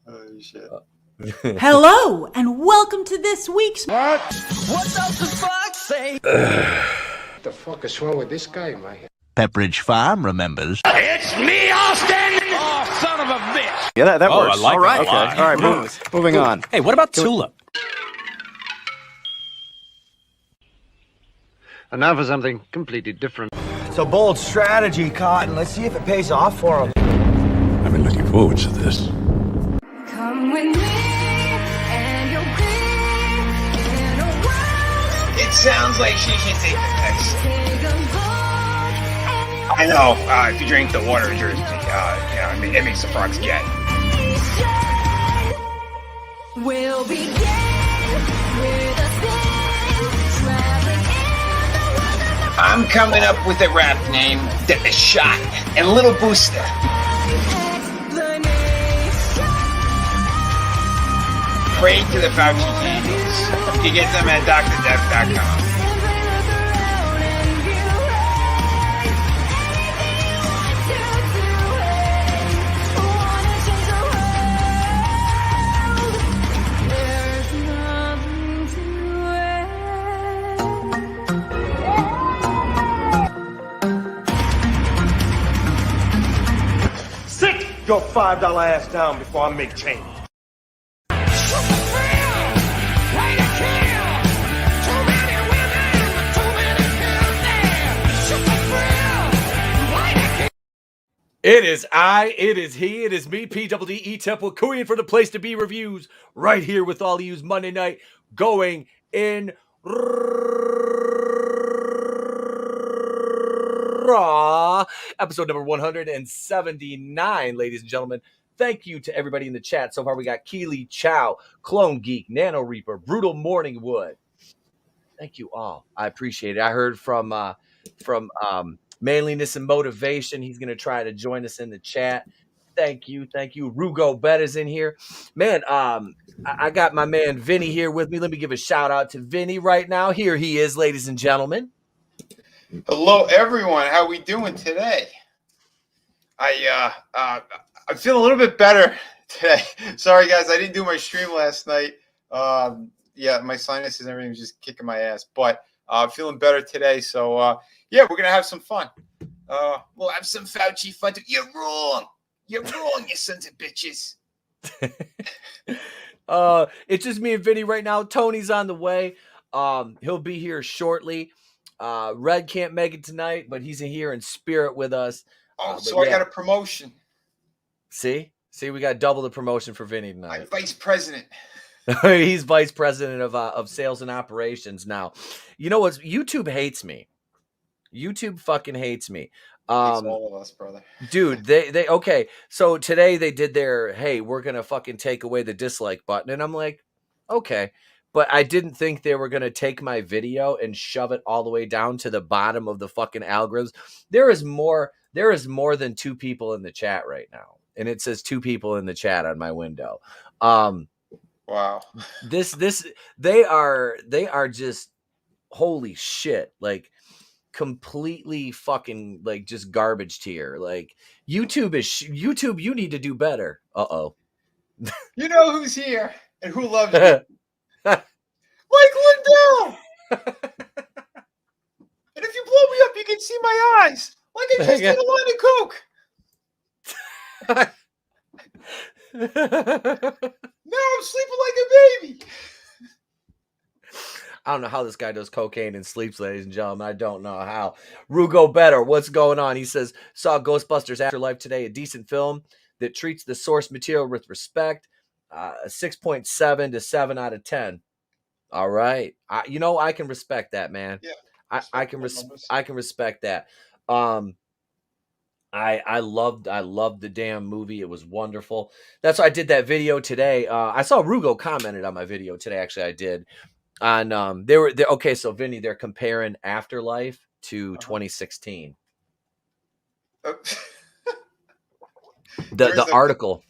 Oh, shit. Hello, and welcome to this week's... What? What does the fox say? What the fuck is wrong with this guy, man? Pepperidge Farm remembers. It's me, Austin! Oh, son of a bitch! Yeah, that works. I like all right. it a lot. Okay. All right, moving on. Hey, what about Tulip? And now for something completely different. It's a bold strategy, Cotton. Let's see if it pays off for him. I've been looking forward to this. Come with me, and you'll be in a world. It sounds like she should take the piss. Take a look, I know. If you drink the water, it makes the frogs gay. we'll begin with a spin, traveling in the world of the I'm coming up with a rap name, The Shot, and Little Booster. explanation. Pray to the Fauci candles. You can get them at drdef.com. Sit your $5 ass down before I make change. It is I, it is he, it is me, PWDE Temple, Korean for the Place to Be reviews, right here with all of yous Monday night, going in raw, episode number 179, ladies and gentlemen. Thank you to everybody in the chat. So far, we got Keely Chow, Clone Geek, Nano Reaper, Brutal Morningwood. Thank you all. I appreciate it. I heard from Manliness and Motivation. He's going to try to join us in the chat. Thank you. Rugo Bet is in here. Man, I got my man Vinny here with me. Let me give a shout out to Vinny right now. Here he is, ladies and gentlemen. Hello, everyone. How we doing today? I feel a little bit better today. Sorry, guys. I didn't do my stream last night. Yeah, my sinuses and everything was just kicking my ass. But feeling better today. So, yeah, we're going to have some fun. We'll have some Fauci fun. You're wrong. You're wrong, you sons of bitches. It's just me and Vinny right now. Tony's on the way. He'll be here shortly. Red can't make it tonight, but he's in here in spirit with us. So yeah. I got a promotion. See, we got double the promotion for Vinny tonight. I'm vice president. He's vice president of sales and operations now. You know what? YouTube hates me. YouTube fucking hates me. All of us, brother. Dude, they okay. So today they did their, hey, we're gonna fucking take away the dislike button, and I'm like, okay. But I didn't think they were gonna take my video and shove it all the way down to the bottom of the fucking algorithms. There is more than 2 people in the chat right now, and it says 2 people in the chat on my window. Wow. They are just holy shit, like completely fucking like just garbage tier. Like YouTube, you need to do better. You know who's here and who loves you? Mike Lindell. And if you blow me up, you can see my eyes. Like I just did a line of coke. Now I'm sleeping like a baby. I don't know how this guy does cocaine and sleeps, ladies and gentlemen. I don't know how. Rugo Better, what's going on? He says, saw Ghostbusters Afterlife today, a decent film that treats the source material with respect. 6.7 to 7 out of 10. All right. I can respect that, man. Yeah. I can respect that. I loved the damn movie. It was wonderful. That's why I did that video today. I saw Rugo commented on my video today. Actually, I did. On okay. So Vinny, they're comparing Afterlife to 2016. The article.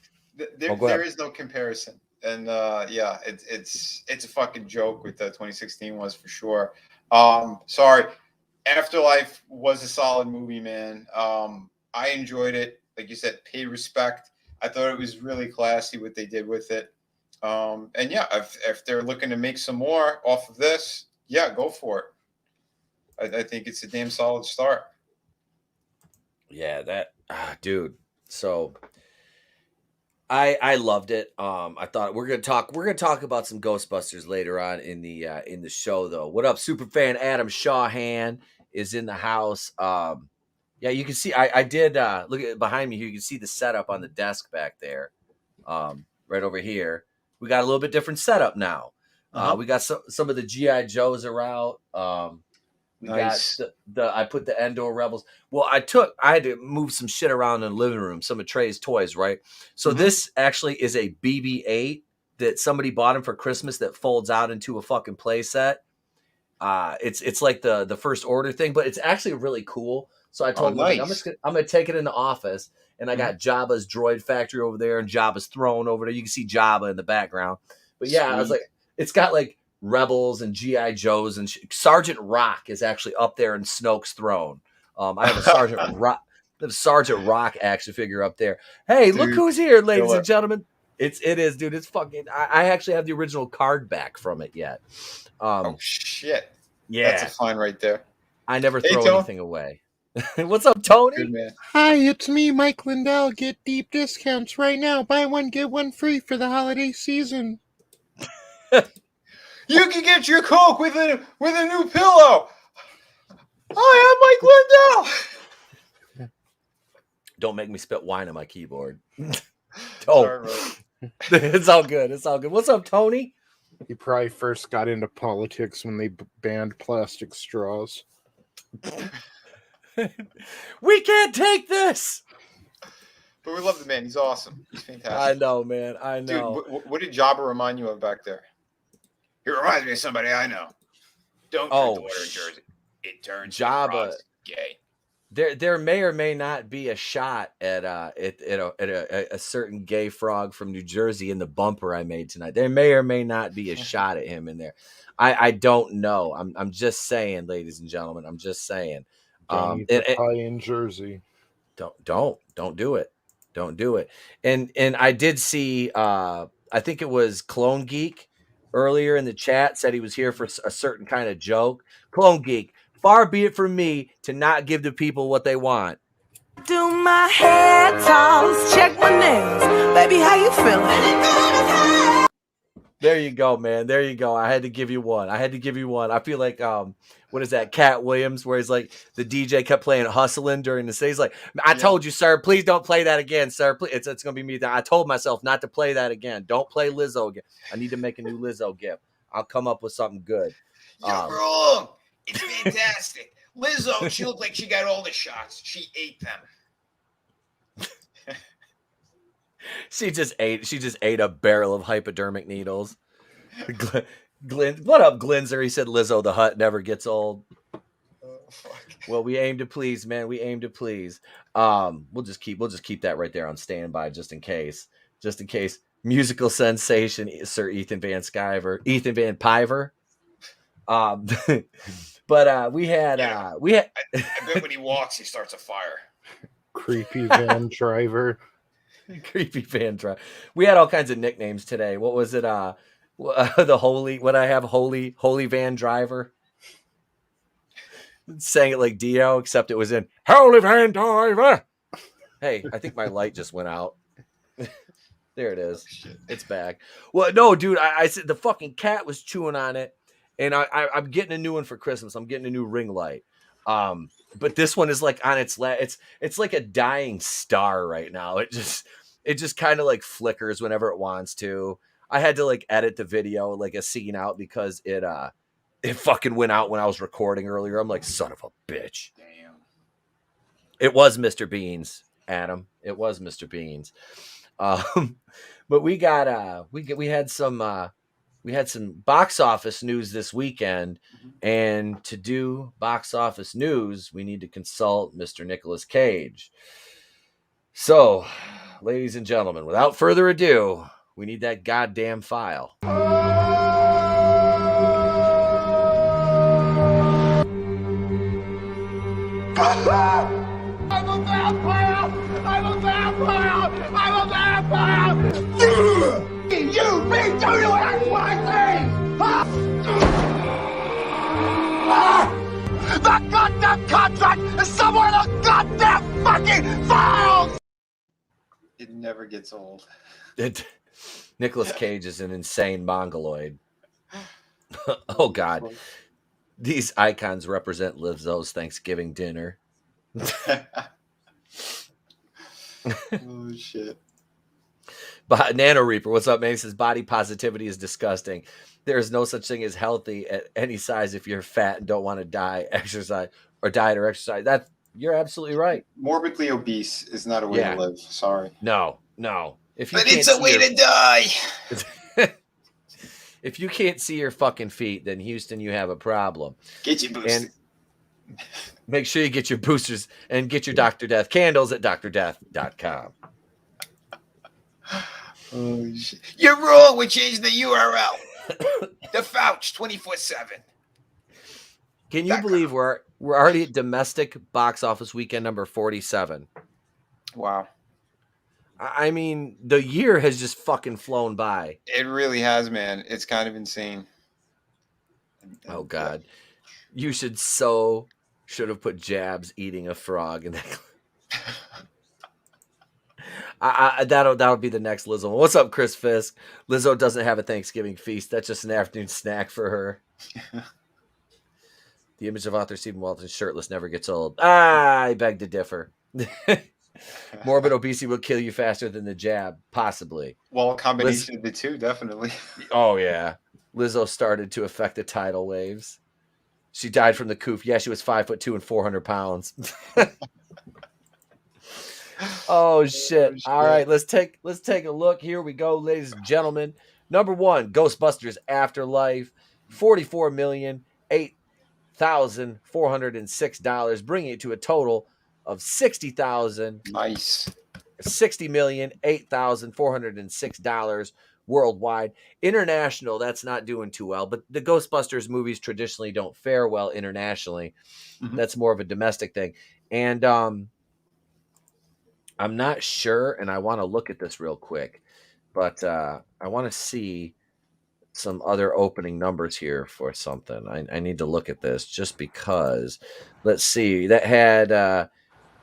There is no comparison, and yeah, it's a fucking joke with the 2016 was for sure. Sorry, Afterlife was a solid movie, man. I enjoyed it. Like you said, paid respect. I thought it was really classy what they did with it. And yeah, if they're looking to make some more off of this, yeah, go for it. I think it's a damn solid start. Yeah, that dude. So I loved it. I thought we're gonna talk about some Ghostbusters later on in the show though. What up, superfan Adam Shawhan is in the house. Yeah, you can see I did look at behind me here. You can see the setup on the desk back there. Right over here. We got a little bit different setup now. We got some of the G.I. Joes are out. We Nice. got I put the Endor Rebels. Well, I had to move some shit around in the living room, some of Trey's toys, right? So this actually is a BB-8 that somebody bought him for Christmas that folds out into a fucking play set. It's like the first order thing, but it's actually really cool. So I told him, nice. I'm gonna take it in the office, and I got Jabba's droid factory over there and Jabba's throne over there. You can see Jabba in the background. But yeah, I was like, it's got like Rebels and G.I. Joes and Sergeant Rock is actually up there in Snoke's throne. I have a Sergeant Rock action figure up there. Hey, dude, look who's here, ladies and gentlemen. It is, dude. It's fucking. I actually have the original card back from it yet. Oh shit! Yeah, that's a fine right there. I never throw anything away. What's up, Tony? Good man. Hi, it's me, Mike Lindell. Get deep discounts right now. Buy one, get one free for the holiday season. You can get your Coke with a new pillow. Hi, I'm Mike Lindell. Don't make me spit wine on my keyboard. Sorry, it's all good. It's all good. What's up, Tony? He probably first got into politics when they banned plastic straws. We can't take this. But we love the man. He's awesome. He's fantastic. I know, man. I know. Dude, what did Jabba remind you of back there? He reminds me of somebody I know. Don't drink the water in Jersey. It turns Jabba gay. There may or may not be a shot at a certain gay frog from New Jersey in the bumper I made tonight. There may or may not be a shot at him in there. I don't know. I'm just saying, ladies and gentlemen. I'm just saying. Don't eat the pie in Jersey. Don't do it. Don't do it. And I did see. I think it was Clone Geek earlier in the chat said he was here for a certain kind of joke. Clone Geek. Far be it from me to not give the people what they want. Do my hair toss, check my nails. Baby, how you feeling? There you go, man. There you go. I had to give you one. I feel like, what is that, Cat Williams, where he's like, the DJ kept playing Hustlin' during the stage. He's like, I told you, sir, please don't play that again, sir. Please. It's going to be me. I told myself not to play that again. Don't play Lizzo again. I need to make a new Lizzo gift. I'll come up with something good. You're wrong. It's fantastic. Lizzo, she looked like she got all the shots. She ate them. She just ate a barrel of hypodermic needles. What up, Glinzer? He said Lizzo the Hutt never gets old. Well, we aim to please, man. We aim to please. We'll just keep that right there on standby just in case. Musical sensation, Sir Ethan Van Piver. But we had I bet when he walks, he starts a fire. Creepy van driver. Creepy van driver. We had all kinds of nicknames today. What was it? The holy. What I have? Holy van driver. Saying it like Dio, except it was in Holy Van Driver. Hey, I think my light just went out. There it is. It's back. Well, no, dude. I said the fucking cat was chewing on it. And I'm getting a new one for Christmas. I'm getting a new ring light. But this one is like on its it's like a dying star right now. It just kind of like flickers whenever it wants to. I had to like edit the video, like a scene out because it fucking went out when I was recording earlier. I'm like, son of a bitch. Damn. It was Mr. Beans, Adam. It was Mr. Beans. But we had some box office news this weekend, and to do box office news, we need to consult Mr. Nicolas Cage. So, ladies and gentlemen, without further ado, we need that goddamn file. I'm a vampire! I'm a vampire! I'm a vampire! You be doing the goddamn contract is somewhere in the goddamn fucking files! It never gets old. Nicolas Cage is an insane mongoloid. Oh God, these icons represent Lizzo's Thanksgiving dinner. Oh shit. But Nano Reaper, what's up, man? He says body positivity is disgusting. There is no such thing as healthy at any size if you're fat and don't want to diet or exercise. That you're absolutely right. Morbidly obese is not a way to live. Sorry. No. If you But can't it's a see way your- to die. If you can't see your fucking feet, then Houston, you have a problem. Get your boosted. And make sure you get your boosters and get your Dr. Death candles at drdeath.com. Oh shit. You're wrong. We changed the URL. The Fouch 24/7. Can you believe we're already at domestic box office weekend number 47? Wow. I mean, the year has just fucking flown by. It really has, man. It's kind of insane. Oh God, you should have put Jabs eating a frog in that. That'll be the next Lizzo. What's up, Chris Fisk? Lizzo doesn't have a Thanksgiving feast. That's just an afternoon snack for her. The image of author Stephen Walton shirtless never gets old. I beg to differ. Morbid obesity will kill you faster than the jab, possibly. Well, a combination of the two, definitely. Oh yeah, Lizzo started to affect the tidal waves. She died from the coof. Yeah, she was 5'2" and 400 pounds. Oh shit! All right, let's take a look. Here we go, ladies and gentlemen. Number 1, Ghostbusters Afterlife, $44,008,406, bringing it to a total of $60,008,406 worldwide. International, that's not doing too well, but the Ghostbusters movies traditionally don't fare well internationally. Mm-hmm. That's more of a domestic thing. And I'm not sure, and I want to look at this real quick, but I want to see some other opening numbers here for something. I need to look at this just because. Let's see. That had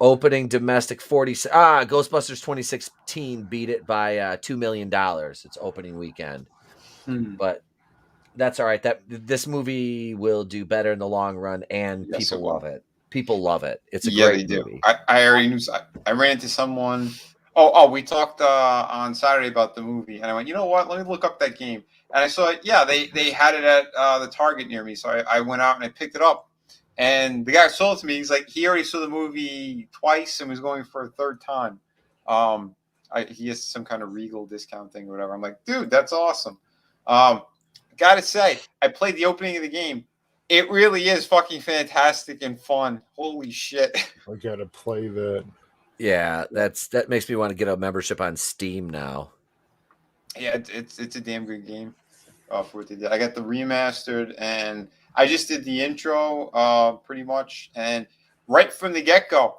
opening domestic 40. Ghostbusters 2016 beat it by $2 million. It's opening weekend. But that's all right. This movie will do better in the long run, and people love it. People love it. It's a great movie. I already knew. I ran into someone. Oh, we talked on Saturday about the movie, and I went, you know what? Let me look up that game. And I saw it. Yeah, they had it at the Target near me, so I went out and I picked it up. And the guy sold it to me. He's like, he already saw the movie twice and was going for a third time. He has some kind of Regal discount thing or whatever. I'm like, dude, that's awesome. Gotta say, I played the opening of the game. It really is fucking fantastic and fun. Holy shit. I gotta play that. Yeah, that makes me want to get a membership on Steam now. Yeah, it's a damn good game for what they did. I got the remastered, and I just did the intro pretty much. And right from the get-go,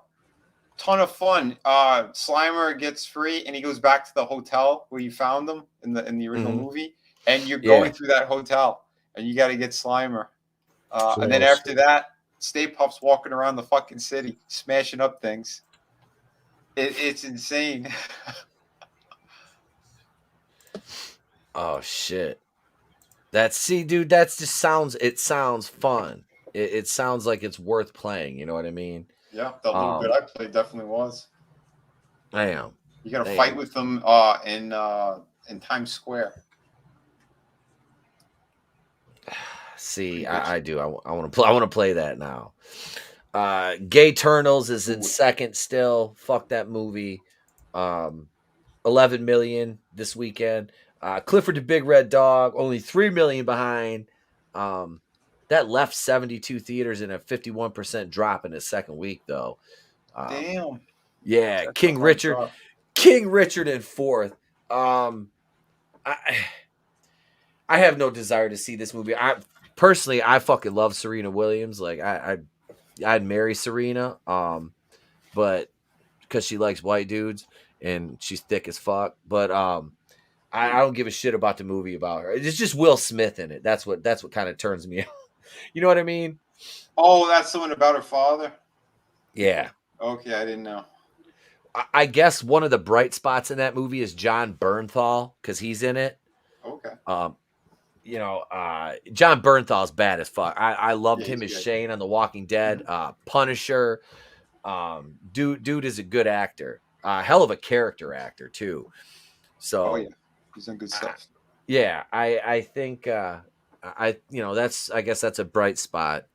ton of fun. Slimer gets free, and he goes back to the hotel where you found him in the original movie. And you're going through that hotel, and you got to get Slimer. And then after that, Stay Puft's walking around the fucking city, smashing up things. It's insane. Oh shit! Dude, that's just sounds. It sounds fun. It sounds like it's worth playing. You know what I mean? Yeah, the little bit I played definitely was. I am. You're gonna fight with them in Times Square. See, I do. I want to play. I want to play that now. Gay Eternals is in second still. Fuck that movie. 11 million this weekend. Clifford the Big Red Dog only 3 million behind. That left 72 theaters in a 51% drop in its second week though. Damn. Yeah, that's King Richard in fourth. I have no desire to see this movie. I fucking love Serena Williams. Like I'd marry Serena, but because she likes white dudes and she's thick as fuck. But I don't give a shit about the movie about her. It's just Will Smith in it. That's what kind of turns me on. You know what I mean? Oh, that's the one about her father? Yeah. Okay, I didn't know. I guess one of the bright spots in that movie is John Bernthal because he's in it. Okay. John Bernthal's bad as fuck. I loved Yeah, him as he's good. Shane on The Walking Dead. Punisher. Dude is a good actor. Hell of a character actor too. So Oh, yeah. He's done good stuff. yeah, I think I guess that's a bright spot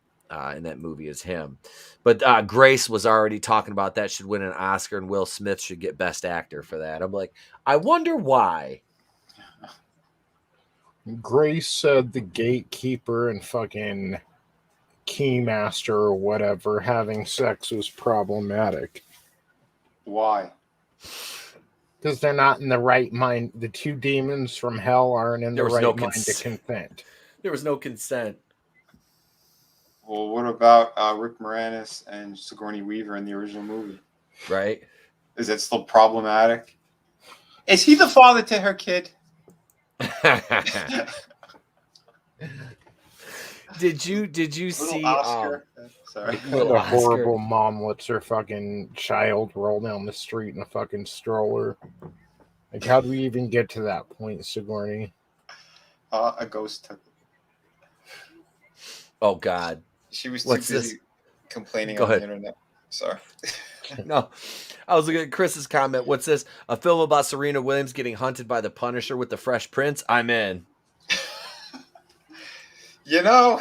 in that movie is him. But Grace was already talking about that should win an Oscar and Will Smith should get Best Actor for that. I'm like, I wonder why. Grace said the gatekeeper and fucking keymaster or whatever having sex was problematic. Why? Because they're not in the right mind. The two demons from hell aren't in the right mind to consent. There was no consent. Well, what about Rick Moranis and Sigourney Weaver in the original movie? Right? Is that still problematic? Is he the father to her kid? Did you see Oscar? Sorry. The horrible mom lets her fucking child roll down the street in a fucking stroller. Like, how do we even get to that point, Sigourney? A ghost took it. Oh God. She was too busy complaining on the internet. Sorry. No. I was looking at Chris's comment. What's this? A film about Serena Williams getting hunted by the Punisher with the Fresh Prince? I'm in. You know,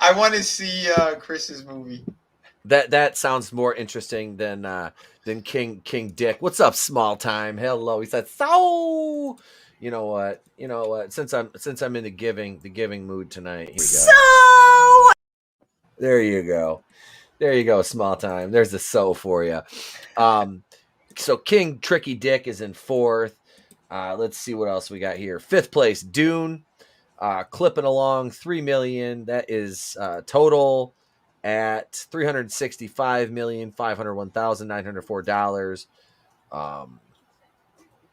I want to see Chris's movie. That sounds more interesting than King Dick. What's up, small time? Hello. He said, so you know what? Since I'm in the giving mood tonight, here you go. There you go. There you go, small time. There's the so for you. So King Tricky Dick is in 4th. Let's see what else we got here. 5th place, Dune. Clipping along, 3 million. That is total at $365,501,904.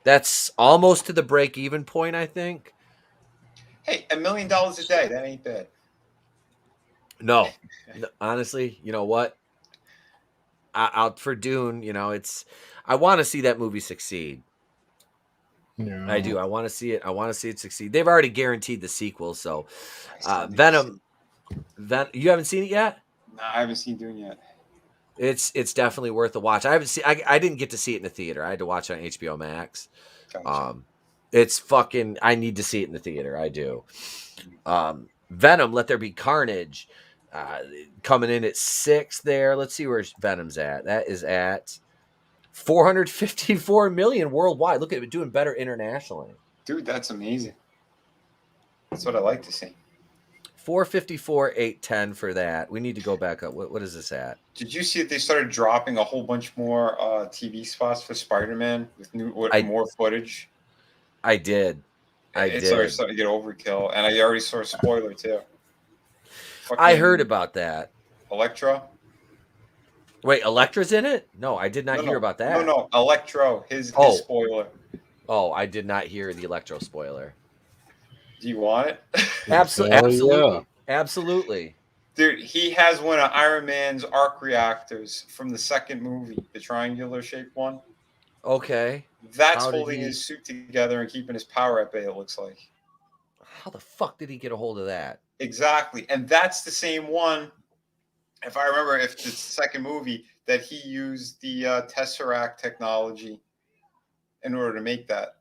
That's almost to the break-even point, I think. Hey, $1 million a day. That ain't bad. No, honestly, you know what? Out for Dune, I want to see that movie succeed. Yeah. I do. I want to see it. I want to see it succeed. They've already guaranteed the sequel, so Venom. You haven't seen it yet? No, I haven't seen Dune yet. It's definitely worth a watch. I haven't seen. I didn't get to see it in the theater. I had to watch it on HBO Max. Gotcha. It's fucking. I need to see it in the theater. I do. Venom. Let There Be Carnage. Coming in at 6th there. Let's see where Venom's at. That is at 454 million worldwide. Look at it doing better internationally. Dude, that's amazing. That's what I like to see. 454, 810 for that. We need to go back up. What is this at? Did you see that they started dropping a whole bunch more TV spots for Spider-Man with more footage? I did. It's starting to get overkill, and I already saw a spoiler too. I heard about that. Electro? Wait, Elektra's in it? No, I did not hear about that. No, Electro. His spoiler. Oh, I did not hear the Electro spoiler. Do you want it? Absolutely. Yeah. Absolutely. Dude, he has one of Iron Man's arc reactors from the second movie, the triangular shaped one. Okay. That's holding his suit together and keeping his power at bay, it looks like. How the fuck did he get a hold of that? Exactly. And that's the same one, if I remember, if it's the second movie, that he used the Tesseract technology in order to make that.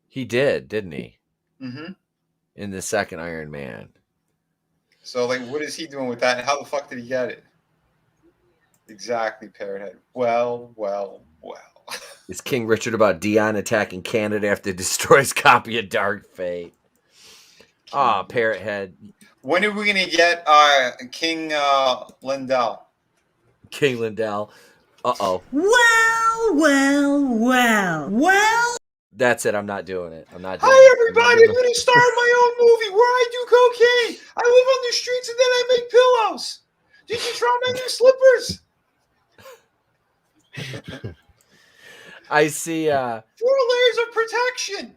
He did, didn't he? Mm-hmm. In the second Iron Man. So, what is he doing with that? And how the fuck did he get it? Exactly, Parrothead. Well. Is King Richard about Dion attacking Canada after it destroys copy of Dark Fate? Parrothead. When are we going to get King Lindell? King Lindell. Uh-oh. Well. That's it. I'm not doing it. Hi, everybody. I'm going to star in my own movie where I do cocaine. I live on the streets and then I make pillows. Did you try my new slippers? I see. 4 layers of protection.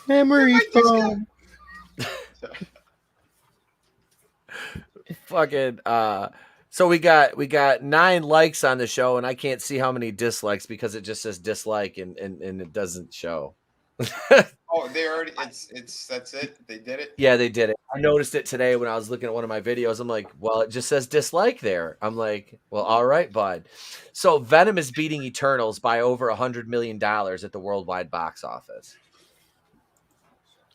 Memory foam. Fucking so we got 9 likes on the show, and I can't see how many dislikes because it just says dislike and it doesn't show. Oh, they already. It's that's it. They did it. Yeah, they did it. I noticed it today when I was looking at one of my videos. I'm like, well, it just says dislike there. I'm like, well, all right, bud. So Venom is beating Eternals by over $100 million at the worldwide box office.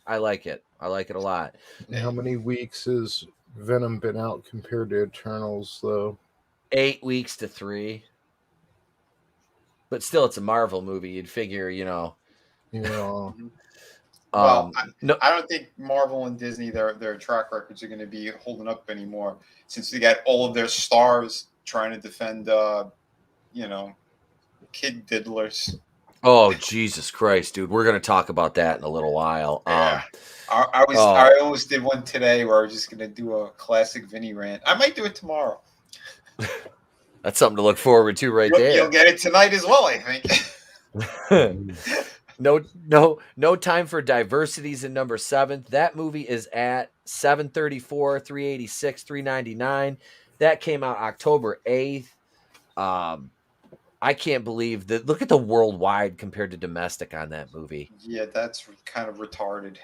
I like it. I like it a lot. How many weeks has Venom been out compared to Eternals, though? 8 weeks to 3. But still, it's a Marvel movie. You'd figure, you know. Yeah. Well, no, I don't think Marvel and Disney their track records are going to be holding up anymore, since they got all of their stars trying to defend, you know, kid diddlers. Oh, Jesus Christ, dude. We're going to talk about that in a little while. Yeah. I almost did one today where I was just going to do a classic Vinnie rant. I might do it tomorrow. That's something to look forward to right there. You'll get it tonight as well, I think. No Time for Diversity's in number 7. That movie is at 734, 386, 399. That came out October 8th. I can't believe that. Look at the worldwide compared to domestic on that movie. Yeah, that's kind of retarded.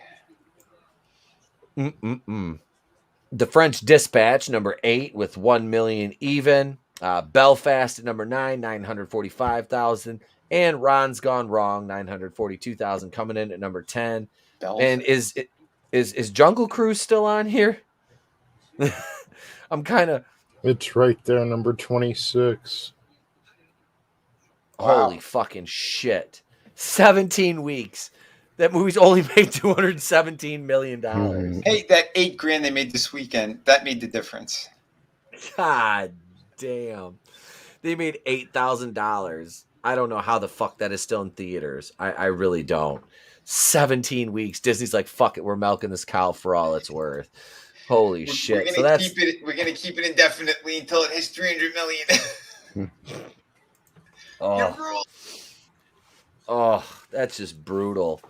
The French Dispatch, number 8, with 1 million even. Belfast at number 9, 945,000. And Ron's Gone Wrong, 942,000, coming in at number 10. Belfast. And is Jungle Cruise still on here? I'm kind of. It's right there, number 26. Holy fucking shit. 17 weeks. That movie's only made $217 million. Hey, that $8,000 they made this weekend, that made the difference. God damn. They made $8,000. I don't know how the fuck that is still in theaters. I really don't. 17 weeks. Disney's like, fuck it, we're milking this cow for all it's worth. Holy shit. We're gonna keep it indefinitely until it hits 300 million. Oh, that's just brutal.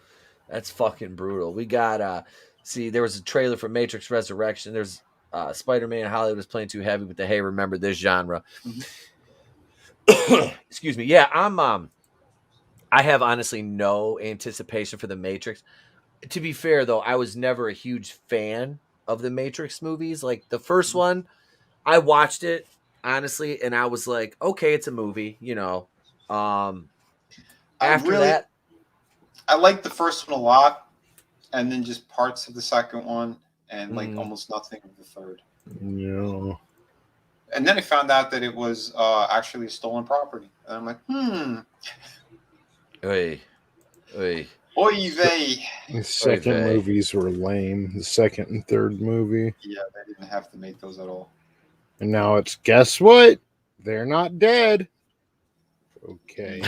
That's fucking brutal. We got see, there was a trailer for Matrix Resurrection. There's Spider-Man Hollywood was playing too heavy with the hey, remember this genre. Excuse me. Yeah, I have honestly no anticipation for the Matrix. To be fair though, I was never a huge fan of the Matrix movies. Like the first one, I watched it honestly and I was like, okay, it's a movie, you know. After that, I liked the first one a lot, and then just parts of the second one, and like almost nothing of the third. Yeah. And then I found out that it was actually stolen property, and I'm like, Oy vey. The second movies were lame. The second and third movie. Yeah, they didn't have to make those at all. And now it's, guess what? They're not dead. Okay.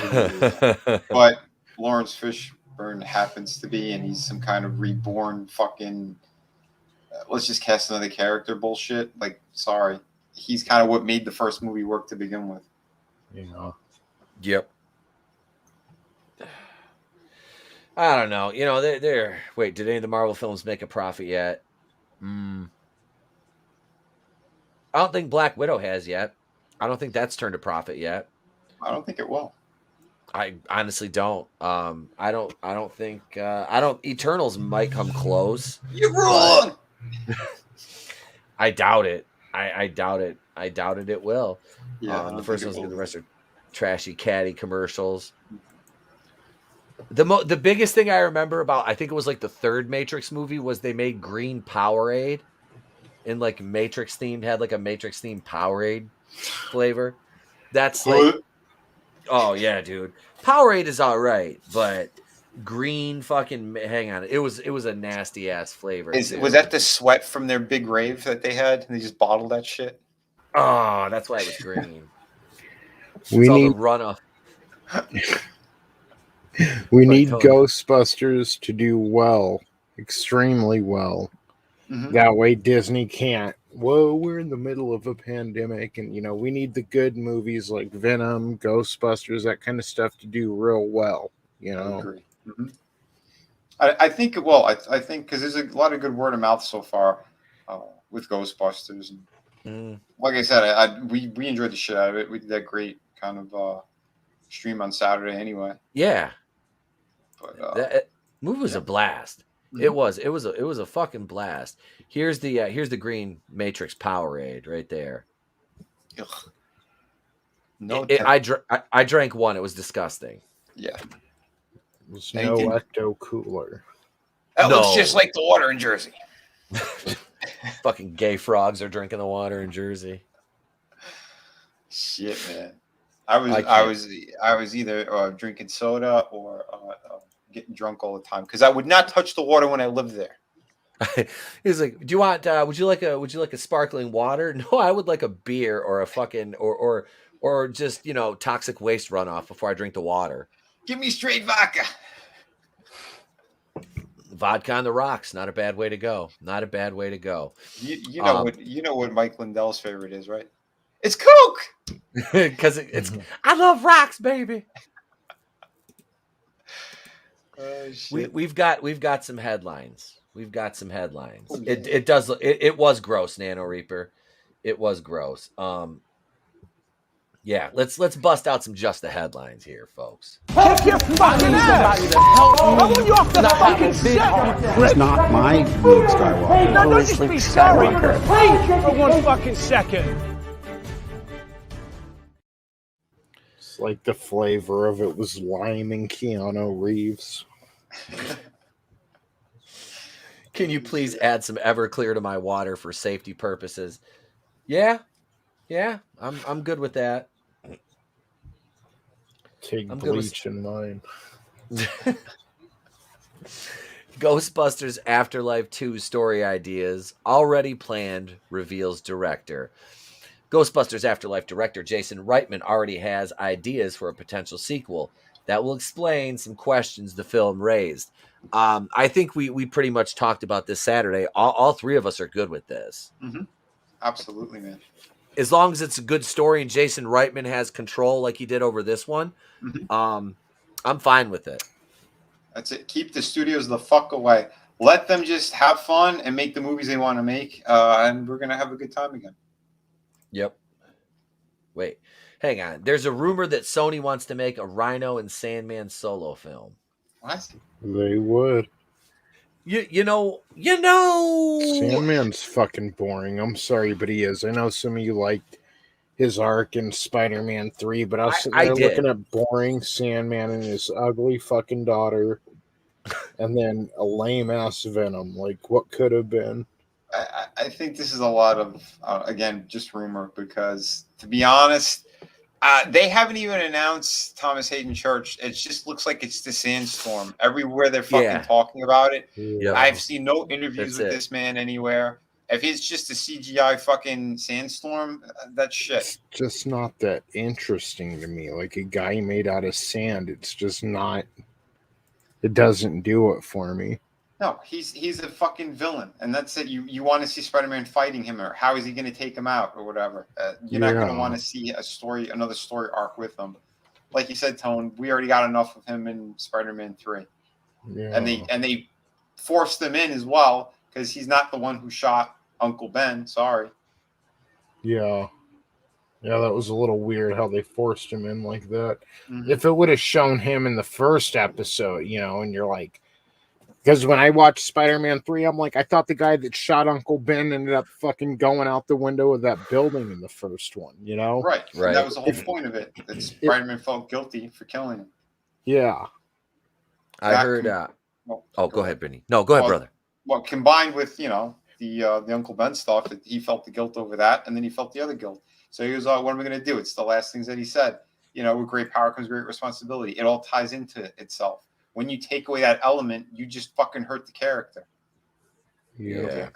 But Lawrence Fishburne happens to be, and he's some kind of reborn fucking let's just cast another character bullshit. Like, sorry. He's kind of what made the first movie work to begin with. Yeah. Yep. I don't know. You know, they're wait, did any of the Marvel films make a profit yet? I don't think Black Widow has yet. I don't think that's turned a profit yet. I don't think it will. I honestly don't. I don't think Eternals might come close. You're wrong. I doubt it. I doubt it. I doubted it will. Yeah. The first one's good. The rest are trashy, catty commercials. The biggest thing I remember about, I think it was like the third Matrix movie, was they made green Powerade, and like Matrix themed, had like a Matrix themed Powerade flavor. That's like, oh yeah, dude. Powerade is all right, but green fucking, hang on, it was a nasty ass flavor. Was that the sweat from their big rave that they had? And they just bottled that shit. Oh, that's why it was green. We need the runoff. We need Ghostbusters to do well, extremely well. Mm-hmm. That way Disney can't. Whoa, we're in the middle of a pandemic, and we need the good movies like Venom, Ghostbusters, that kind of stuff to do real well. I agree. Mm-hmm. I think, well, I think because there's a lot of good word of mouth so far with Ghostbusters. And like I said, we enjoyed the shit out of it. We did that great kind of stream on Saturday anyway. Yeah. But That movie was a blast. Mhm. It was a fucking blast. Here's the green Matrix Powerade right there. Ugh. No, I drank one. It was disgusting. Yeah. There's Now you no can- ecto cooler. That looks just like the water in Jersey. Fucking gay frogs are drinking the water in Jersey. Shit, man. I was either drinking soda or getting drunk all the time because I would not touch the water when I lived there. He's like, "Do you want? Would you like a sparkling water? No, I would like a beer or a fucking or just toxic waste runoff before I drink the water. Give me straight vodka. Vodka on the rocks, not a bad way to go. Not a bad way to go. You know what Mike Lindell's favorite is, right? It's Coke. Because it's I love rocks, baby. We've got some headlines. We've got some headlines. Oh, yeah. It was gross, Nano Reaper. It was gross. Yeah, let's bust out some just the headlines here, folks. Kick your fucking ass! I want you off the fucking set! It's not my Luke Skywalker. No, don't just be sorry. Please, for one fucking second. It's like the flavor of it was lime and Keanu Reeves. Can you please add some Everclear to my water for safety purposes? Yeah, I'm good with that. Take I'm good with- bleach in mine. Ghostbusters Afterlife 2 story ideas already planned, reveals director. Ghostbusters Afterlife director Jason Reitman already has ideas for a potential sequel that will explain some questions the film raised. I think we pretty much talked about this Saturday. All three of us are good with this. Mm-hmm. Absolutely, man. As long as it's a good story and Jason Reitman has control like he did over this one, I'm fine with it. That's it. Keep the studios the fuck away. Let them just have fun and make the movies they want to make, and we're gonna have a good time again. Yep. Wait, hang on. There's a rumor that Sony wants to make a Rhino and Sandman solo film. What? They would. You know. Sandman's fucking boring. I'm sorry, but he is. I know some of you liked his arc in Spider-Man 3, but I was sitting there looking at boring Sandman and his ugly fucking daughter, and then a lame-ass Venom. Like, what could have been? I think this is a lot of, again, just rumor because, to be honest, they haven't even announced Thomas Hayden Church. It just looks like it's the Sandstorm. Everywhere they're fucking talking about it. Yep. I've seen no interviews That's with it. this man anywhere. If it's just a CGI fucking Sandstorm, that's shit. It's just not that interesting to me. Like a guy made out of sand. It's just not. It doesn't do it for me. No, he's a fucking villain, and that's it. You want to see Spider-Man fighting him, or how is he going to take him out, or whatever. You're not going to want to see another story arc with him. Like you said, Tone, we already got enough of him in Spider-Man 3, and they forced him in as well because he's not the one who shot Uncle Ben. Sorry. Yeah, that was a little weird how they forced him in like that. Mm-hmm. If it would have shown him in the first episode, and you're like. Because when I watched Spider-Man 3, I'm like, I thought the guy that shot Uncle Ben ended up fucking going out the window of that building in the first one, Right. And that was the whole point of it. That Spider-Man felt guilty for killing him. Yeah. I heard. Go ahead, Vinny. No, go ahead, brother. Well, combined with the Uncle Ben stuff, that he felt the guilt over that, and then he felt the other guilt. So he was like, "What am I going to do?" It's the last things that he said. With great power comes great responsibility. It all ties into itself. When you take away that element, you just fucking hurt the character. Yeah.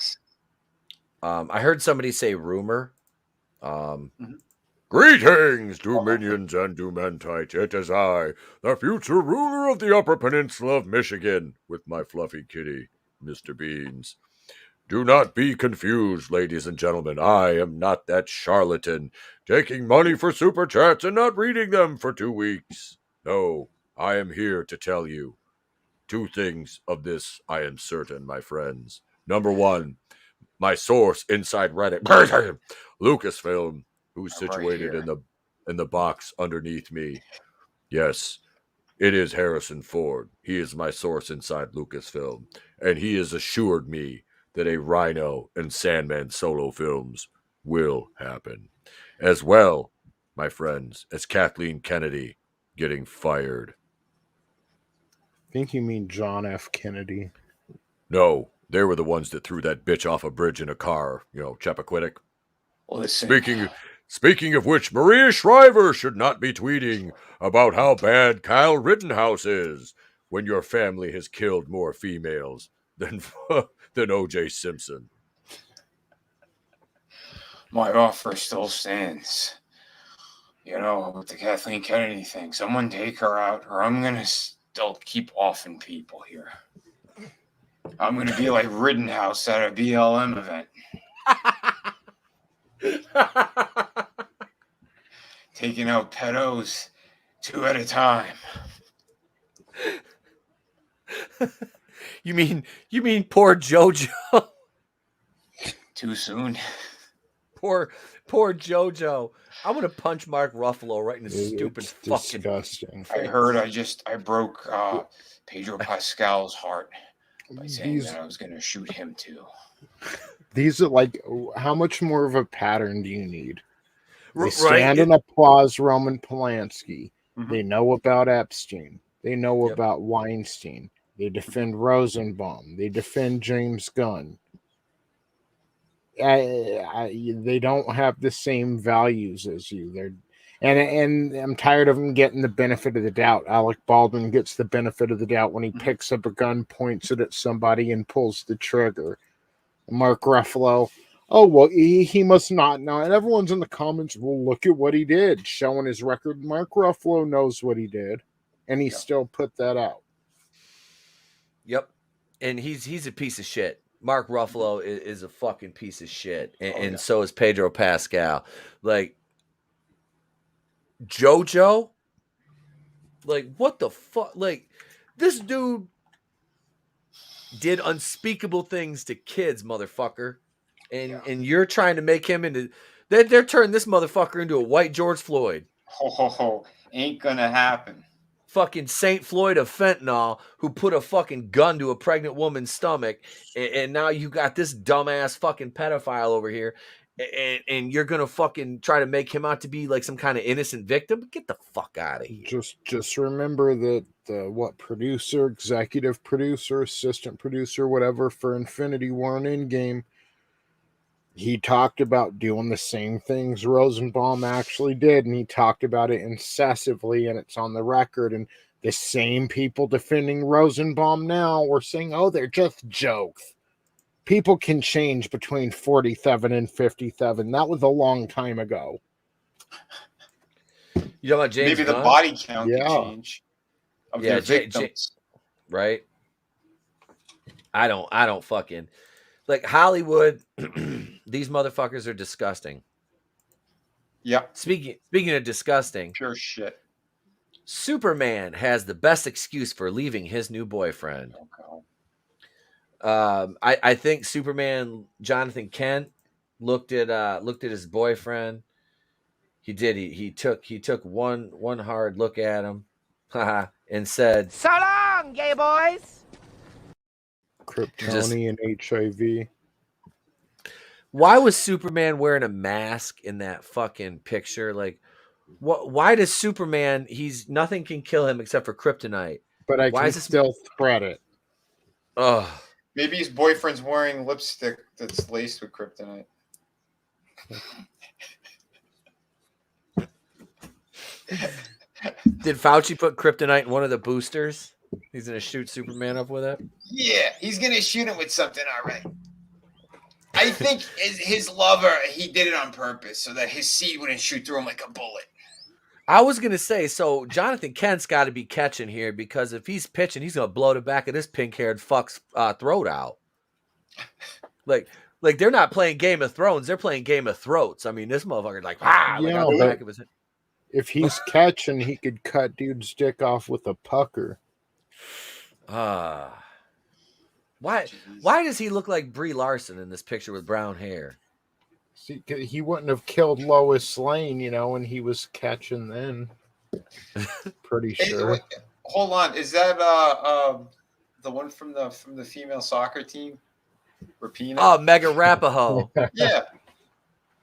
I heard somebody say rumor. Greetings, Dominions and Dumentites. It is I, the future ruler of the Upper Peninsula of Michigan, with my fluffy kitty, Mr. Beans. Do not be confused, ladies and gentlemen. I am not that charlatan, taking money for super chats and not reading them for 2 weeks. No. I am here to tell you, 2 things of this I am certain, my friends. Number 1, my source inside Reddit, Lucasfilm, who's situated in the box underneath me. Yes, it is Harrison Ford. He is my source inside Lucasfilm, and he has assured me that a Rhino and Sandman solo films will happen. As well, my friends, as Kathleen Kennedy getting fired. I think you mean John F. Kennedy. No, they were the ones that threw that bitch off a bridge in a car, Chappaquiddick. Listen. Speaking of which, Maria Shriver should not be tweeting about how bad Kyle Rittenhouse is when your family has killed more females than O.J. Simpson. My offer still stands. With the Kathleen Kennedy thing, someone take her out, or I'm gonna still keep offing people here. I'm gonna be like Rittenhouse at a BLM event. Taking out pedos 2 at a time. You mean poor JoJo? Too soon. Poor JoJo. I'm gonna punch Mark Ruffalo right in his stupid fucking. Disgusting. I heard I broke Pedro Pascal's heart by saying that I was gonna shoot him too. These are like, how much more of a pattern do you need? They Right. stand and applause Roman Polanski. Mhm. They know about Epstein. They know about Weinstein. They defend Rosenbaum. They defend James Gunn. They don't have the same values as you. And I'm tired of them getting the benefit of the doubt. Alec Baldwin gets the benefit of the doubt when he picks up a gun, points it at somebody, and pulls the trigger. Mark Ruffalo, oh, well, he must not know. And everyone's in the comments, well, look at what he did, showing his record. Mark Ruffalo knows what he did, and he still put that out. Yep. And he's a piece of shit. Mark Ruffalo is a fucking piece of shit. And so is Pedro Pascal. Like, JoJo? Like, what the fuck? Like, this dude did unspeakable things to kids, motherfucker. And you're trying to make him into... They're turning this motherfucker into a white George Floyd. Ho, ain't gonna happen. Fucking Saint Floyd of fentanyl who put a fucking gun to a pregnant woman's stomach, and now you got this dumbass fucking pedophile over here, and you're gonna fucking try to make him out to be like some kind of innocent victim. Get the fuck out of here. Just remember that producer, executive producer, assistant producer, whatever for Infinity War and Endgame, he talked about doing the same things Rosenbaum actually did, and he talked about it incessantly, and it's on the record. And the same people defending Rosenbaum now were saying, oh, they're just jokes. People can change between 47 and 57. That was a long time ago. You know about James Maybe Gunn? The body count can change. Of their victims. Right? I don't fucking... Like, Hollywood, these motherfuckers are disgusting. Yep. Speaking of disgusting. Pure shit. Superman has the best excuse for leaving his new boyfriend. I think Superman, Jonathan Kent, looked at his boyfriend. He did. He took one hard look at him, and said, So long, gay boys. Kryptonian and HIV. Why was Superman wearing a mask in that fucking picture? Like, why does Superman? Nothing can kill him except for kryptonite. But I can still thread it. Ugh. Maybe his boyfriend's wearing lipstick that's laced with kryptonite. Did Fauci put kryptonite in one of the boosters? He's gonna shoot Superman up with it. Yeah, he's gonna shoot him with something. All right. I think his lover, he did it on purpose so that his seed wouldn't shoot through him like a bullet. I was gonna say, so Jonathan Kent's got to be catching here, because if he's pitching, he's gonna blow the back of this pink-haired fuck's throat out. Like they're not playing Game of Thrones; they're playing Game of Throats. I mean, this motherfucker's like, out the back of his head. If he's catching, he could cut dude's dick off with a pucker. Why does he look like Brie Larson in this picture with brown hair? See, he wouldn't have killed Lois Lane, and he was catching then. Pretty sure. Wait, hold on, is that the one from the female soccer team? Rapina? Oh, Megan Rapinoe. Yeah.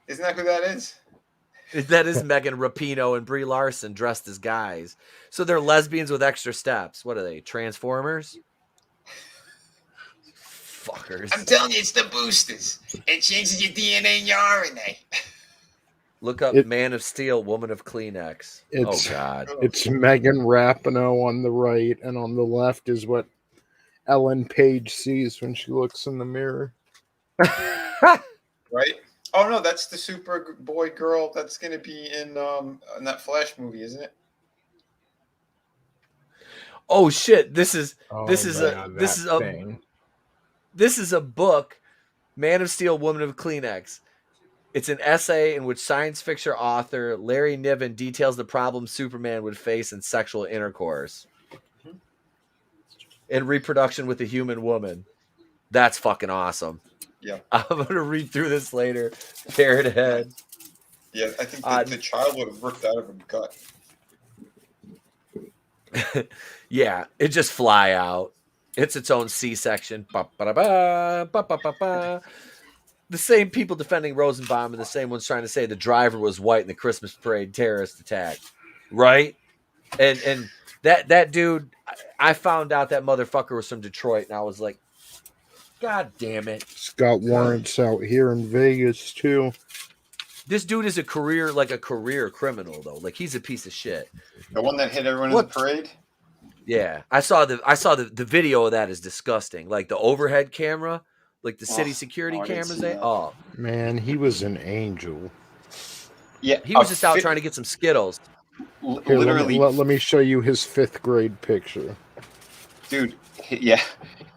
Isn't that who that is? That is Megan Rapinoe and Brie Larson dressed as guys. So they're lesbians with extra steps. What are they? Transformers? Fuckers. I'm telling you, it's the boosters. It changes your DNA and your RNA. Look up Man of Steel, Woman of Kleenex. Oh, God. It's Megan Rapinoe on the right, and on the left is what Ellen Page sees when she looks in the mirror. Right? Oh, no, that's the Superboy girl that's going to be in that Flash movie, isn't it? Oh, shit. This is a book, Man of Steel, Woman of Kleenex. It's an essay in which science fiction author Larry Niven details the problems Superman would face in sexual intercourse and reproduction with a human woman. That's fucking awesome. Yeah. I'm going to read through this later. Parrot head. Yeah, I think the child would have ripped out of her gut. Yeah, it just fly out. It's its own C-section. Ba-ba-da-ba, ba-ba-ba-ba. The same people defending Rosenbaum and the same ones trying to say the driver was white in the Christmas parade terrorist attack. Right? And that dude, I found out that motherfucker was from Detroit, and I was like, God damn it. He's got warrants out here in Vegas, too. This dude is a career criminal, though. Like, he's a piece of shit. The one that hit everyone in the parade? Yeah. I saw the video of that is disgusting. Like, the overhead camera, like the city security cameras. Man, he was an angel. Yeah. He was just out trying to get some Skittles. Here, literally. Let me show you his 5th grade picture. Dude, yeah.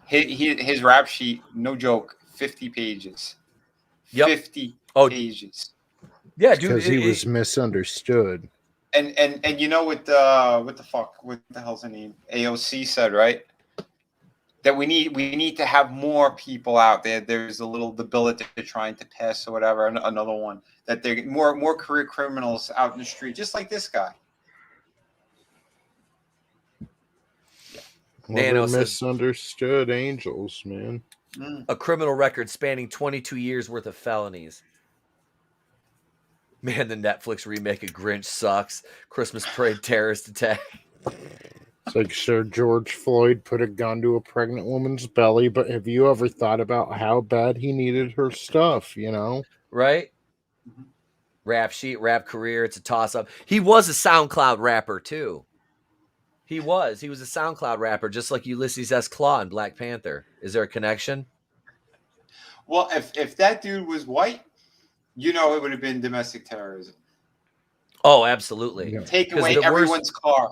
His rap sheet, no joke, 50 pages. Yep. 50 pages. Yeah, dude. Because he was misunderstood. And you know what the hell's her name? AOC said, right? That we need to have more people out there. There's the bill that they're trying to pass or whatever. Another one that they're more career criminals out in the street, just like this guy. Well, they're misunderstood angels, man. A criminal record spanning 22 years worth of felonies. Man, the Netflix remake of Grinch sucks. Christmas parade terrorist attack. It's like, sure, George Floyd put a gun to a pregnant woman's belly, but have you ever thought about how bad he needed her stuff, Right? Rap sheet, rap career, it's a toss-up. He was a SoundCloud rapper, too. He was a SoundCloud rapper, just like Ulysses S. Claw in Black Panther. Is there a connection? Well, if that dude was white, it would have been domestic terrorism. Oh, absolutely. Yeah. Take away everyone's car.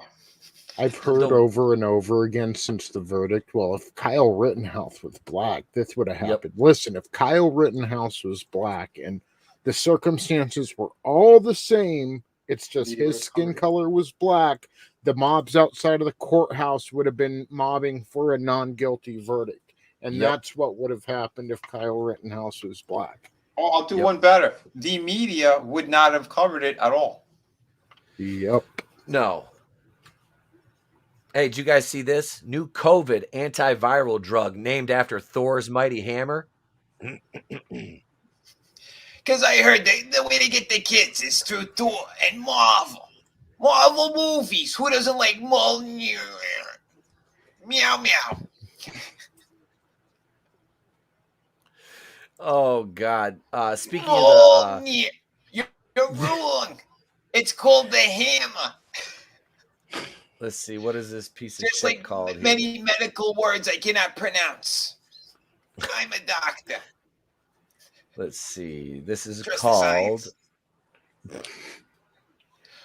I've heard over and over again since the verdict, well, if Kyle Rittenhouse was black, this would have happened. Yep. Listen, if Kyle Rittenhouse was black and the circumstances were all the same, it's just his skin color was black, the mobs outside of the courthouse would have been mobbing for a non-guilty verdict. And that's what would have happened if Kyle Rittenhouse was black. Oh, I'll do one better. The media would not have covered it at all. Yep. No. Hey, did you guys see this? New COVID antiviral drug named after Thor's mighty hammer? Because I heard the way to get the kids is through Thor and Marvel. Marvel movies. Who doesn't like Meow, meow. Oh, God. Speaking of you're wrong. It's called the hammer. Let's see. What is this piece of Just shit like called? Many medical words I cannot pronounce. I'm a doctor. Let's see. This is Trust called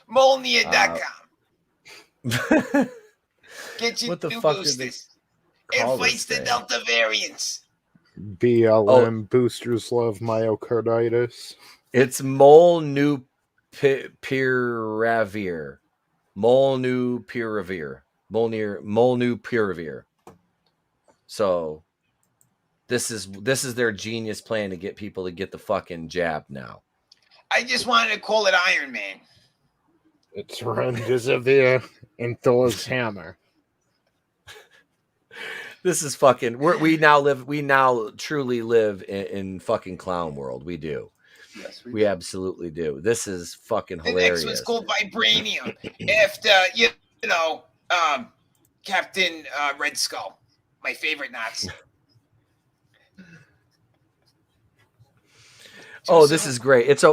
Molnia.com. Get you what the new fuck boosters. Did they call It fights this the thing? Delta variants. BLM boosters love myocarditis. It's Molnupiravir. Molnupiravir. So this is their genius plan to get people to get the fucking jab now. I just wanted to call it Iron Man. It's remdesivir and Thor's hammer. This is fucking. We now truly live in fucking clown world. We do. Yes, we absolutely do. This is fucking The hilarious. next one's called Vibranium. After Captain Red Skull, my favorite Nazi. Oh, this is great. It's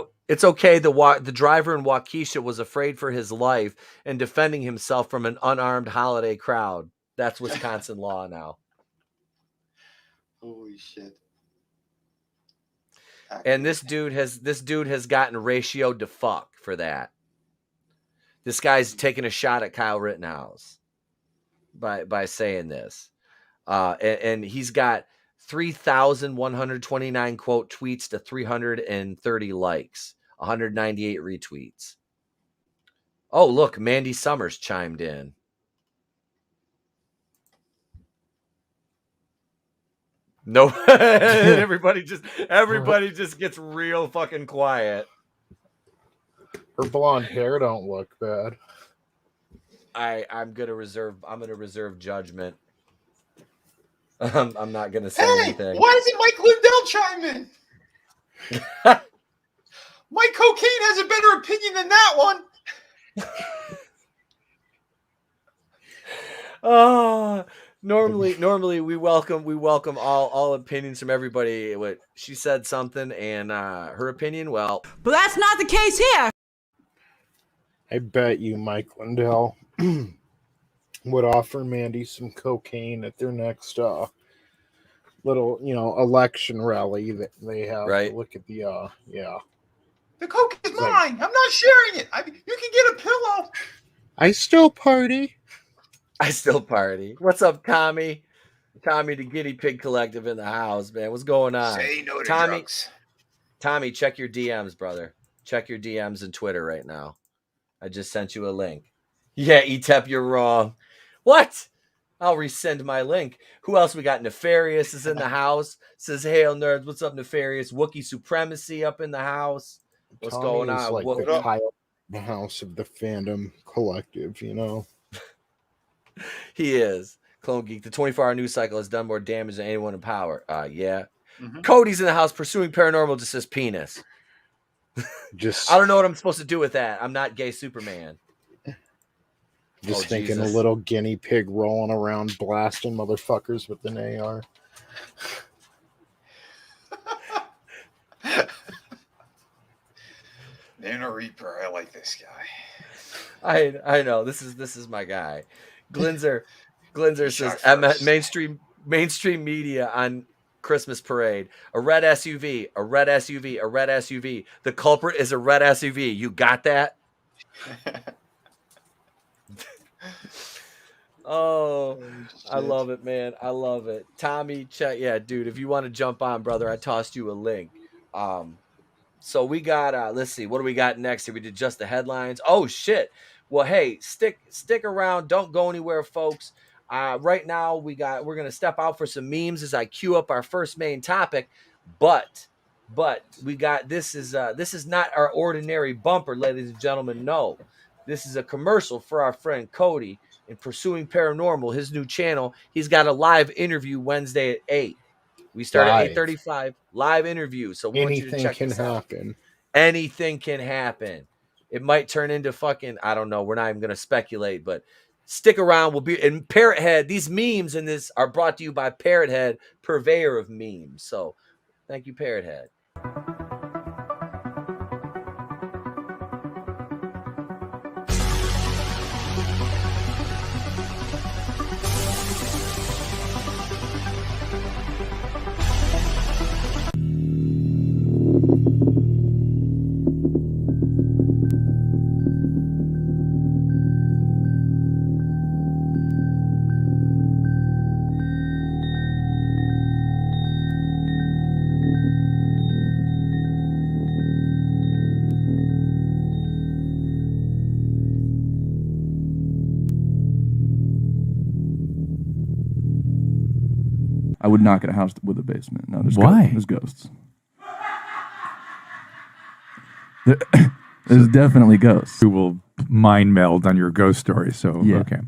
okay. The driver in Waukesha was afraid for his life and defending himself from an unarmed holiday crowd. That's Wisconsin law now. Holy shit. And this dude has gotten ratioed to fuck for that. This guy's taking a shot at Kyle Rittenhouse by saying this. And he's got 3,129 quote tweets to 330 likes, 198 retweets. Oh, look, Mandy Summers chimed in. No, everybody just gets real fucking quiet. Her blonde hair don't look bad. I'm gonna reserve judgment. I'm not gonna say anything. Why doesn't Mike Lindell chime in? Mike Cocaine has a better opinion than that one. Oh, normally we welcome all opinions from everybody. What she said something and her opinion, well, But that's not the case here. I bet you Mike Lindell would offer Mandy some cocaine at their next little, election rally that they have. Right. Look at the The coke is mine. I'm not sharing it. You can get a pillow. I still party. What's up, Tommy? Tommy, the Guinea Pig Collective in the house, man. What's going on? Say no to Tommy, drugs. Tommy, check your DMs, brother. Check your DMs and Twitter right now. I just sent you a link. Yeah, ETEP, you're wrong. What? I'll resend my link. Who else we got? Nefarious is in the house. Says, hail nerds. What's up, Nefarious? Wookiee Supremacy up in the house. What's Tommy going is on? like the Kyle, the house of the fandom collective, He is. Clone Geek. The 24-hour news cycle has done more damage than anyone in power. Yeah. Mm-hmm. Cody's in the house pursuing paranormal, just says penis. I don't know what I'm supposed to do with that. I'm not gay Superman. Just thinking Jesus. a little guinea pig rolling around blasting motherfuckers with an AR. Nano Reaper, I like this guy. I know. This is my guy. Glinzer says mainstream media on Christmas parade. A red SUV, a red SUV, a red SUV. The culprit is a red SUV. You got that? Oh, I love it, man. I love it. Tommy, chat. Yeah, dude, if you want to jump on, brother, I tossed you a link. So we got let's see, what do we got next here? We did just the headlines. Oh shit. Well, hey, stick around. Don't go anywhere, folks. Right now we're gonna step out for some memes as I queue up our first main topic. But we got this is not our ordinary bumper, ladies and gentlemen. No, this is a commercial for our friend Cody in Pursuing Paranormal, his new channel. He's got a live interview Wednesday at 8. We start at 8:35. Live interview. So we want you to check this out. Anything can happen. It might turn into fucking, I don't know. We're not even going to speculate, but stick around. We'll be in Parrot Head. These memes in this are brought to you by Parrot Head, purveyor of memes. So thank you, Parrot Head. I would not get a house with a basement. No, there's Why? There's ghosts. There's definitely ghosts. Who will mind meld on your ghost story? So Yeah. okay.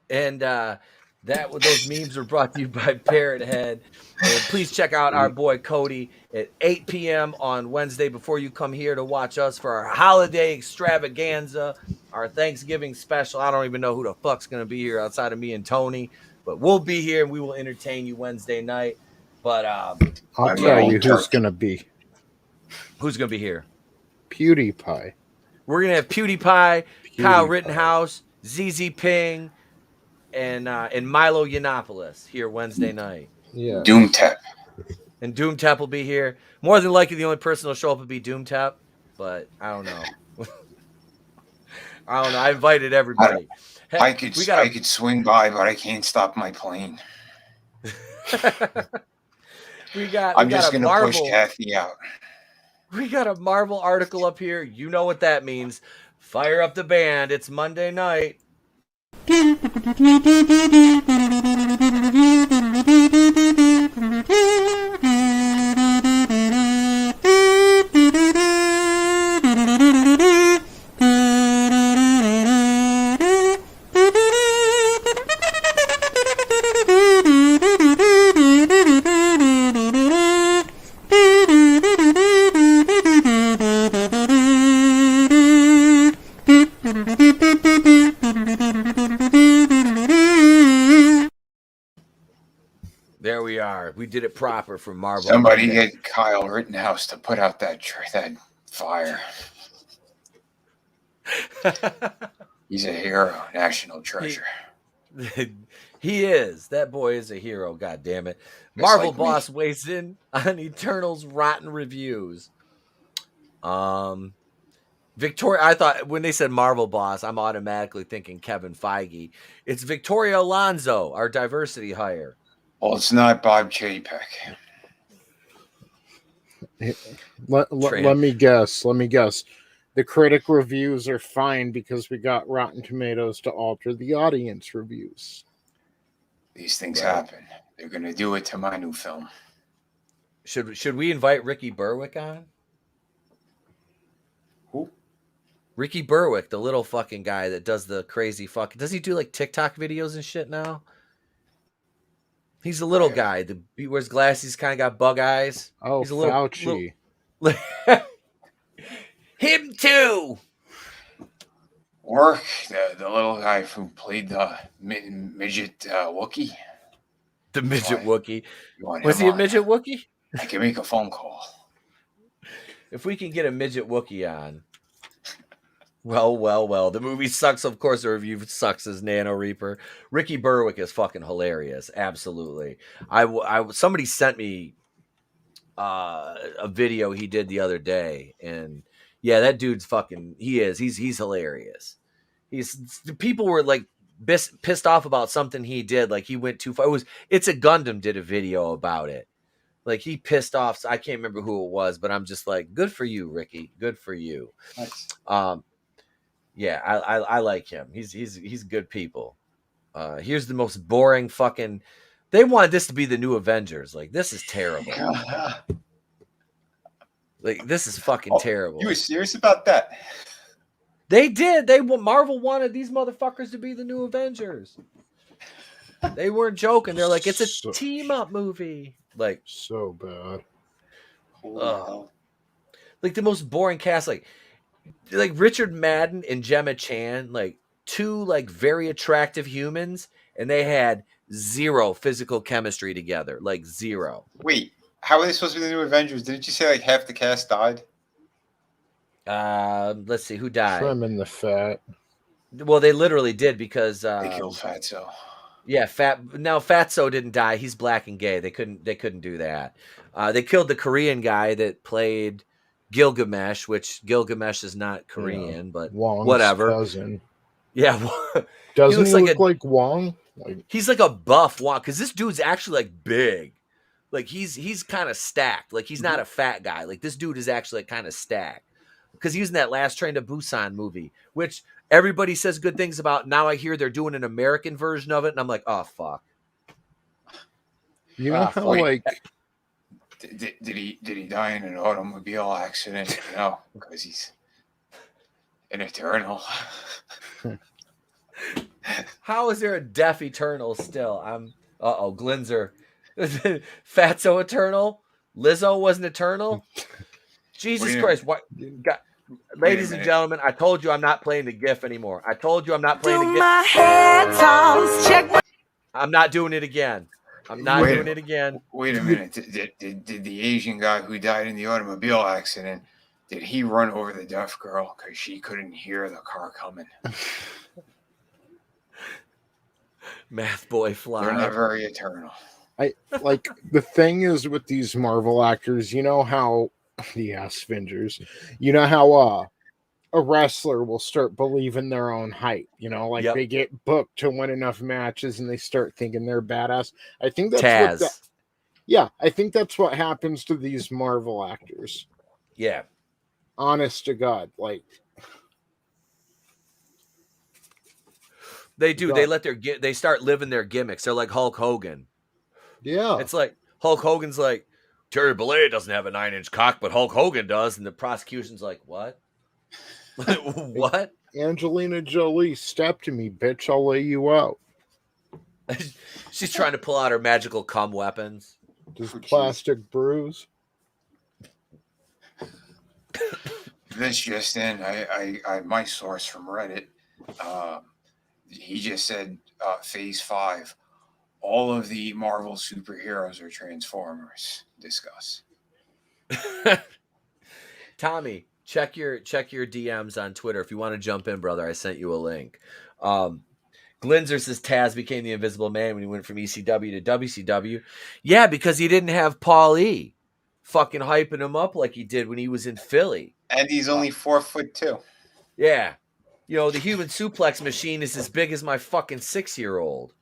And those memes were brought to you by Parrot Head. And please check out our boy Cody at 8 p.m. on Wednesday before you come here to watch us for our holiday extravaganza, our Thanksgiving special. I don't even know who the fuck's going to be here outside of me and Tony, but we'll be here and we will entertain you Wednesday night. But I'll tell you who's going to be. Who's going to be here? PewDiePie. We're going to have PewDiePie, Kyle Rittenhouse, ZZ Ping, and Milo Yiannopoulos here Wednesday night. Yeah. Doomtep. And Doomtep will be here. More than likely, the only person that'll show up will be Doomtep, but I don't know. I don't know. I invited everybody. I could swing by, but I can't stop my plane. I'm just going to push Kathy out. We got a Marvel article up here. You know what that means. Fire up the band. It's Monday night. There we are. We did it proper for Marvel. Somebody get Kyle Rittenhouse to put out that fire. He's a hero, national treasure. He is. That boy is a hero, God damn it. Just Marvel like Boss weighs in on Eternals rotten reviews. Victoria, I thought when they said Marvel Boss, I'm automatically thinking Kevin Feige. It's Victoria Alonso, our diversity hire. Well, it's not Bob Chapek. Let me guess. The critic reviews are fine because we got Rotten Tomatoes to alter the audience reviews. These things happen. They're going to do it to my new film. Should we invite Ricky Berwick on? Who? Ricky Berwick, the little fucking guy that does the crazy fucking... Does he do like TikTok videos and shit now? He's a little guy. He wears glasses, kind of got bug eyes. Oh, he's a little, Fauci. Him too. Or the little guy who played the midget Wookiee. The midget Wookiee. Was Was he a midget Wookiee? I can make a phone call. If we can get a midget Wookiee on. Well. The movie sucks. Of course, the review sucks as Nano Reaper. Ricky Berwick is fucking hilarious. Absolutely. Somebody sent me a video he did the other day, and yeah, that dude's fucking. He's hilarious. People were like pissed off about something he did. Like he went too far. It's a Gundam did a video about it. Like he pissed off. I can't remember who it was, but I'm just like, good for you, Ricky. Good for you. Nice. Yeah, I like him. He's good people. Here's the most boring fucking. They wanted this to be the new Avengers. Like this is terrible. Like this is fucking terrible. You were serious about that? They did. Marvel wanted these motherfuckers to be the new Avengers. They weren't joking. They're like, it's a team up movie. Like, so bad. Like the most boring cast. Like Richard Madden and Gemma Chan. Like two like very attractive humans, and they had zero physical chemistry together. Like zero. Wait, how are they supposed to be the new Avengers? Didn't you say like half the cast died? Let's see who died. Trim in the fat. Well, they literally did because they killed Fatso. Yeah, Fatso didn't die. He's black and gay. They couldn't do that. They killed the Korean guy that played Gilgamesh, which Gilgamesh is not Korean, but Wong's whatever. Cousin. Yeah, doesn't he look like Wong? He's like a buff Wong because this dude's actually like big. Like he's kind of stacked. Like he's not a fat guy. Like this dude is actually kind of stacked because he was in that Last Train to Busan movie, which everybody says good things about. Now I hear they're doing an American version of it, and I'm like, oh fuck. You know how like did he die in an automobile accident? No, because he's an Eternal. How is there a deaf Eternal still? Glinzer. Fatso Eternal? Lizzo wasn't Eternal? Jesus Christ. What? God. Ladies and gentlemen, I told you I'm not playing the GIF anymore. I told you I'm not playing the GIF. My head toss, check my... I'm not doing it again. I'm not doing it again. Wait a minute. Did the Asian guy who died in the automobile accident, did he run over the deaf girl because she couldn't hear the car coming? Math boy fly. They're not very eternal. I like the thing is with these Marvel actors, you know how the Avengers, you know how a wrestler will start believing their own hype, you know, like they get booked to win enough matches and they start thinking they're badass. I think that's I think that's what happens to these Marvel actors. Yeah. Honest to God, like they do. They start living their gimmicks. They're like Hulk Hogan. Yeah. It's like Hulk Hogan's like, Terry Bollea doesn't have a 9-inch cock, but Hulk Hogan does. And the prosecution's like, what? What? Angelina Jolie, step to me, bitch. I'll lay you out. She's trying to pull out her magical cum weapons. Just plastic bruise. This just in, I my source from Reddit, he just said Phase 5, all of the Marvel superheroes are Transformers. Discuss. Tommy, check your DMs on Twitter if you want to jump in, brother. I sent you a link. Glinzer says Taz became the Invisible Man when he went from ECW to WCW. Yeah, because he didn't have Paul E. fucking hyping him up like he did when he was in Philly. And he's only 4'2". Yeah. You know, the human suplex machine is as big as my fucking 6-year-old.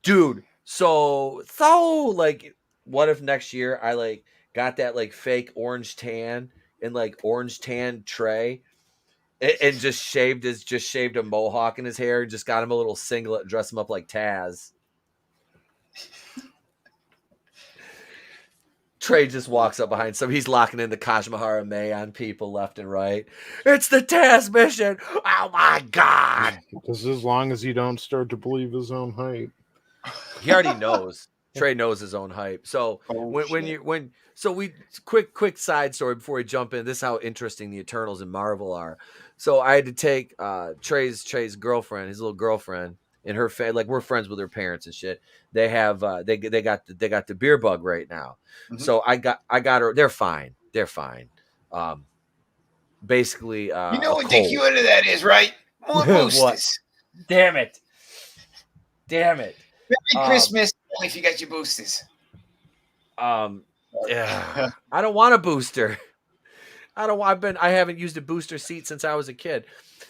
Dude, so like, what if next year I like got that like fake orange tan and like orange tan tray and just shaved a mohawk in his hair and just got him a little singlet, dress him up like Taz. Trey just walks up behind some. He's locking in the Kashmahara May on people left and right. It's the Taz mission. Oh my God. Just as long as you don't start to believe his own hype. He already knows. Trey knows his own hype. So quick side story before we jump in. This is how interesting the Eternals and Marvel are. So I had to take Trey's girlfriend, his little girlfriend, and her like we're friends with her parents and shit. They have they got the beer bug right now. Mm-hmm. So I got her. They're fine. Basically, you know what the cure to that is, right? More boosters. Damn it. Merry Christmas, only if you got your boosters. Yeah. I don't want a booster. I haven't used a booster seat since I was a kid.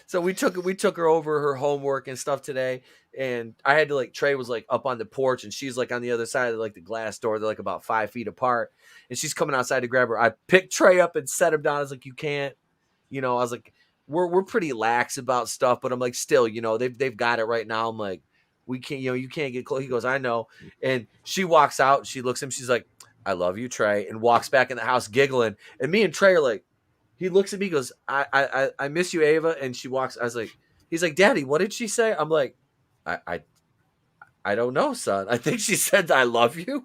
So we took her over her homework and stuff today, and I had to like Trey was like up on the porch and she's like on the other side of like the glass door. They're like about 5 feet apart, and she's coming outside to grab her. I picked Trey up and set him down. I was like, you can't, I was like, we're pretty lax about stuff, but I'm like, still, they've got it right now. I'm like, we can't, you can't get close. He goes, I know. And she walks out. She looks at him. She's like, I love you, Trey, and walks back in the house giggling. And me and Trey are like, He looks at me, goes, I miss you, Ava. And she walks. He's like, Daddy, what did she say? I'm like, I don't know, son. I think she said I love you.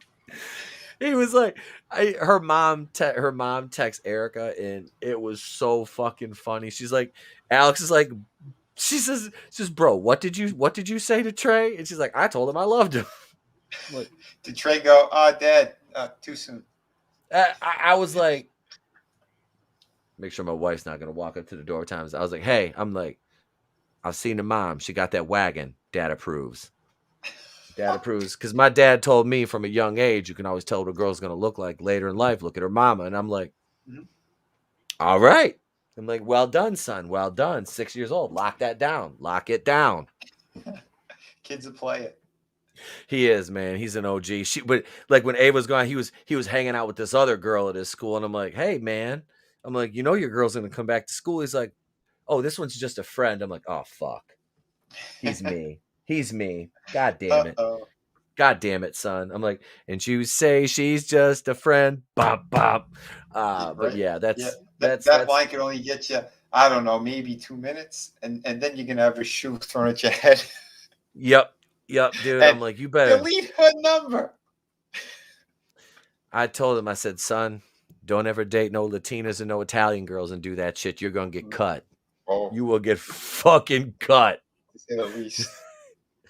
He was like, her mom texts Erica, and it was so fucking funny. She's like, Alex is like, she says, bro, what did you say to Trey? And she's like, I told him I loved him. Like, did Trey go, Dad, too soon? I was like, make sure my wife's not gonna walk up to the door times. I was like, hey, I'm like, I've seen the mom. She got that wagon. Dad approves. Dad approves. Because my dad told me from a young age, you can always tell what a girl's gonna look like later in life. Look at her mama. And I'm like, all right. I'm like, well done, son. Well done. 6 years old. Lock that down. Lock it down. Kids will play it. He is, man. He's an OG. But like when Ava's gone, he was hanging out with this other girl at his school, and I'm like, hey, man. I'm like, you know your girl's gonna come back to school. He's like, oh, this one's just a friend. I'm like, oh fuck. He's me. He's me. God damn it. God damn it, son. I'm like, and you say she's just a friend. Bop bop. But yeah, that line can only get you, I don't know, maybe 2 minutes, and then you're gonna have a shoe thrown at your head. Yep, dude. And I'm like, you better delete her number. I told him, I said, son, don't ever date no Latinas and no Italian girls and do that shit. You're gonna get cut. Oh. You will get fucking cut. To say the least.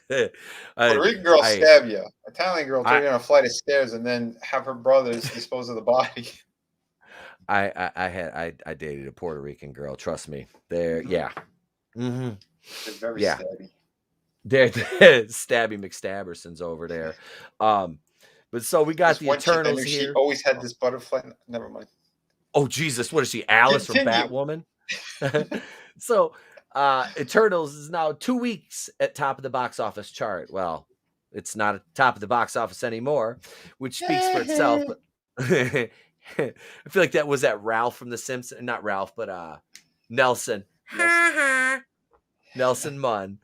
Puerto Rican girl stab you. Italian girl take you on a flight of stairs and then have her brothers dispose of the body. I dated a Puerto Rican girl. Trust me. They're yeah. Mm-hmm. They're very stabby. They're Stabby McStabberson's over there. But so we got the Eternals here. She always had this butterfly. Never mind. Oh Jesus, what is she? Alice or Batwoman? So Eternals is now 2 weeks at top of the box office chart. Well, it's not at top of the box office anymore, which speaks for itself. But I feel like that was Ralph from The Simpsons. Not Ralph, but Nelson. Nelson Munn.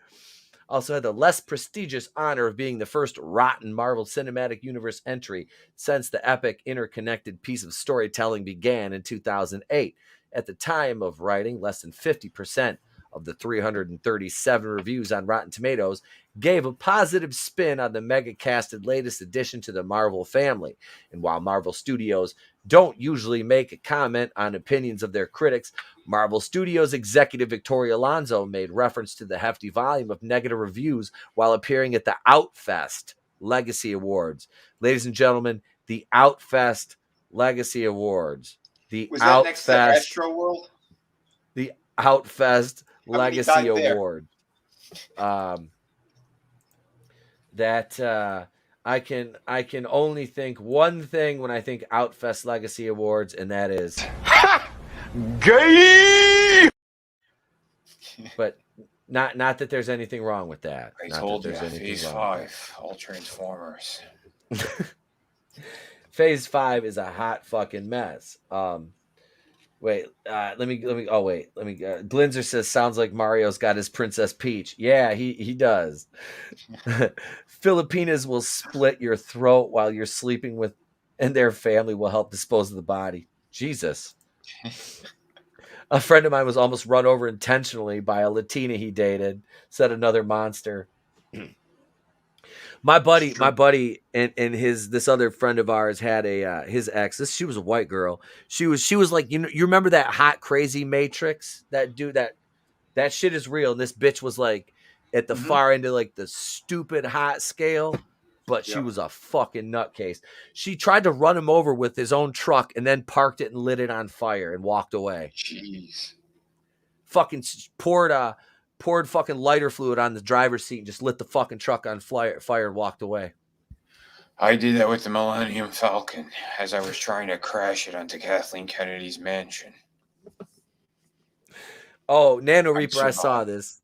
Also had the less prestigious honor of being the first rotten Marvel Cinematic Universe entry since the epic interconnected piece of storytelling began in 2008. At the time of writing, less than 50% of the 337 reviews on Rotten Tomatoes gave a positive spin on the mega-casted latest addition to the Marvel family. And while Marvel Studios don't usually make a comment on opinions of their critics, Marvel Studios executive Victoria Alonso made reference to the hefty volume of negative reviews while appearing at the Outfest Legacy Awards. Ladies and gentlemen, the Outfest Legacy Awards. Was that next to Astro World? The Outfest Legacy Award. That I can only think one thing when I think Outfest Legacy Awards, and that is gay. But not that there's anything wrong with that. I told you, Phase 5, all Transformers. Phase 5 is a hot fucking mess. Let me. Glinzer says, sounds like Mario's got his Princess Peach. Yeah, he does. Filipinas will split your throat while you're sleeping with, and their family will help dispose of the body. Jesus. A friend of mine was almost run over intentionally by a Latina he dated, said another monster. My buddy, and this other friend of ours had his ex. She was a white girl. She was like, you remember that hot crazy Matrix? That dude, that shit is real. And this bitch was like at the far end of like the stupid hot scale, but she was a fucking nutcase. She tried to run him over with his own truck and then parked it and lit it on fire and walked away. Jeez. Fucking poured fucking lighter fluid on the driver's seat and just lit the fucking truck on fire and walked away. I did that with the Millennium Falcon as I was trying to crash it onto Kathleen Kennedy's mansion. Oh, Nano Reaper, I saw this.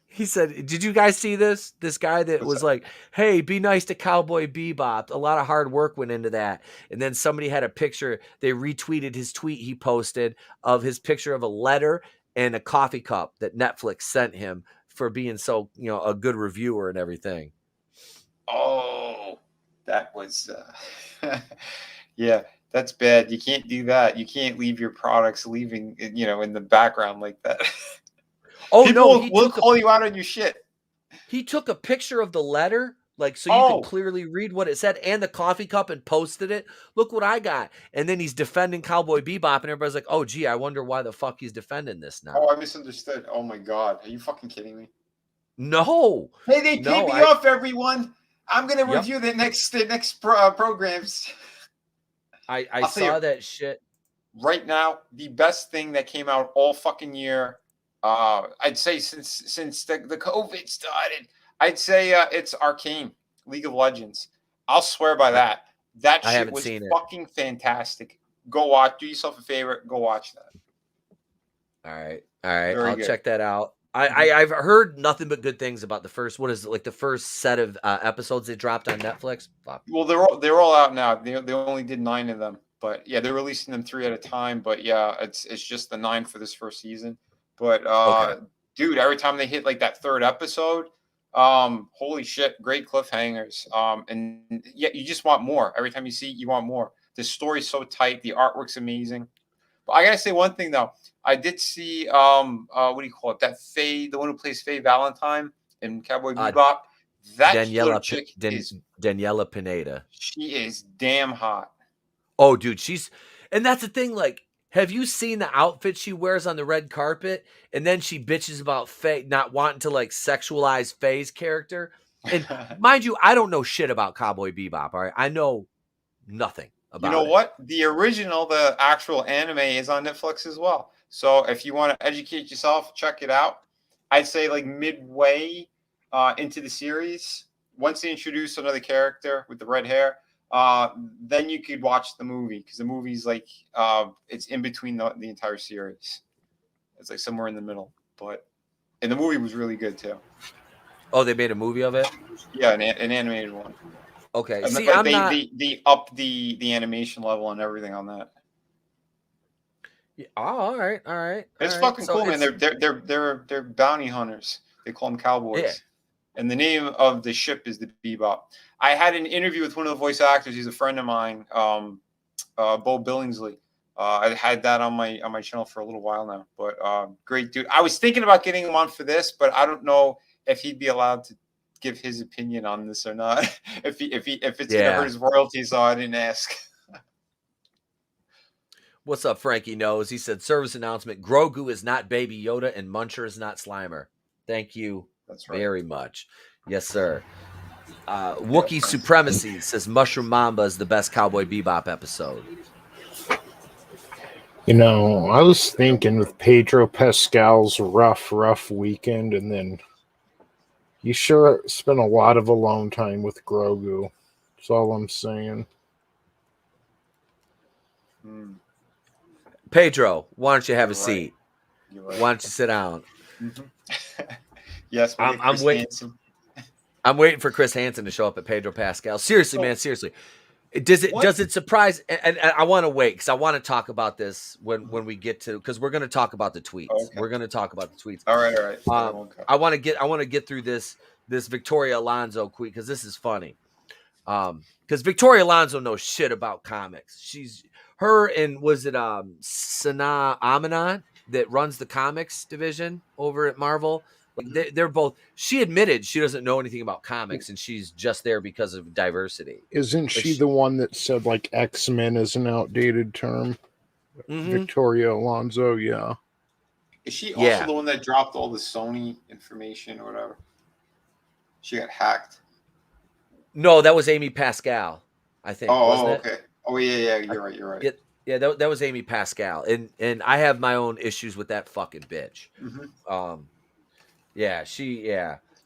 He said, did you guys see this? This guy that was like, hey, be nice to Cowboy Bebop. A lot of hard work went into that. And then somebody had a picture. They retweeted his tweet he posted of his picture of a letter and a coffee cup that Netflix sent him for being so, a good reviewer and everything. Oh, that was, yeah, That's bad. You can't do that. You can't leave your products leaving, in the background like that. Oh People no, will call you out on your shit. He took a picture of the letter, like so you could clearly read what it said, and the coffee cup, and posted it. Look what I got. And then he's defending Cowboy Bebop, and everybody's like, "Oh, gee, I wonder why the fuck he's defending this now." Oh, I misunderstood. Oh my god, are you fucking kidding me? No. Hey, they paid me off, everyone. I'm gonna review the next programs. I saw that shit. Right now, the best thing that came out all fucking year, I'd say since the COVID started, I'd say it's Arcane, League of Legends. I'll swear by that. That shit was fucking fantastic. Go watch. Do yourself a favor. Go watch that. All right. I'll good. check that out. I've heard nothing but good things about the first. What is it, like the first set of episodes they dropped on Netflix? Fuck. Well, they're all out now. They only did 9 of them, but yeah, they're releasing them 3 at a time. But yeah, it's just the 9 for this first season. But dude, every time they hit like that 3rd episode, holy shit, great cliffhangers. And yeah, you just want more. Every time you see it, you want more. The story's so tight. The artwork's amazing. But I gotta say one thing though. I did see what do you call it? That Faye, the one who plays Faye Valentine in Cowboy Bebop. That little chick is Daniela Pineda. She is damn hot. Oh, dude, and that's the thing. Like, have you seen the outfit she wears on the red carpet? And then she bitches about Faye not wanting to like sexualize Faye's character. And mind you, I don't know shit about Cowboy Bebop. All right, I know nothing about. You know what? The original, the actual anime, is on Netflix as well. So if you want to educate yourself, check it out. I'd say like midway into the series, once they introduce another character with the red hair, then you could watch the movie, because the movie's like it's in between the entire series. It's like somewhere in the middle, and the movie was really good too. Oh, they made a movie of it? Yeah, an animated one. Okay. And See, they up the animation level and everything on that. Yeah. Oh, all right. It's fucking cool, man. They're bounty hunters. They call them cowboys. Yeah. And the name of the ship is the Bebop. I had an interview with one of the voice actors. He's a friend of mine, Bo Billingsley. I had that on my channel for a little while now. But great dude. I was thinking about getting him on for this, but I don't know if he'd be allowed to give his opinion on this or not. if it's gonna hurt his royalties, so I didn't ask. What's up, Frankie Knows? He said, service announcement, Grogu is not Baby Yoda and Muncher is not Slimer. Thank you very much. Yes, sir. Wookiee Supremacy says Mushroom Mamba is the best Cowboy Bebop episode. You know, I was thinking with Pedro Pascal's rough weekend, and then you sure spent a lot of alone time with Grogu. That's all I'm saying. Pedro, why don't you have a seat? Why don't you sit down? Yes, I'm waiting. I'm waiting for Chris Hansen to show up at Pedro Pascal. Seriously, man, seriously. Does it surprise? And I want to wait because I want to talk about this when we get to, because we're going to talk about the tweets. Okay. We're going to talk about the tweets. All right. I want to get through this Victoria Alonso tweet because this is funny. Because Victoria Alonso knows shit about comics. Her and was it Sanaa Aminat that runs the comics division over at Marvel? Like they're both. She admitted she doesn't know anything about comics, and she's just there because of diversity. Isn't she the one that said like X-Men is an outdated term? Mm-hmm. Victoria Alonso, yeah. Is she also the one that dropped all the Sony information or whatever? She got hacked. No, that was Amy Pascal, I think. Oh, okay. It? Oh, yeah. You're right. Yeah, that was Amy Pascal, and I have my own issues with that fucking bitch. Mm-hmm.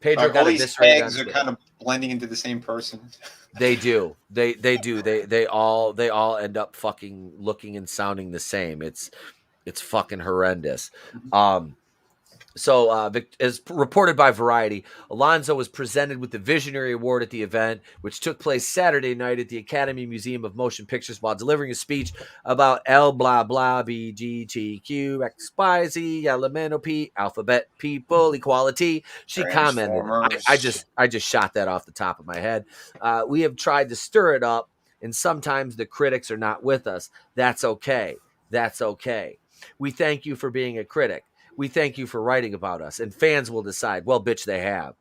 Pedro got all these tags are kind of blending into the same person. They do. They do. They all end up fucking looking and sounding the same. It's fucking horrendous. So, as reported by Variety, Alonso was presented with the Visionary Award at the event, which took place Saturday night at the Academy Museum of Motion Pictures while delivering a speech about L blah blah B G T Q X Y Z Elemento P Alphabet People Equality. She commented, I just shot that off the top of my head. We have tried to stir it up And sometimes the critics are not with us. That's okay. That's okay. We thank you for being a critic. We thank you for writing about us. And fans will decide, well, bitch, they have.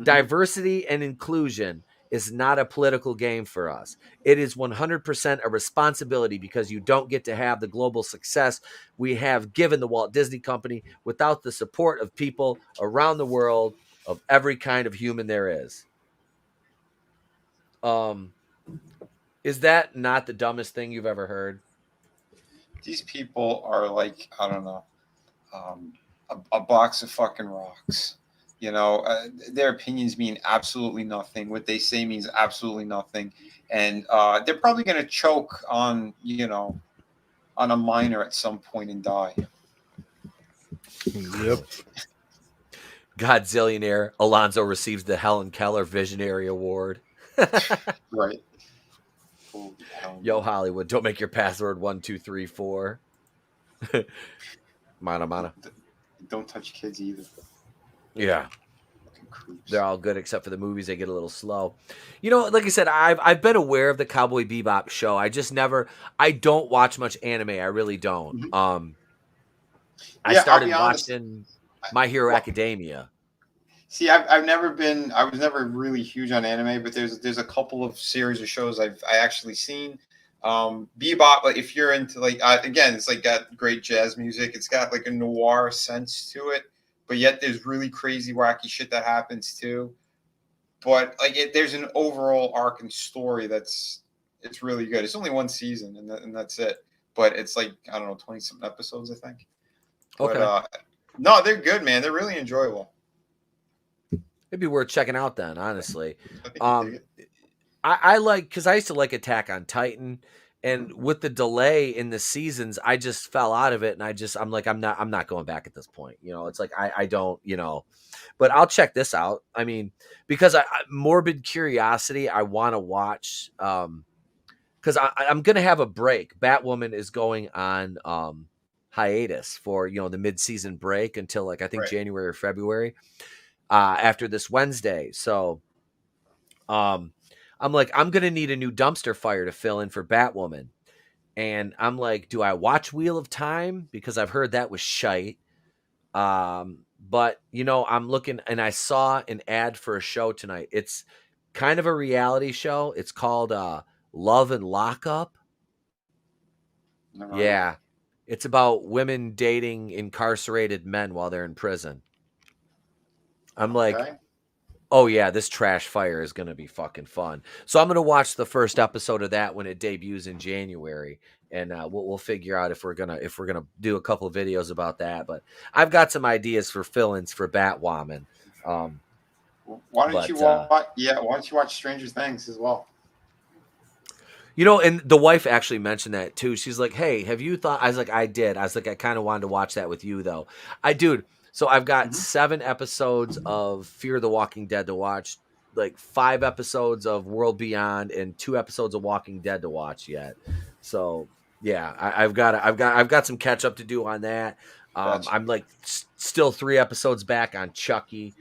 Diversity and inclusion is not a political game for us. It is 100% a responsibility, because you don't get to have the global success we have given the Walt Disney Company without the support of people around the world of every kind of human there is. Is that not the dumbest thing you've ever heard? These people are like, I don't know, a box of fucking rocks. You know, their opinions mean absolutely nothing. What they say means absolutely nothing. And they're probably going to choke on, you know, on a minor at some point and die. Yep. Godzillionaire Alonzo receives the Helen Keller Visionary Award. Right. Yo, Hollywood, don't make your password 1234. Mana. Don't touch kids either. Yeah. They're all good except for the movies. They get a little slow. You know, like I said, I've been aware of the Cowboy Bebop show. I don't watch much anime. I really don't. I started watching My Hero Academia. See, I was never really huge on anime, but there's a couple of series of shows I actually seen. Bebop, like if you're into like again, it's like got great jazz music. It's got like a noir sense to it, but yet there's really crazy, wacky shit that happens too. But like there's an overall arc and story it's really good. It's only one season and that's it. But it's like, I don't know, 20-something episodes, I think. But, okay. No, they're good, man. They're really enjoyable. It'd be worth checking out then, honestly. I like, because I used to like Attack on Titan, and with the delay in the seasons, I just fell out of it, and I'm like, I'm not going back at this point. You know, it's like I don't, you know, but I'll check this out. I mean, because morbid curiosity, I want to watch, because I'm gonna have a break. Batwoman is going on hiatus for, you know, the mid-season break until like I think January or February. After this Wednesday. So I'm like, I'm going to need a new dumpster fire to fill in for Batwoman. And I'm like, do I watch Wheel of Time? Because I've heard that was shite. But, you know, I'm looking, and I saw an ad for a show tonight. It's kind of a reality show. It's called Love and Lockup. Yeah. It's about women dating incarcerated men while they're in prison. I'm like, oh yeah, this trash fire is going to be fucking fun. So I'm going to watch the first episode of that when it debuts in January, and we'll figure out if we're gonna do a couple of videos about that. But I've got some ideas for fill-ins for Batwoman. Why don't you watch Stranger Things as well? You know, and the wife actually mentioned that too. She's like, "Hey, have you thought?" I was like, "I did." I was like, "I kind of wanted to watch that with you, though." So I've got 7 episodes of Fear the Walking Dead to watch, like 5 episodes of World Beyond, and 2 episodes of Walking Dead to watch yet. So yeah, I've got some catch up to do on that. I'm like still 3 episodes back on Chucky.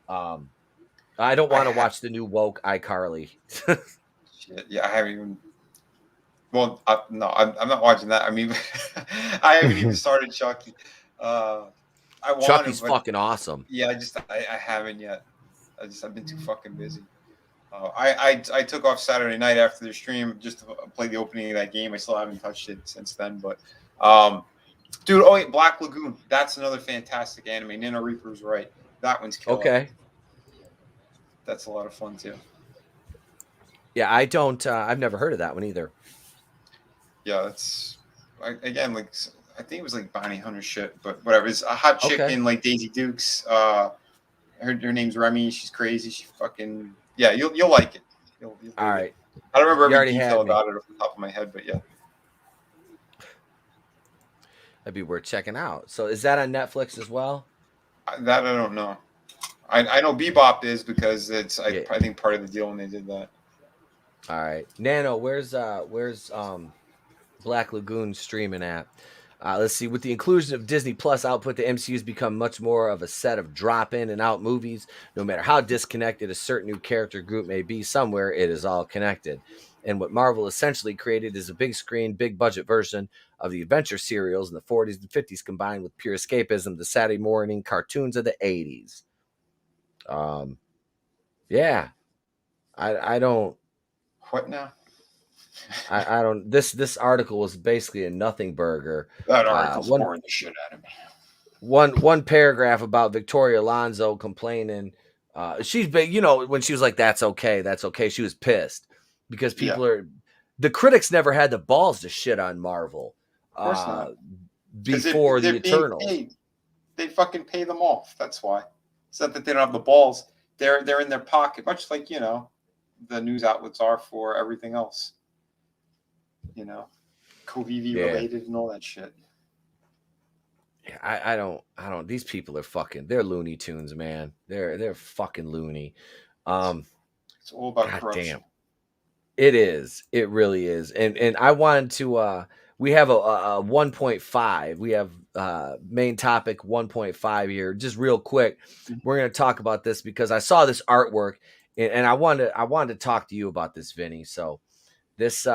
I don't want to watch the new woke iCarly. Shit, yeah, I haven't even. Well, no, I'm not watching that. I mean, I haven't even started Chucky. Chucky's fucking awesome. Yeah, I haven't yet. I've been too fucking busy. I took off Saturday night after the stream just to play the opening of that game. I still haven't touched it since then. But, dude, Black Lagoon. That's another fantastic anime. Nina Reaper's right. That one's killer. Okay. That's a lot of fun too. Yeah, I don't. I've never heard of that one either. Yeah, that's again like. I think it was like bounty hunter shit, but whatever. It's a hot chick in like Daisy Dukes. Her name's Remy. She's crazy. She fucking You'll like it. You'll all right. I don't remember every detail about it off the top of my head, but yeah. That'd be worth checking out. So is that on Netflix as well? That I don't know. I know Bebop is because it's I think part of the deal when they did that. All right, Nano, where's Black Lagoon streaming at? Let's see. With the inclusion of Disney Plus output, the MCU has become much more of a set of drop in and out movies. No matter how disconnected a certain new character group may be, somewhere it is all connected. And what Marvel essentially created is a big screen, big budget version of the adventure serials in the 40s and 50s combined with pure escapism, the Saturday morning cartoons of the 80s. Yeah. I don't. What now? I don't. This article was basically a nothing burger. That article's boring the shit out of me. One paragraph about Victoria Alonso complaining. She's been, when she was like, that's okay. She was pissed because the critics never had the balls to shit on Marvel. Of course not. Before the Eternals. They fucking pay them off. That's why. It's not that they don't have the balls. They're in their pocket, much like, the news outlets are for everything else. Covivi related and all that shit. I don't. These people are they're Looney Tunes, man. They're fucking loony. It's all about corruption. Damn. It is. It really is. And I wanted to. We have a 1.5. We have main topic 1.5 here. Just real quick, we're going to talk about this because I saw this artwork, and I wanted to talk to you about this, Vinny. So this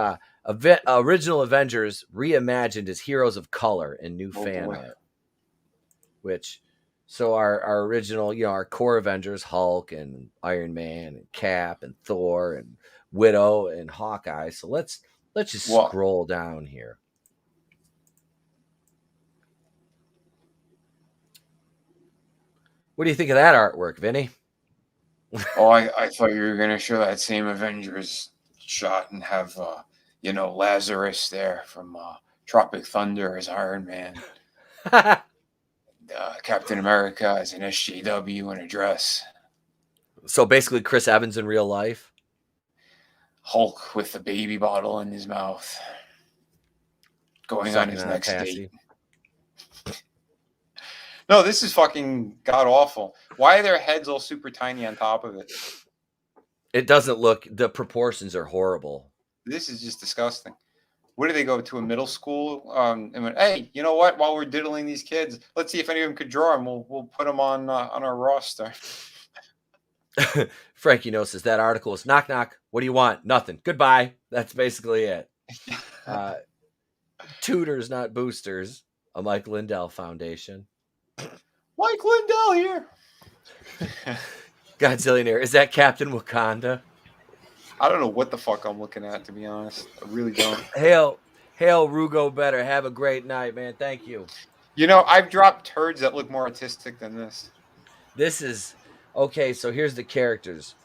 original Avengers reimagined as heroes of color in new fan art. So our original, our core Avengers, Hulk and Iron Man and Cap and Thor and Widow and Hawkeye. So let's just scroll down here. What do you think of that artwork, Vinny? Oh, I thought you were going to show that same Avengers shot and have, Lazarus there from Tropic Thunder as Iron Man. Captain America as an SJW in a dress. So basically Chris Evans in real life. Hulk with the baby bottle in his mouth. Going on his next date. No, this is fucking god awful. Why are their heads all super tiny on top of it? It doesn't look, the proportions are horrible. This is just disgusting. Where do they go to a middle school? And went, hey, you know what? While we're diddling these kids, let's see if any of them could draw them. We'll put them on our roster. Frankie knows says that article is knock knock. What do you want? Nothing. Goodbye. That's basically it. Tutors, not boosters. A Mike Lindell Foundation. Mike Lindell here. Godzillionaire. Is that Captain Wakanda? I don't know what the fuck I'm looking at, to be honest. I really don't. Hail, Rugo better. Have a great night, man. Thank you. I've dropped turds that look more artistic than this. This is okay. So here's the characters.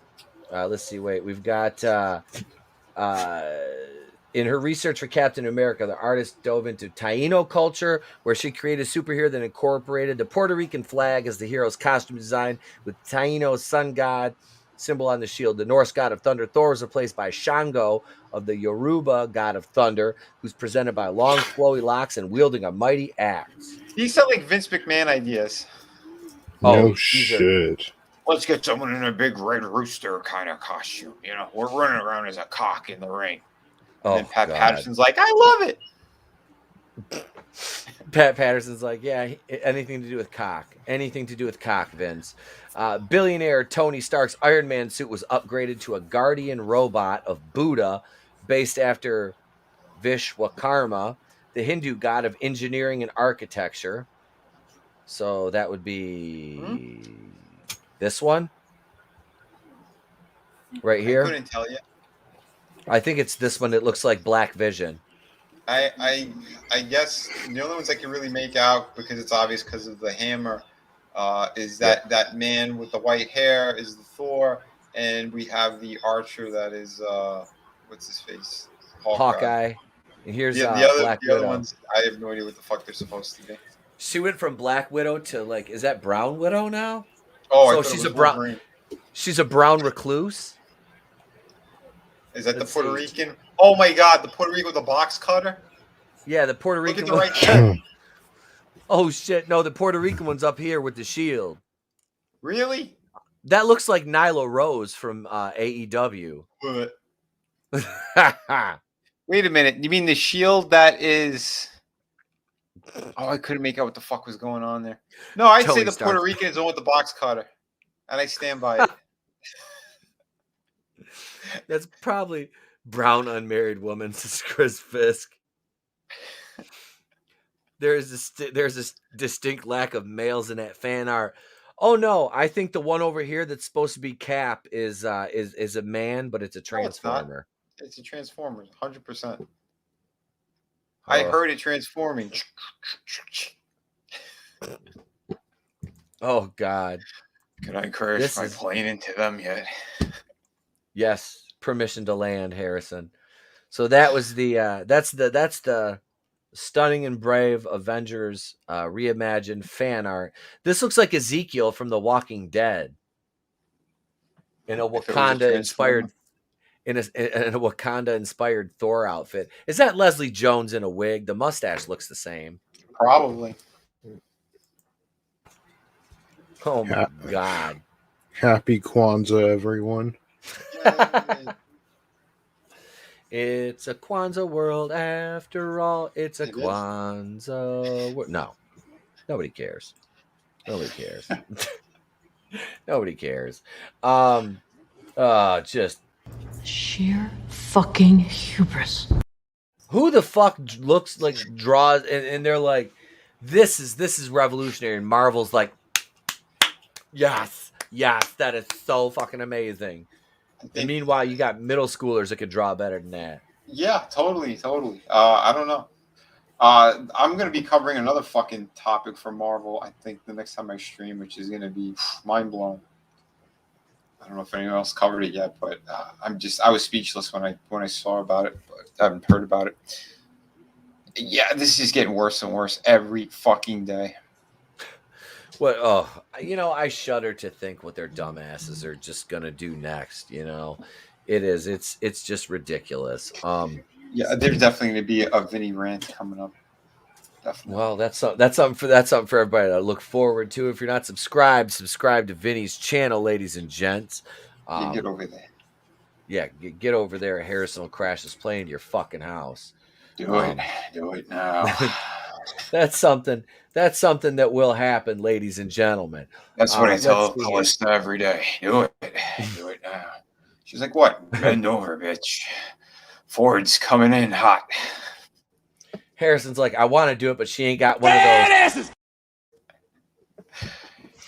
Let's see. Wait, we've got in her research for Captain America, the artist dove into Taino culture, where she created a superhero that incorporated the Puerto Rican flag as the hero's costume design, with Taino sun god symbol on the shield. The Norse god of thunder, Thor, was replaced by Shango of the Yoruba god of thunder, who's presented by long, flowy locks and wielding a mighty axe. These sound like Vince McMahon ideas. No shit. Let's get someone in a big red rooster kind of costume. We're running around as a cock in the ring. And then Pat Patterson's like, I love it. Pat Patterson's like, yeah, anything to do with cock. Anything to do with cock, Vince. Billionaire Tony Stark's Iron Man suit was upgraded to a guardian robot of Buddha, based after Vishwakarma, the Hindu god of engineering and architecture. So that would be this one right here. I couldn't tell you. I think it's this one that looks like Black Vision. I guess the only ones I can really make out, because it's obvious because of the hammer, is that man with the white hair is the Thor, and we have the archer that is what's his face? Hawkeye. And here's the other ones. I have no idea what the fuck they're supposed to be. She went from Black Widow to is that Brown Widow now? Oh, so she's a brown. She's a brown recluse. Is that the Puerto Rican? Oh my God, the Puerto Rican with the box cutter? Yeah, the Puerto Rican. Look at the right Oh shit! No, the Puerto Rican one's up here with the shield. Really? That looks like Nyla Rose from AEW. Wait a minute. You mean the shield that is? Oh, I couldn't make out what the fuck was going on there. No, I'd say Tony the Stark. Puerto Rican is the one with the box cutter, and I stand by it. That's probably brown unmarried woman, says Chris Fisk. There's this distinct lack of males in that fan art. Oh no, I think the one over here that's supposed to be Cap is a man, but it's a transformer. It's a transformer, 100%. I heard it transforming. Oh God. Can I encourage my plane into them yet? Yes, permission to land, Harrison. So that was that's the Stunning and Brave Avengers reimagined fan art. This looks like Ezekiel from The Walking Dead in a Wakanda inspired in a Wakanda inspired Thor outfit. Is that Leslie Jones in a wig? The mustache looks the same. Probably. Oh my God. Happy Kwanzaa, everyone. It's a Kwanzaa world after all. It's a Kwanzaa world. No. Nobody cares. Nobody cares. Nobody cares. Just sheer fucking hubris. Who the fuck looks like draws and they're like, this is revolutionary, and Marvel's like, yes, that is so fucking amazing. And meanwhile, you got middle schoolers that could draw better than that. Yeah, totally. I don't know. I'm going to be covering another fucking topic for Marvel, I think, the next time I stream, which is going to be mind-blowing. I don't know if anyone else covered it yet, but I was speechless when I saw about it, but I haven't heard about it. Yeah, this is getting worse and worse every fucking day. I shudder to think what their dumbasses are just gonna do next. It's just ridiculous. Yeah, there's definitely gonna be a Vinnie rant coming up. Definitely. Well, that's something for everybody to look forward to. If you're not subscribe to Vinnie's channel, ladies and gents. Get over there. Yeah, get over there. Harrison will crash his plane to your fucking house. Do it now. That's something that will happen, ladies and gentlemen. That's what I tell Calista every day. Do it now. She's like, what? Bend over, bitch. Ford's coming in hot. Harrison's like, I want to do it, but she ain't got one of those.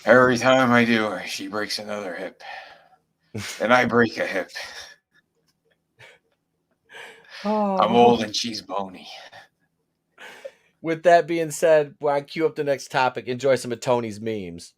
Every time I do her, she breaks another hip. And I break a hip. I'm old and she's bony. With that being said, while I cue up the next topic, enjoy some of Tony's memes.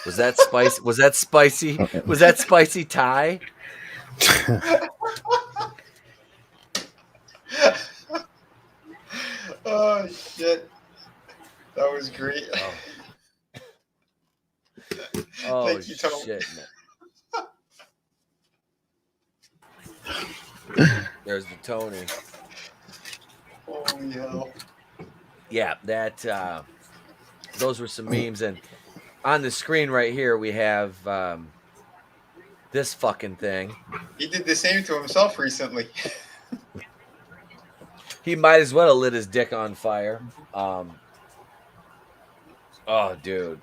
Was that spicy? Was that spicy? Was that spicy Thai? Oh shit, that was great. Oh Thank you, Tom. shit, man. There's the Tony. Holy hell. Yeah, that those were some memes, and on the screen right here we have this fucking thing. He did the same to himself recently. He might as well have lit his dick on fire. Oh, dude.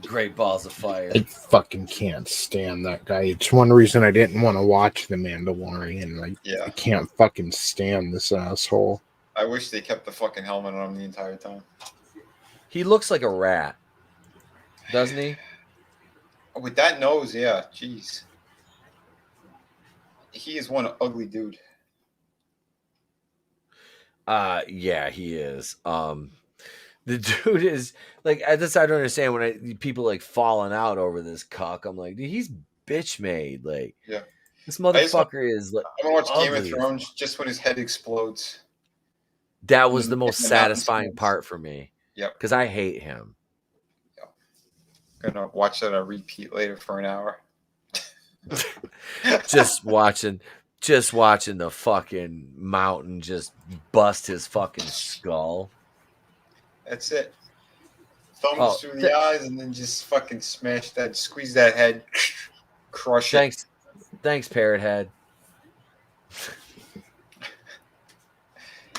Great balls of fire. I fucking can't stand that guy. It's one reason I didn't want to watch The Mandalorian. I can't fucking stand this asshole. I wish they kept the fucking helmet on him the entire time. He looks like a rat, doesn't he? With that nose, yeah. Jeez. He is one ugly dude. Yeah, he is. The dude is like, I don't understand when people like falling out over this cuck. I'm like, dude, he's bitch made. Like, yeah, this motherfucker is like. I'm gonna watch Game of Thrones just when his head explodes. That was the most satisfying part for me. Yep. Because I hate him. Yep. Gonna watch that on repeat later for an hour. just watching the fucking mountain just bust his fucking skull. That's it. Thumbs through the eyes and then just fucking smash that, squeeze that head, crush it. Thanks, Parrot Head.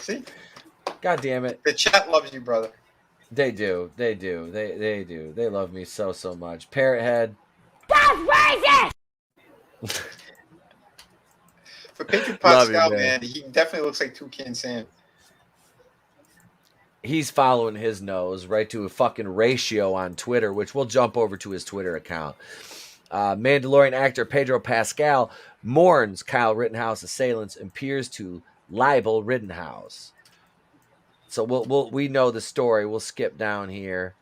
See? God damn it. The chat loves you, brother. They do. They do. They do. They love me so much. Parrot Head. That's racist! For Pedro Pascal, man, he definitely looks like Toucan Sam. He's following his nose right to a fucking ratio on Twitter, which we'll jump over to his Twitter account. Mandalorian actor Pedro Pascal mourns Kyle Rittenhouse assailants and appears to libel Rittenhouse. So we know the story. We'll skip down here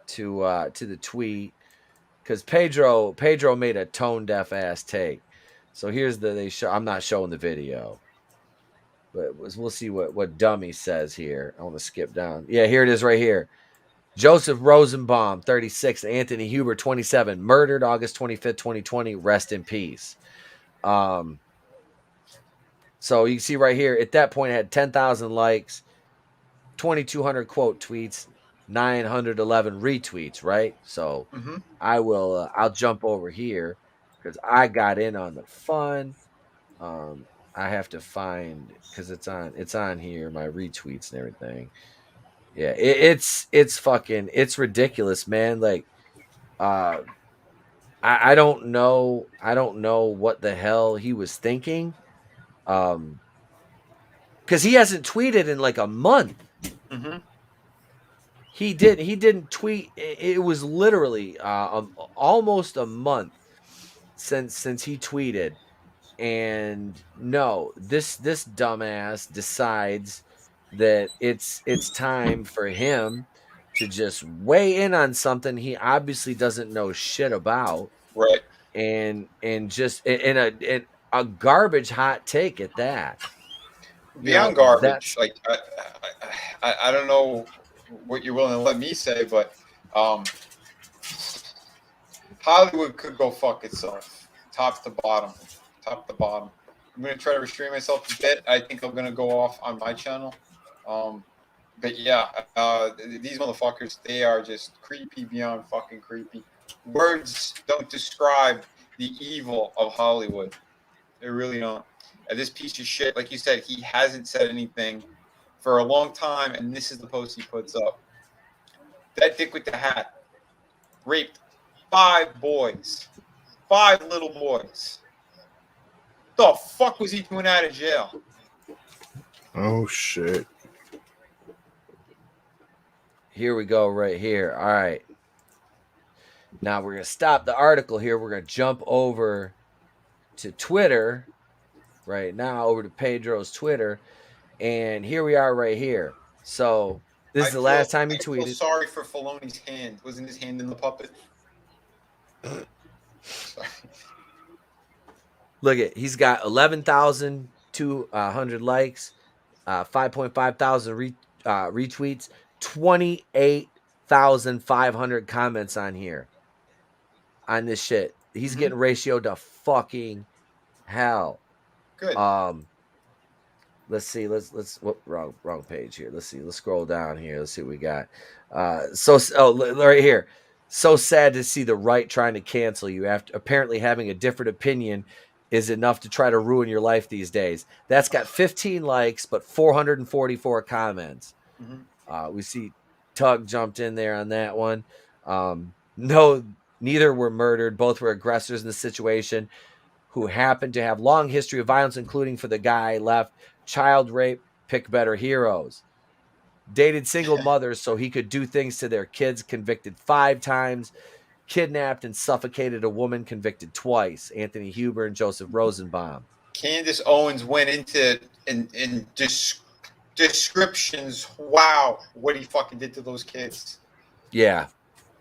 to the tweet because Pedro made a tone deaf ass take. So here's I'm not showing the video. But we'll see what Dummy says here. I want to skip down. Yeah, here it is right here. Joseph Rosenbaum, 36, Anthony Huber, 27, murdered August 25th, 2020. Rest in peace. So you can see right here, at that point, it had 10,000 likes, 2,200 quote tweets, 911 retweets, right? So I'll jump over here because I got in on the fun. I have to find because it's on here, my retweets and everything. Yeah, it's ridiculous, man. Like, I don't know what the hell he was thinking, because he hasn't tweeted in like a month. Mm-hmm. He didn't tweet. It was literally almost a month since he tweeted. And no, this dumbass decides that it's time for him to just weigh in on something he obviously doesn't know shit about, right? And just in a garbage hot take at that. Beyond garbage, like I don't know what you're willing to let me say, but Hollywood could go fuck itself, top to bottom. Top to bottom. I'm going to try to restrain myself a bit. I think I'm going to go off on my channel. But yeah, these motherfuckers, they are just creepy beyond fucking creepy. Words don't describe the evil of Hollywood. They really don't. And this piece of shit, like you said, he hasn't said anything for a long time, and this is the post he puts up. That dick with the hat raped 5 boys. 5 little boys. The fuck was he doing out of jail? Oh shit. Here we go right here. All right. Now we're going to stop the article here. We're going to jump over to Twitter right now, over to Pedro's Twitter. And here we are right here. So this is the last time he tweeted. I feel sorry for Filoni's hand. Wasn't his hand in the puppet? Sorry. Look at, he's got 11,000 2,200 likes, 5.5 thousand retweets, 28,500 comments on here on this shit. He's getting ratioed to fucking hell. Good. Let's see. Let's wrong page here. Let's see. Let's scroll down here. Let's see what we got. Right here. So sad to see the right trying to cancel you after apparently having a different opinion is enough to try to ruin your life these days. That's got 15 likes, but 444 comments. We see Tug jumped in there on that one. No, neither were murdered. Both were aggressors in the situation who happened to have long history of violence, including for the guy left, child rape, pick better heroes. Dated single mothers so he could do things to their kids, convicted 5 times, kidnapped and suffocated a woman, convicted twice, Anthony Huber and Joseph Rosenbaum. Candace Owens went into in descriptions. Wow, what he fucking did to those kids. Yeah.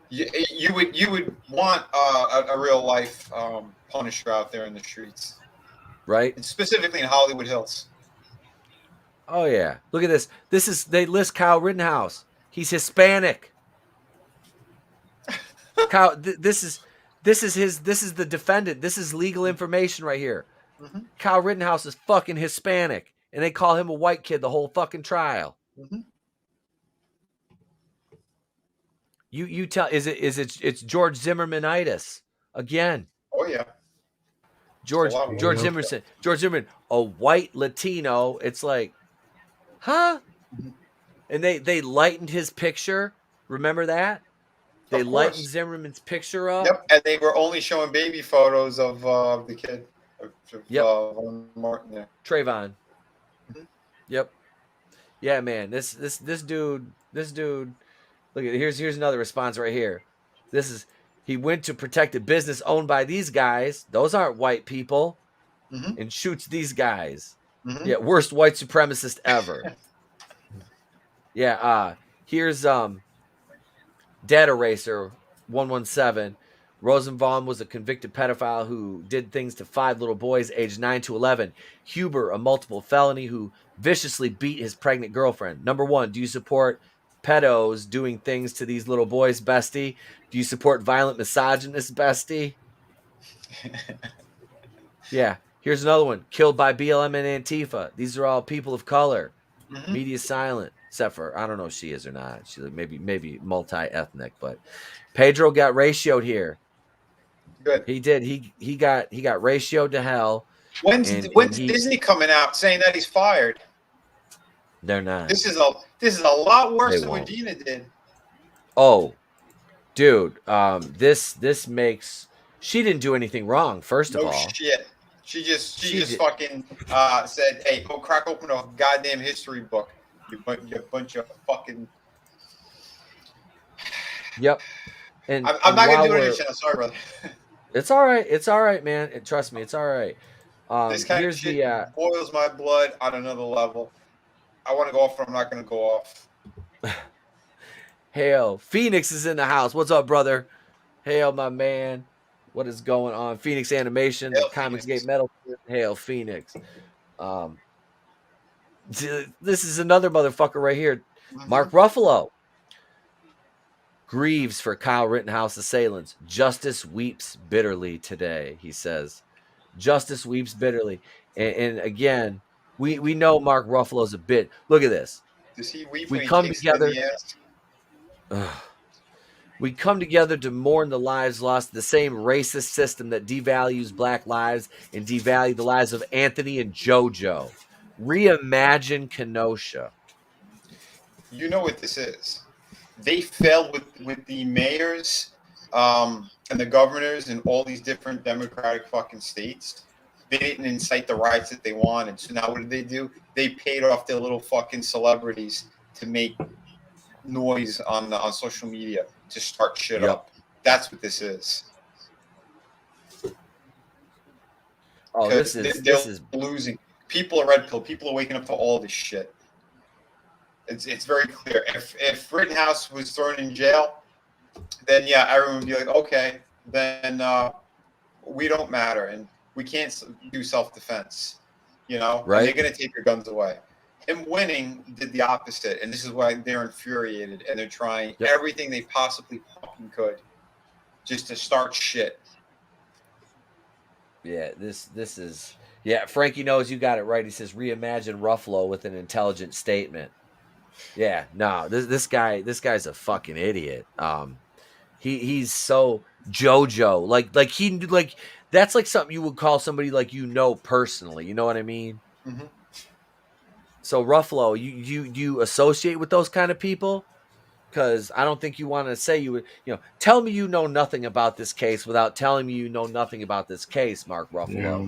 You would want a real life Punisher out there in the streets, right? And specifically in Hollywood Hills. Oh yeah, look at this. They list Kyle Rittenhouse. He's Hispanic. Kyle, this is the defendant. This is legal information right here. Kyle Rittenhouse is fucking Hispanic, and they call him a white kid the whole fucking trial. You tell it's George Zimmermanitis again. Oh yeah. George Zimmerman, a white Latino. It's like, huh? And they lightened his picture. Remember that? They lightened Zimmerman's picture up. Yep, and they were only showing baby photos of the kid. Martin there. Trayvon. Yep. Yeah, man. This dude. Look at here's another response right here. He went to protect a business owned by these guys. Those aren't white people, and shoots these guys. Yeah, worst white supremacist ever. Yeah. Here's Data Racer 117. Rosenbaum was a convicted pedophile who did things to 5 little boys aged 9 to 11. Huber, a multiple felony who viciously beat his pregnant girlfriend. Number 1, do you support pedos doing things to these little boys, bestie? Do you support violent misogynists, bestie? Yeah. Here's another one. Killed by BLM and Antifa. These are all people of color. Media silent. Except for, I don't know if she is or not. She maybe multi-ethnic, but Pedro got ratioed here. Good. He did. He got ratioed to hell. When's Disney coming out saying that he's fired? They're not. This is a lot worse than what Gina did. Oh, dude. This makes she didn't do anything wrong. First of all, shit. She just fucking said, "Hey, go crack open a goddamn history book. You bunch of fucking." Yep. And I'm not gonna do anything. I'm sorry, brother. It's all right. It's all right, man. Trust me, it's all right. This kind of shit boils my blood on another level. I want to go off, but I'm not going to go off. Hail. Phoenix is in the house. What's up, brother? Hail, my man. What is going on? Phoenix Animation, the Comics Gate Metal. Hail, Phoenix. This is another motherfucker right here. Mark Ruffalo grieves for Kyle Rittenhouse assailants. Justice weeps bitterly today, he says. Justice weeps bitterly. And again, we know Mark Ruffalo's a bit. Look at this. Does he weep we when come he takes together. it in the ass? We come together to mourn the lives lost to the same racist system that devalues black lives and devalue the lives of Anthony and JoJo. Reimagine Kenosha. You know what this is. They failed with the mayors and the governors in all these different Democratic fucking states. They didn't incite the riots that they wanted. So now what do? They paid off their little fucking celebrities to make noise on social media to start shit up. That's what this is. Oh, this is losing. People are red pill. People are waking up to all this shit. It's very clear. If Rittenhouse was thrown in jail, then yeah, everyone would be like, okay, then we don't matter and we can't do self-defense. you know, Right. and they're going to take your guns away. Him winning did the opposite, and this is why they're infuriated, and they're trying everything they possibly fucking could just to start shit. Yeah, this is Frankie knows you got it right. He says reimagine Ruffalo with an intelligent statement. Yeah, no, this guy's a fucking idiot. He's so JoJo. Like that's like something you would call somebody like personally. You know what I mean? Mm-hmm. So Ruffalo, you associate with those kind of people? Because I don't think you want to say tell me you know nothing about this case without telling me you know nothing about this case, Mark Ruffalo. Yeah.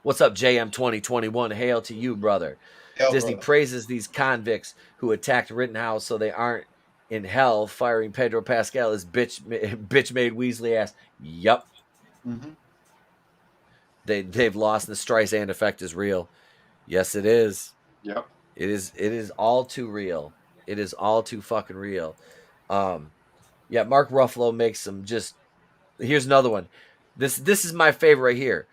What's up, JM 2021? Hail to you, brother. Hail, Disney brother. praises these convicts who attacked Rittenhouse so they aren't in hell. Firing Pedro Pascal is bitch made Weasley ass. Yup. Mm-hmm. They've lost, and the Streisand effect is real. Yes, it is. Yep. It is all too real. It is all too fucking real. Yeah, Mark Ruffalo makes some just. Here's another one. This is my favorite right here.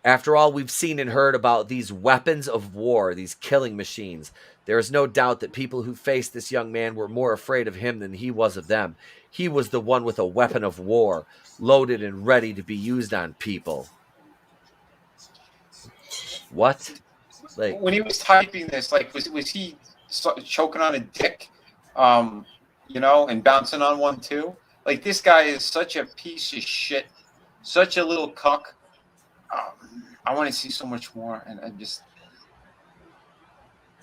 After all we've seen and heard about these weapons of war, these killing machines, there is no doubt that people who faced this young man were more afraid of him than he was of them. He was the one with a weapon of war, loaded and ready to be used on people. What? Like when he was typing this, like was he choking on a dick, you know, and bouncing on one too? Like this guy is such a piece of shit, such a little cuck. I want to see so much more, and I just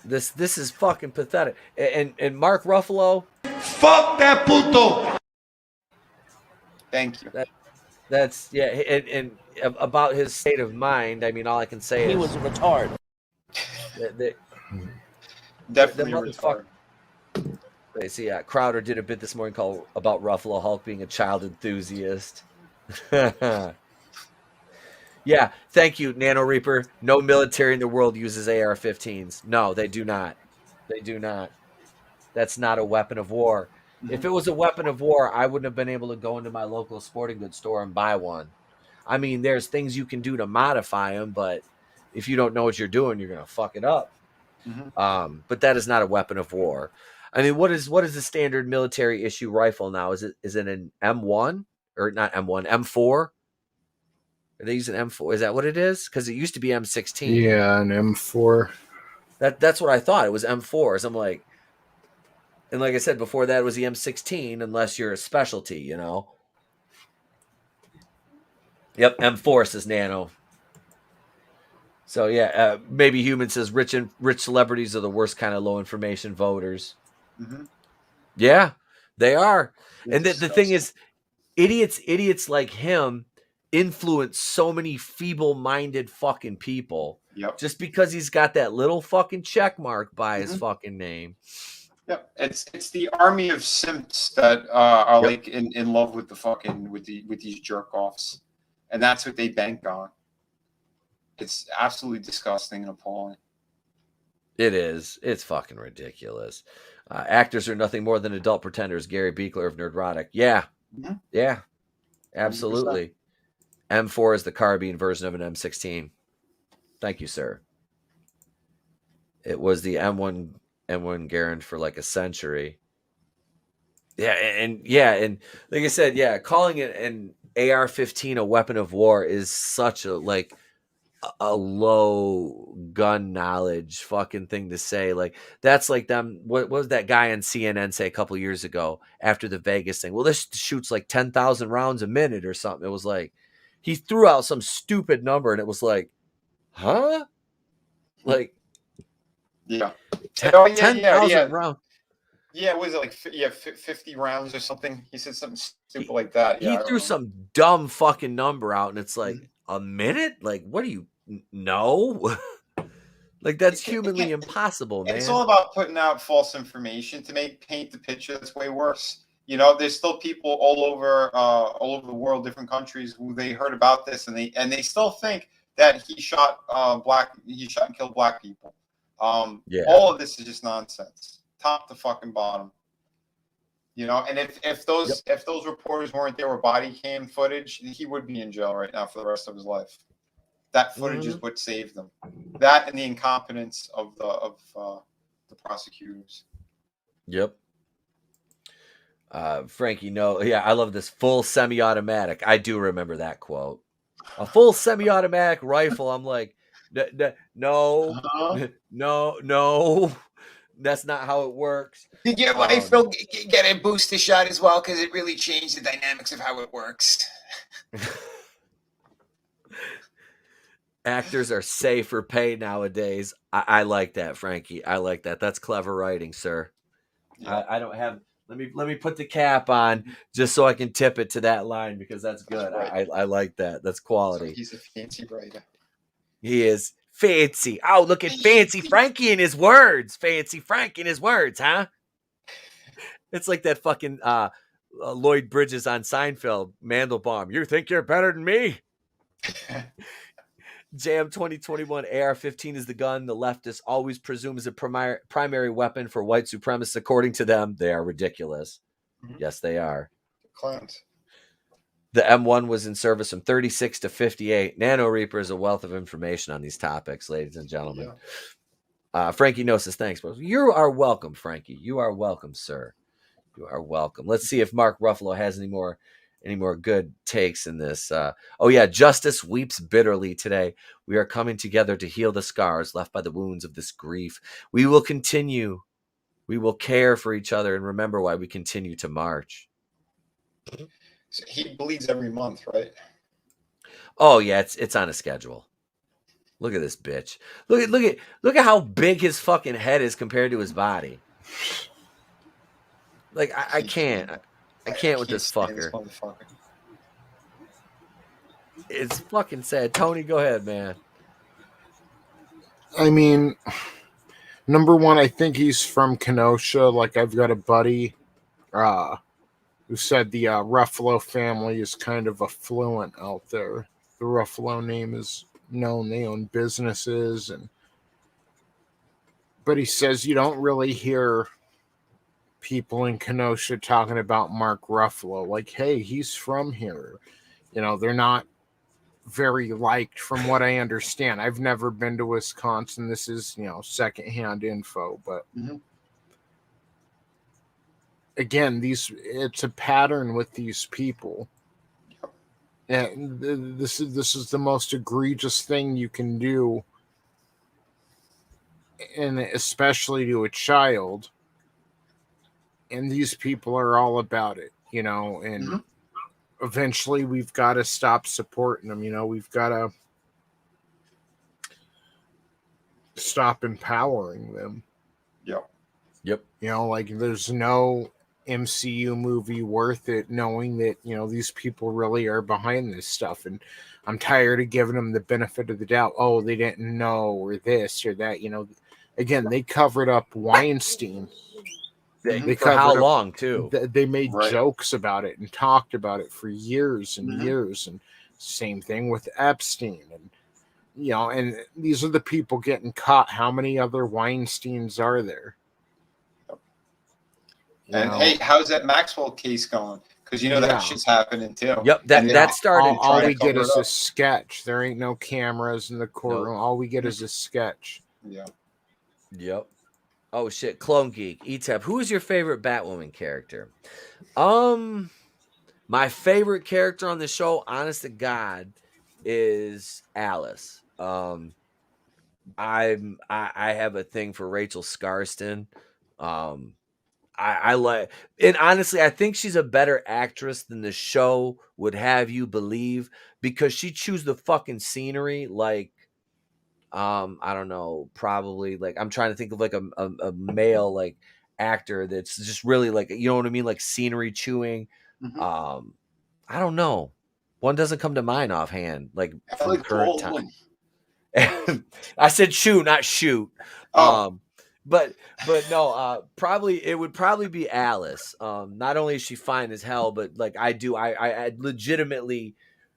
this is fucking pathetic. And Mark Ruffalo, fuck that puto. Thank you. That's and about his state of mind. I mean, all I can say is he was a retard. Definitely a retard. They see, Crowder did a bit this morning called about Ruffalo Hulk being a child enthusiast. Yeah, thank you, Nano Reaper. No military in the world uses AR-15s. No, they do not. They do not. That's not a weapon of war. Mm-hmm. If it was a weapon of war, I wouldn't have been able to go into my local sporting goods store and buy one. I mean, there's things you can do to modify them, but if you don't know what you're doing, you're going to fuck it up. Mm-hmm. But that is not a weapon of war. I mean, what is the standard military issue rifle now? Is it an M1 or not M1, M4? Are they using M4? Is that what it is? Because it used to be M16. Yeah, an M4. That's what I thought. It was M4s. I'm like, and like I said before, that was the M16, unless you're a specialty, you know. Yep, M4 says Nano. So yeah, maybe Human says rich celebrities are the worst kind of low information voters. Mm-hmm. Yeah, they are. And the thing is, idiots like him influence so many feeble-minded fucking people. Yep. Just because he's got that little fucking check mark by his fucking name. Yep. It's the army of simps that are like in love with the fucking with these jerk offs, and that's what they bank on. It's absolutely disgusting and appalling. It is. It's fucking ridiculous. Actors are nothing more than adult pretenders. Gary Beekler of Nerdrotic. Yeah. Mm-hmm. Yeah. Absolutely. 100%. M4 is the carbine version of an M16. Thank you, sir. It was the M1 Garand for like a century. Yeah, and like I said, calling it an AR-15 a weapon of war is such a low gun knowledge fucking thing to say. Like that's like them. What was that guy on CNN say a couple years ago after the Vegas thing? Well, this shoots like 10,000 rounds a minute or something. It was like he threw out some stupid number, and it was like, huh? Like, yeah, 10,000 rounds. Yeah, was it like 50 rounds or something? He said something stupid like that. He threw some dumb fucking number out, and it's like a minute. Like, what do you know? Like that's humanly impossible, man. It's all about putting out false information to paint the picture that's way worse. You know, there's still people all over the world, different countries, who they heard about this and they still think that he shot and killed black people. All of this is just nonsense, top to fucking bottom. You know, and if those reporters weren't there with body cam footage, he would be in jail right now for the rest of his life. That footage is what saved them. That and the incompetence of the prosecutors. Yep. Frankie, no, yeah, I love this full semi-automatic. I do remember that quote. A full semi-automatic rifle. I'm like, no, no, that's not how it works. Did your wife get a booster shot as well? Because it really changed the dynamics of how it works. Actors are safer pay nowadays. I like that, Frankie. I like that. That's clever writing, sir. Yeah. I don't have. Let me put the cap on just so I can tip it to that line because that's good. Right. I like that. That's quality. So he's a fancy writer. He is fancy. Oh, look at fancy Frankie in his words. Fancy Frank in his words, huh? It's like that fucking Lloyd Bridges on Seinfeld, Mandelbaum. You think you're better than me? Jam 2021 AR-15 is the gun the leftist always presumes a primary weapon for white supremacists. According to them, they are ridiculous. Mm-hmm. Yes, they are. Clowns. The M1 was in service from 36 to 58. Nano Reaper is a wealth of information on these topics, ladies and gentlemen. Yeah. Frankie Gnosis, thanks. You are welcome, Frankie. You are welcome, sir. You are welcome. Let's see if Mark Ruffalo has any more good takes in this. Oh yeah, justice weeps bitterly today. We are coming together to heal the scars left by the wounds of this grief. We will continue. We will care for each other and remember why we continue to march. So he bleeds every month, right? Oh yeah, it's on a schedule. Look at this bitch. Look at how big his fucking head is compared to his body. Like I can't with this fucker. It's fucking sad. Tony, go ahead, man. I mean, number one, I think he's from Kenosha. Like, I've got a buddy who said the Ruffalo family is kind of affluent out there. The Ruffalo name is known. They own businesses, but he says you don't really hear people in Kenosha talking about Mark Ruffalo. Like, hey, he's from here. You know, they're not very liked from what I understand. I've never been to Wisconsin. This is, secondhand info, but again, it's a pattern with these people. And this is the most egregious thing you can do, and especially to a child. And these people are all about it, and eventually we've got to stop supporting them. We've got to stop empowering them. Yep. Like, there's no MCU movie worth it knowing that, these people really are behind this stuff. And I'm tired of giving them the benefit of the doubt. Oh, they didn't know, or this or that. Again, they covered up Weinstein. They for how long, too? They made jokes about it and talked about it for years and years. And same thing with Epstein. And, and these are the people getting caught. How many other Weinsteins are there? And hey, how's that Maxwell case going? Because that shit's happening too. Yep, that started. All we get is a sketch. There ain't no cameras in the courtroom. All we get is a sketch. Yeah. Yep. Oh shit, Clone Geek, ETAP. Who is your favorite Batwoman character? My favorite character on the show, honest to God, is Alice. I have a thing for Rachel Scarston. I like, and honestly, I think she's a better actress than the show would have you believe, because she chews the fucking scenery like, I don't know, probably like, I'm trying to think of like a male like actor that's just really like, you know what I mean, like scenery chewing. I don't know, one doesn't come to mind offhand, like from current time. I said chew, not shoot. But no, it would probably be Alice. Not only is she fine as hell, but like I legitimately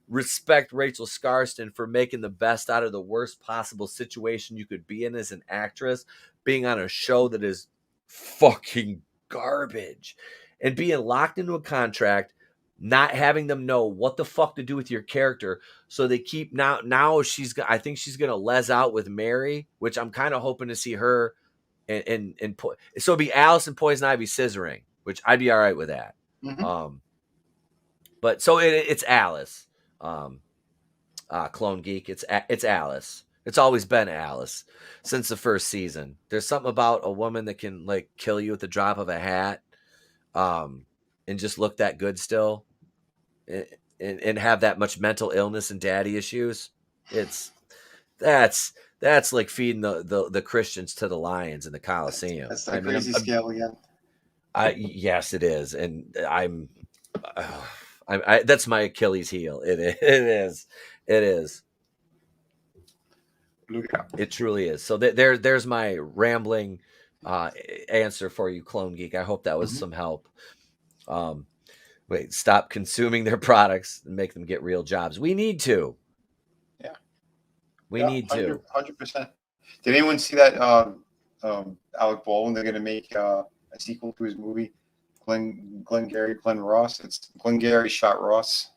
respect Rachel Scarston for making the best out of the worst possible situation you could be in as an actress, being on a show that is fucking garbage and being locked into a contract not having them know what the fuck to do with your character. So they keep now I think she's gonna les out with Mary, which I'm kind of hoping to see her and so it'd be Alice and Poison Ivy scissoring, which I'd be all right with that. Mhm. But so it's Alice, Clone Geek. It's Alice. It's always been Alice since the first season. There's something about a woman that can like kill you at the drop of a hat, and just look that good still, and have that much mental illness and daddy issues. That's like feeding the Christians to the lions in the Coliseum. That's the crazy scale again. Yes, it is, and that's my Achilles heel. It is. It truly is. So there's my rambling answer for you, Clone Geek. I hope that was some help. Wait, stop consuming their products and make them get real jobs. We need to. Yeah. We need to. 100%. Did anyone see that Alec Baldwin? They're going to make a sequel to his movie, Glenn Ross. It's Glengarry shot Ross.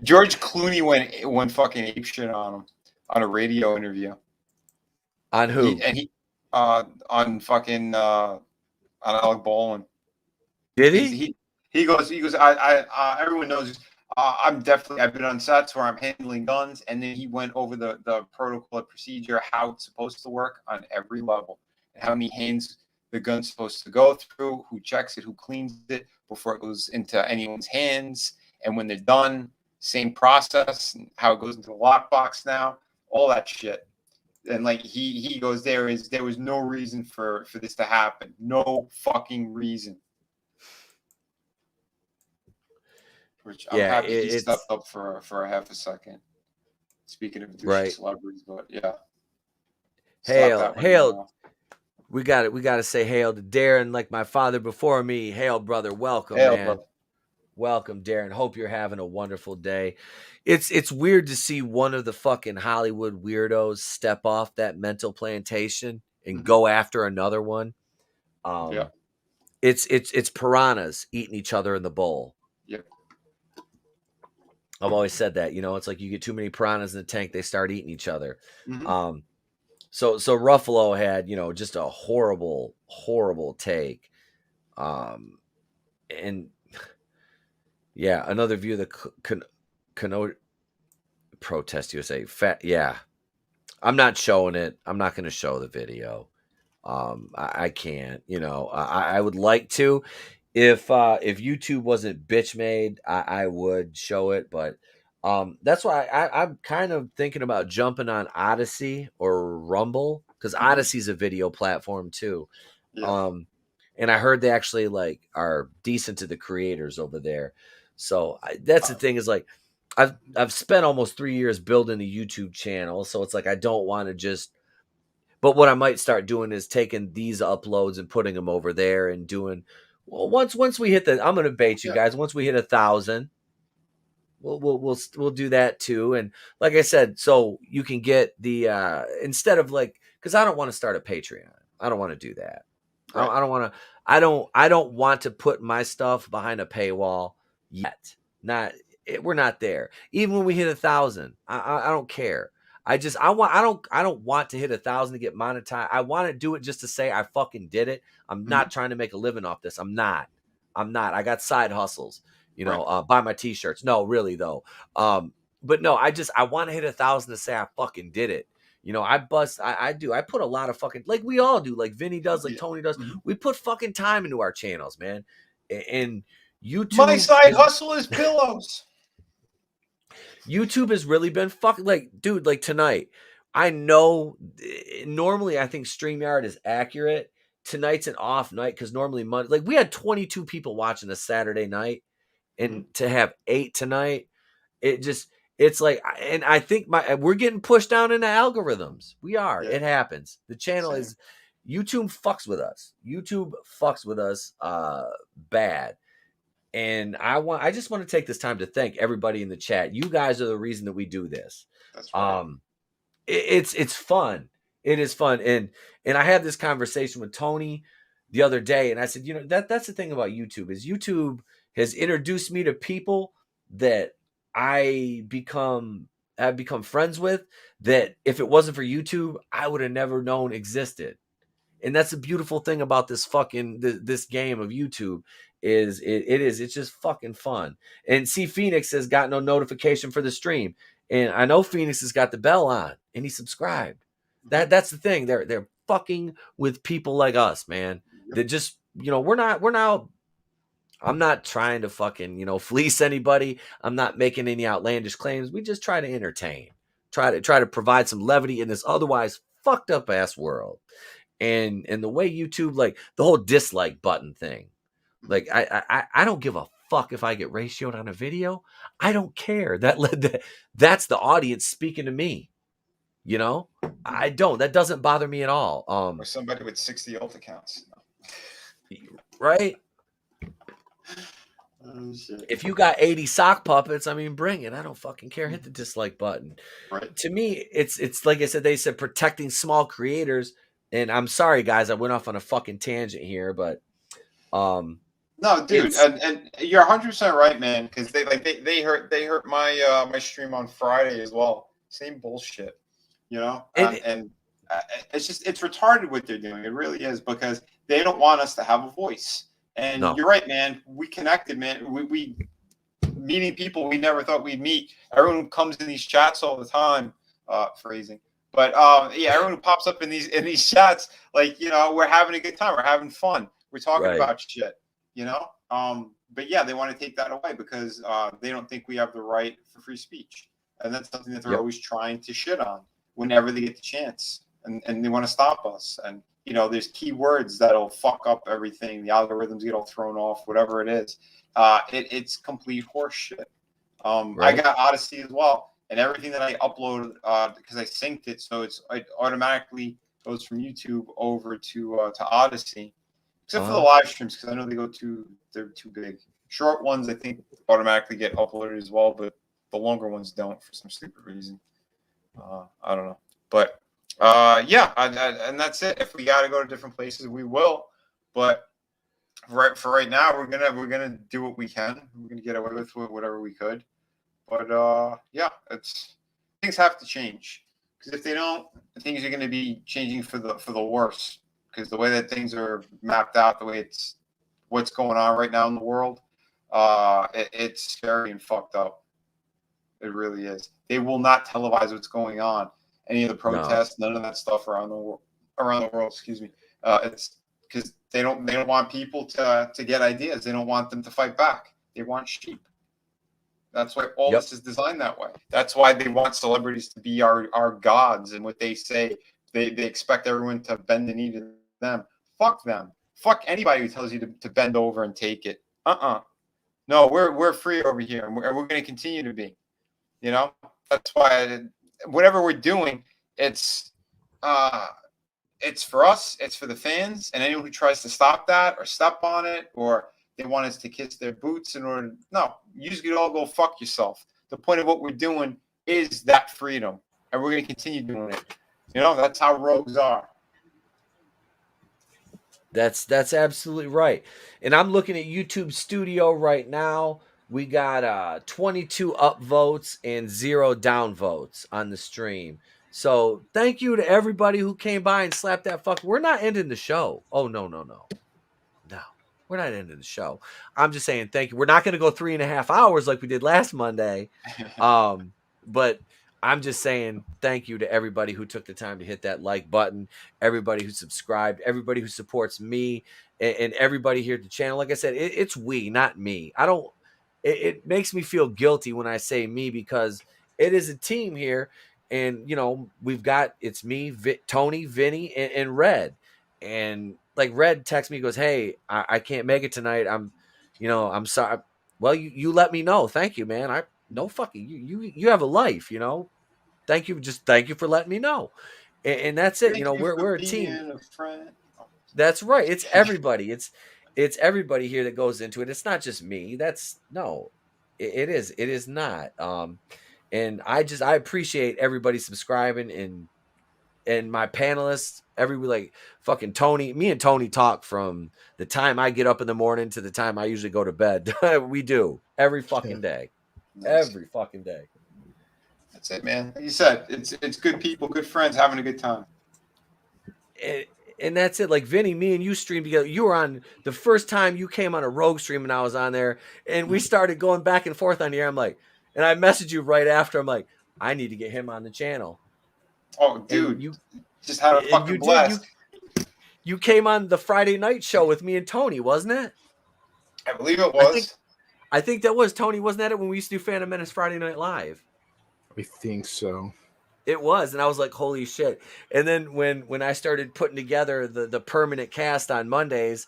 George Clooney went fucking apeshit on him on a radio interview. On who? On fucking on Alec Baldwin. Did he? He goes. I everyone knows. I've been on sets where I'm handling guns, and then he went over the protocol procedure, how it's supposed to work on every level, and how many hands the gun's supposed to go through, who checks it, who cleans it before it goes into anyone's hands, and when they're done, same process, and how it goes into the lockbox now, all that shit. And like he goes, there was no reason for this to happen, no fucking reason. Which I'm happy he stepped up for a half a second. Speaking of douchey celebrities, but yeah. Hail. We got to say hail to Darren, like my father before me. Hail, brother. Welcome, man. Brother. Welcome, Darren. Hope you're having a wonderful day. It's weird to see one of the fucking Hollywood weirdos step off that mental plantation and go after another one. It's piranhas eating each other in the bowl. Yep. I've always said that, it's like you get too many piranhas in the tank, they start eating each other. So Ruffalo had, just a horrible, horrible take. And yeah, another view of the Kenosha protest USA. I'm not showing it. I'm not going to show the video. I can't, I would like to. If YouTube wasn't bitch made, I would show it, but that's why I'm kind of thinking about jumping on Odyssey or Rumble, because Odyssey's a video platform too. Yeah. And I heard they actually are decent to the creators over there. So that's the thing is I've spent almost 3 years building a YouTube channel, so it's I don't want to just. But what I might start doing is taking these uploads and putting them over there and doing. Well, once we hit I'm going to bait you guys. Once we hit 1,000, we'll do that too. And like I said, so you can get the instead of because I don't want to start a Patreon. I don't want to do that. Right. I don't want to. I don't want to put my stuff behind a paywall yet. We're not there. Even when we hit 1,000, I don't care. I don't want to hit 1,000 to get monetized. I want to do it just to say I fucking did it. I'm not trying to make a living off this. I'm not. I got side hustles, buy my t-shirts. No, really though. But no, I want to hit 1,000 to say I fucking did it. I do. I put a lot of fucking, like we all do, like Vinny does, like Tony does. We put fucking time into our channels, man. And YouTube. My side hustle is pillows. YouTube has really been fucking dude, tonight. I know normally I think StreamYard is accurate. Tonight's an off night because normally Monday, we had 22 people watching a Saturday night, and to have 8 tonight, it's and I think we're getting pushed down into algorithms. We are. Yeah. It happens. The channel is YouTube fucks with us. YouTube fucks with us bad. And I just want to take this time to thank everybody in the chat. You guys are the reason that we do this. That's right. It's fun. It is fun. And I had this conversation with Tony. the other day, and I said, that's the thing about YouTube is YouTube has introduced me to people that have become friends with that if it wasn't for YouTube, I would have never known existed. And that's the beautiful thing about this this game of YouTube is it's just fucking fun. And see, Phoenix has got no notification for the stream, and I know Phoenix has got the bell on, and he subscribed. That's the thing. They're fucking with people like us, man. That just we're not. I'm not trying to fucking fleece anybody. I'm not making any outlandish claims. We just try to entertain, try to provide some levity in this otherwise fucked up ass world. And the way YouTube, like the whole dislike button thing, like I don't give a fuck if I get ratioed on a video. I don't care. That's the audience speaking to me. I don't. That doesn't bother me at all. Or somebody with 60 alt accounts. Right? Oh, shit. If you got 80 sock puppets, I mean, bring it. I don't fucking care. Hit the dislike button. Right. To me, it's like I said. They said protecting small creators. And I'm sorry, guys, I went off on a fucking tangent here, but no, dude, and you're 100% right, man. Because they hurt my my stream on Friday as well. Same bullshit, and it's retarded what they're doing. It really is because they don't want us to have a voice. And You're right, man. We connected, man. We meeting people we never thought we'd meet. Everyone comes in these chats all the time. Phrasing. But yeah, everyone who pops up in these chats, like we're having a good time, we're having fun, we're talking about shit, But yeah, they want to take that away because they don't think we have the right for free speech, and that's something that they're always trying to shit on whenever they get the chance, and they want to stop us. And there's keywords that'll fuck up everything. The algorithms get all thrown off, whatever it is. It's complete horse shit. I got Odyssey as well. And everything that I upload, because I synced it, so it automatically goes from YouTube over to Odyssey, except for the live streams, because I know they're too big. Short ones, I think, automatically get uploaded as well, but the longer ones don't for some stupid reason. I don't know, but yeah, and that's it. If we got to go to different places, we will. But for right now, we're gonna do what we can. We're gonna get away with whatever we could. But yeah, things have to change, because if they don't, things are going to be changing for the worse. Because the way that things are mapped out, the way what's going on right now in the world, it's scary and fucked up. It really is. They will not televise what's going on. Any of the protests, none of that stuff around the world. Excuse me. It's because they don't want people to get ideas. They don't want them to fight back. They want sheep. That's why all this is designed that way. That's why they want celebrities to be our gods, and what they say, they expect everyone to bend the knee to them. Fuck them. Fuck anybody who tells you to bend over and take it. No, we're free over here, and we're going to continue to be. That's why whatever we're doing, it's for us, it's for the fans, and anyone who tries to stop that or step on it, or they want us to kiss their boots you just all go fuck yourself. The point of what we're doing is that freedom, and we're going to continue doing it. That's how rogues are. That's absolutely right. And I'm looking at YouTube Studio right now. We got 22 up votes and 0 down votes on the stream. So thank you to everybody who came by and slapped that fuck. We're not ending the show. Oh, no. We're not ending the show. I'm just saying thank you. We're not going to go 3.5 hours like we did last Monday. But I'm just saying thank you to everybody who took the time to hit that like button, everybody who subscribed, everybody who supports me, and everybody here at the channel. Like I said, it's we, not me. It makes me feel guilty when I say me, because it is a team here. And, we've got, it's me, Tony, Vinny, and Red. And like Red texts me, goes, "Hey, I can't make it tonight. I'm sorry." Well, you let me know. Thank you, man. You have a life, Thank you. Just thank you for letting me know. And that's it. We're a team. That's right. It's everybody. It's everybody here that goes into it. It's not just me. It is not. And I appreciate everybody subscribing, and and my panelists every like fucking Tony. Me and Tony talk from the time I get up in the morning to the time I usually go to bed. We do every fucking day, every fucking day. That's it, man. Like you said, it's good people, good friends, having a good time. And that's it. Like Vinny, me and you streamed together. You were on the first time you came on a Rogue stream, and I was on there, and we started going back and forth on the air. I'm like, and I messaged you right after. I'm like, I need to get him on the channel. Oh, dude, and you just had a fucking blast. You came on the Friday night show with me and Tony, wasn't it? I believe it was. I think that was Tony. Wasn't that it when we used to do Phantom Menace Friday Night Live? I think so. It was, and I was like, holy shit. And then when I started putting together the permanent cast on Mondays,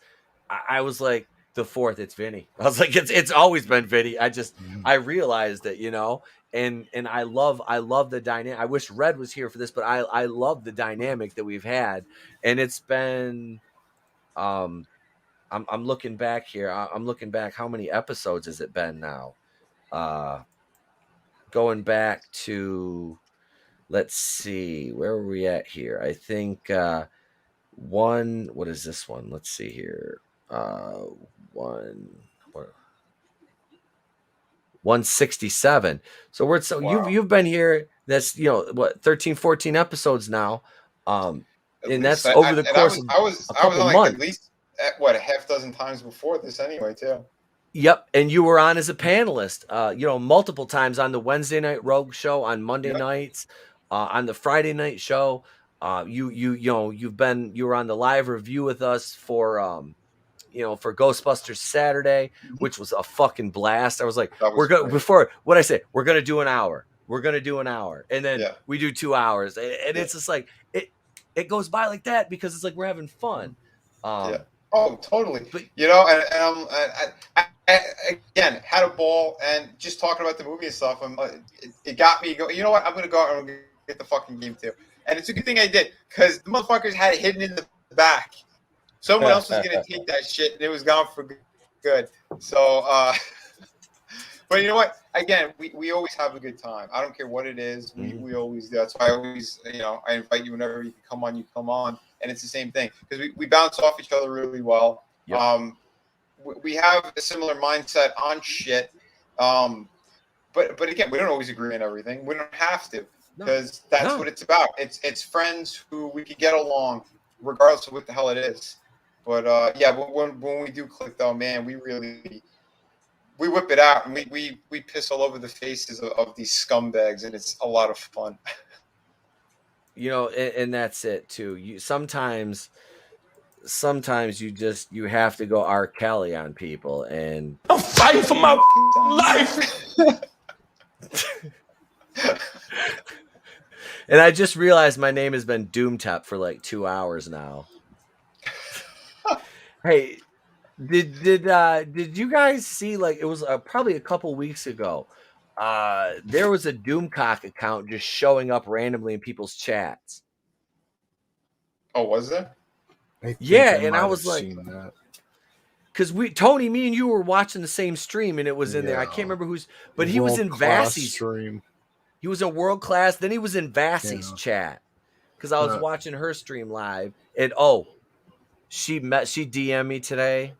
I was like, the 4th, it's Vinny. I was like, it's always been Vinny. I realized that, you know, and I love the dynamic. I wish Red was here for this, but I love the dynamic that we've had. And it's been I'm looking back here. I'm looking back. How many episodes has it been now? Going back to, let's see, where were we at here? I think what is this one? Let's see here. 167. So you've been here. That's, you know, what, 13, 14 episodes now. And that's over the course of I was a couple on months. at least a half dozen times before this anyway, too. Yep, and you were on as a panelist, you know, multiple times on the Wednesday night Rogue show, on Monday nights, on the Friday night show. You were on the live review with us for you know, for Ghostbusters Saturday, which was a fucking blast. I was like, we're going before what I say, we're gonna do an hour. We're gonna do an hour, and then we do 2 hours, and it's just like it goes by like that because it's like we're having fun. Oh, totally. But, you know, and I again had a ball, and just talking about the movie and stuff. It got me going. You know what? I'm gonna go out and get the fucking game too. And it's a good thing I did, because the motherfuckers had it hidden in the back. Someone else was gonna take that shit, and it was gone for good. So, but you know what? Again, we always have a good time. I don't care what it is. We always do. That's why I always, you know, I invite you whenever you can come on. You come on. And it's the same thing, because we bounce off each other really well. Yep. We have a similar mindset on shit. But again, we don't always agree on everything. We don't have to, because that's what it's about. It's friends who we can get along regardless of what the hell it is. But when we do click though, man, we whip it out, and we piss all over the faces of these scumbags, and it's a lot of fun. You know, and that's it too. You sometimes you have to go R. Kelly on people, and I'm fighting for my life. And I just realized my name has been Doomtap for like 2 hours now. Hey, did you guys see, like, it was probably a couple weeks ago, there was a Doomcock account just showing up randomly in people's chats. Oh, was there? And I was like, because Tony, me and you were watching the same stream, and it was in there. I can't remember who's, but he was in Vassie's stream. He was in World Class. Then he was in Vassie's chat, because I was watching her stream live, and she DM'd me today.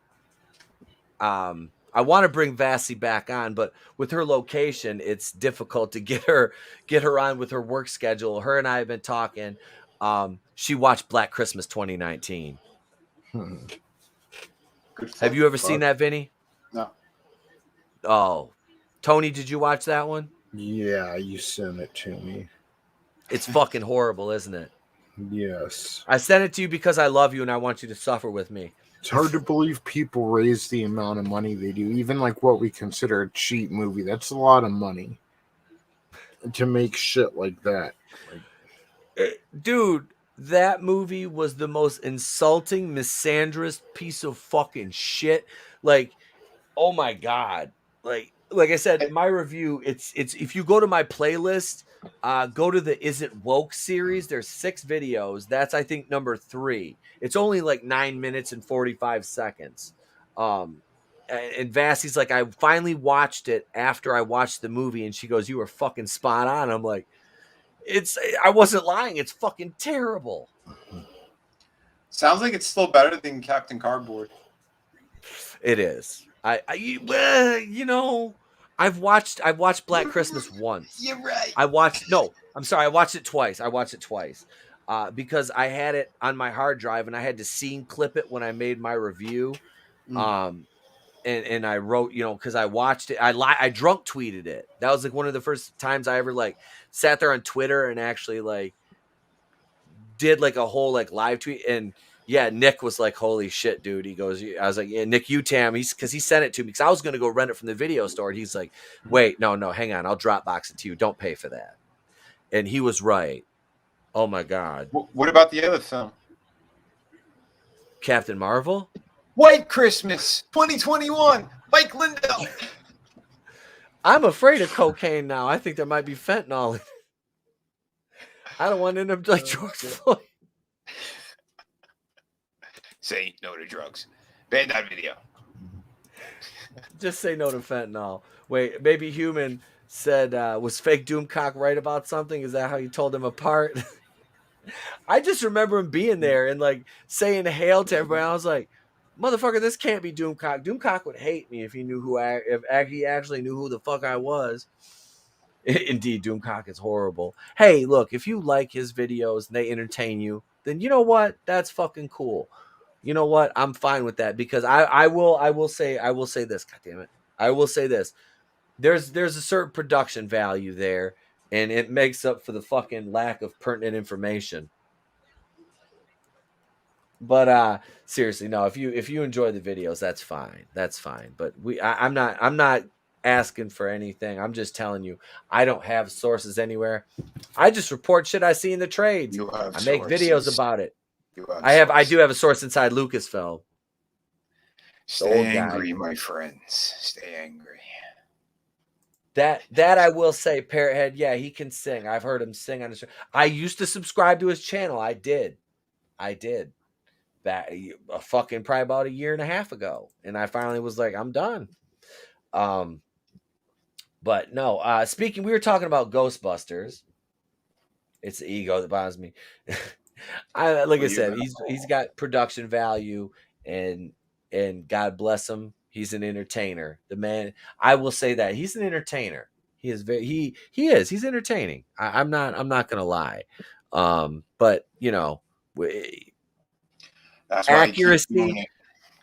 I want to bring Vassie back on, but with her location, it's difficult to get her on with her work schedule. Her and I have been talking. She watched Black Christmas 2019. Have you ever seen that, Vinny? No. Oh, Tony, did you watch that one? Yeah, you sent it to me. It's fucking horrible, isn't it? Yes. I sent it to you because I love you and I want you to suffer with me. It's hard to believe people raise the amount of money they do, even like what we consider a cheap movie. That's a lot of money to make shit like that. Dude, that movie was the most insulting, misandrous piece of fucking shit. Like, oh my God. Like I said, my review, it's if you go to my playlist, go to the Is It Woke series. There's 6 videos. That's, I think, number 3. It's only like 9 minutes and 45 seconds. And Vassie's like, I finally watched it after I watched the movie, and she goes, "You were fucking spot on." I'm like, I wasn't lying. It's fucking terrible. Sounds like it's still better than Captain Cardboard. It is. You know, I've watched Black Christmas once. You're right. I watched it twice. Because I had it on my hard drive and I had to scene clip it when I made my review. And I wrote, you know, because I watched it, I drunk tweeted it. That was like one of the first times I ever like sat there on Twitter and actually like did like a whole like live tweet. And yeah, Nick was like, "Holy shit, dude!" He goes, "I was like, yeah, Nick Utam." Because he sent it to me because I was going to go rent it from the video store. And he's like, "Wait, no, hang on, I'll Dropbox it to you. Don't pay for that." And he was right. Oh my god! What about the other film? Captain Marvel. White Christmas 2021. Mike Lindell. I'm afraid of cocaine now. I think there might be fentanyl. I don't want to end up like George Floyd. Say no to drugs. Ban that video. Just say no to fentanyl. Wait, Baby Human said, was fake Doomcock right about something? Is that how you told him apart? I just remember him being there and like saying hail to everybody. I was like, motherfucker, this can't be Doomcock. Doomcock would hate me if he knew if he actually knew who the fuck I was. Indeed, Doomcock is horrible. Hey, look, if you like his videos and they entertain you, then you know what? That's fucking cool. You know what? I'm fine with that because I will say this. God damn it. I will say this. There's a certain production value there, and it makes up for the fucking lack of pertinent information. But seriously, no. If you enjoy the videos, that's fine. That's fine. But I'm not asking for anything. I'm just telling you, I don't have sources anywhere. I just report shit I see in the trades. I make videos about it. I do have a source inside Lucasfilm. Stay angry, my friends. Stay angry. That I will say, Parrothead, yeah, he can sing. I've heard him sing on the show. I used to subscribe to his channel. I did. That fucking probably about a year and a half ago. And I finally was like, I'm done. But no, speaking, we were talking about Ghostbusters. It's the ego that bothers me. I said, he's got production value and God bless him. He's an entertainer. The man, I will say that he's an entertainer. He is he's entertaining. I'm not gonna lie. But you know, that's accuracy,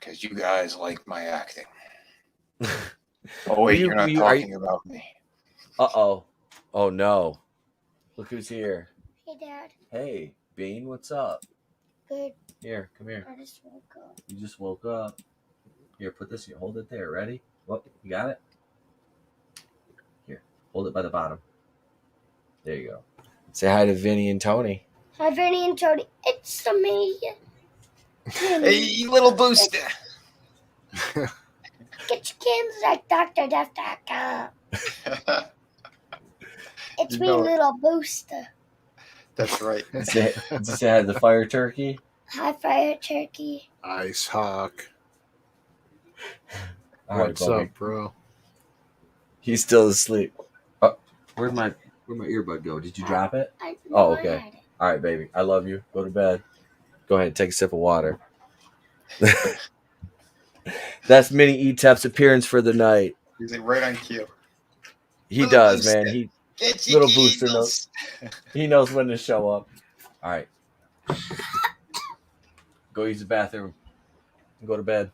because you guys like my acting. Oh wait, you're not talking about me. Oh no, look who's here. Hey, Dad. Hey, Bean, what's up? Good. Here, come here. I just woke up. You just woke up. Here, put this here. Hold it there. Ready? Whoop, you got it? Here, hold it by the bottom. There you go. Say hi to Vinnie and Tony. Hi, Vinnie and Tony. It's me. Hey, little booster. Get your kids at DrDef.com. It's me, little booster. That's right. Say hi to the fire turkey. Hi, fire turkey. Ice Hawk. What's up, bro? He's still asleep. Where'd my earbud go? Did you drop it? Oh, okay. All right, baby. I love you. Go to bed. Go ahead. Take a sip of water. That's Mini E-Tap's appearance for the night. He's like right on cue. He little does, booster. Man. He little booster knows. He knows when to show up. All right. Go use the bathroom. Go to bed.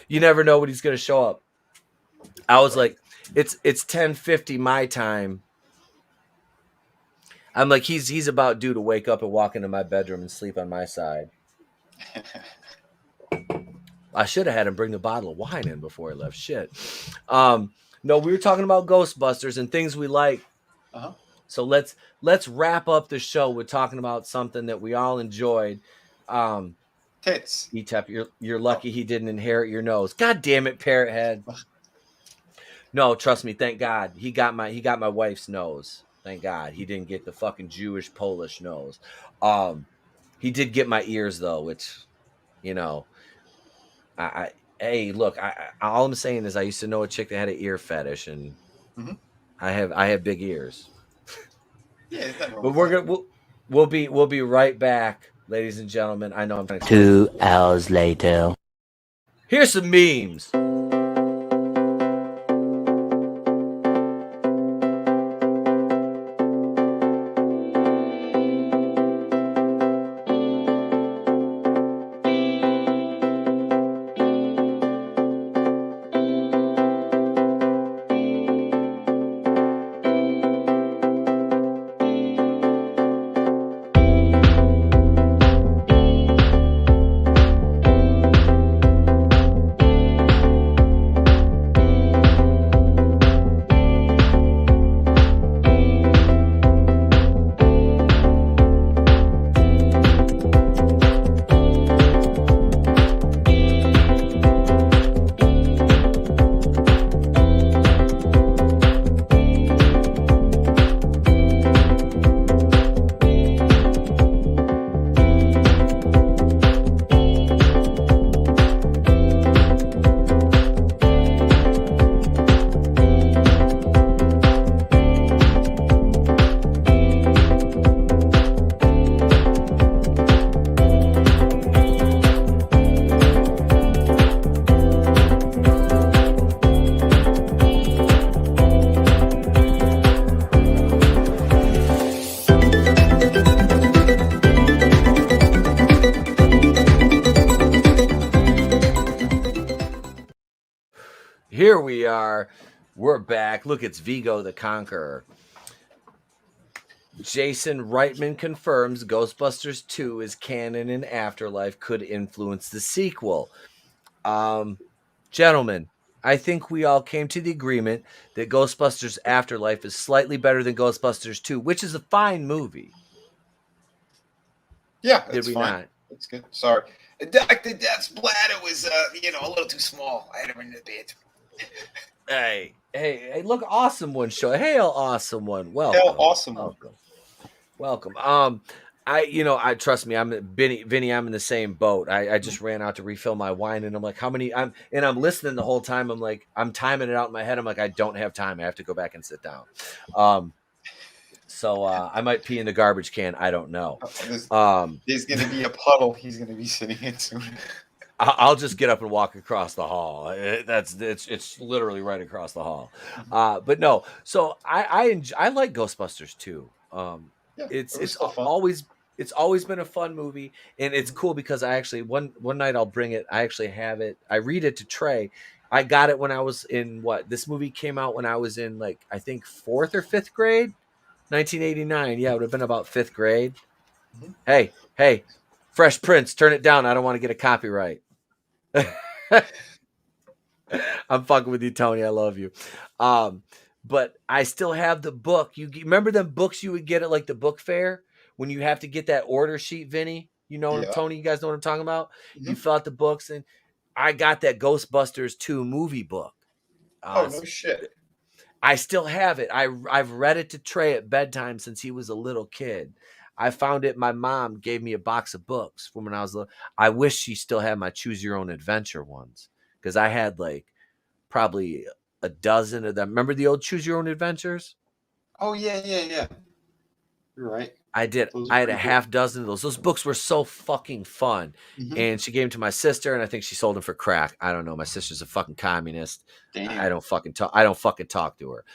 You never know when he's gonna show up. I was like, it's 10:50 my time. I'm like, he's about due to wake up and walk into my bedroom and sleep on my side. I should have had him bring the bottle of wine in before he left. Shit. No, we were talking about Ghostbusters and things we like. Uh-huh. So let's wrap up the show with talking about something that we all enjoyed. Tits. E-Tap, you're lucky he didn't inherit your nose. God damn it, Parrothead. No, trust me. Thank God he got my wife's nose. Thank God he didn't get the fucking Jewish Polish nose. He did get my ears though, which, you know, hey, look, all I'm saying is I used to know a chick that had an ear fetish, and I have big ears. Yeah, it's not But we'll be right back, ladies and gentlemen. I know I'm trying to 2 hours later. Here's some memes. Here we are. We're back. Look, it's Vigo the Conqueror. Jason Reitman confirms Ghostbusters 2 is canon and Afterlife could influence the sequel. Gentlemen, I think we all came to the agreement that Ghostbusters Afterlife is slightly better than Ghostbusters 2, which is a fine movie. Yeah, Did we fine. not? That's good. Sorry. Dr. Death's bladder was, a little too small. I had him in the bed. Hey, look, awesome one show. Hail, awesome one. Welcome. Hell, awesome one. Welcome. I trust me, I'm Vinny, I'm in the same boat. I just ran out to refill my wine and I'm like, I'm listening the whole time. I'm like, I'm timing it out in my head. I'm like, I don't have time. I have to go back and sit down. So I might pee in the garbage can. I don't know. There's going to be a puddle he's going to be sitting in soon. I'll just get up and walk across the hall. It's literally right across the hall. But no, so I like Ghostbusters too. It's always been a fun movie, and it's cool because I actually one night I'll bring it. I actually have it. I read it to Trey. I got it when I was in this movie came out when I was in I think 4th or 5th grade, 1989. Yeah, it would have been about 5th grade. Mm-hmm. Hey, Fresh Prince, turn it down. I don't want to get a copyright. I'm fucking with you, Tony. I love you. But I still have the book. You remember them books you would get at the book fair when you have to get that order sheet, Vinny? You know, Tony, you guys know what I'm talking about? Mm-hmm. You fill out the books, and I got that Ghostbusters 2 movie book. Oh, no shit. I still have it. I've read it to Trey at bedtime since he was a little kid. I found it. My mom gave me a box of books from when I was little. I wish she still had my Choose Your Own Adventure ones because I had probably a dozen of them. Remember the old Choose Your Own Adventures? Oh, yeah. You're right. I did. I had a half dozen of those. Those books were so fucking fun. Mm-hmm. And she gave them to my sister, and I think she sold them for crack. I don't know. My sister's a fucking communist. Damn. I don't fucking talk to her.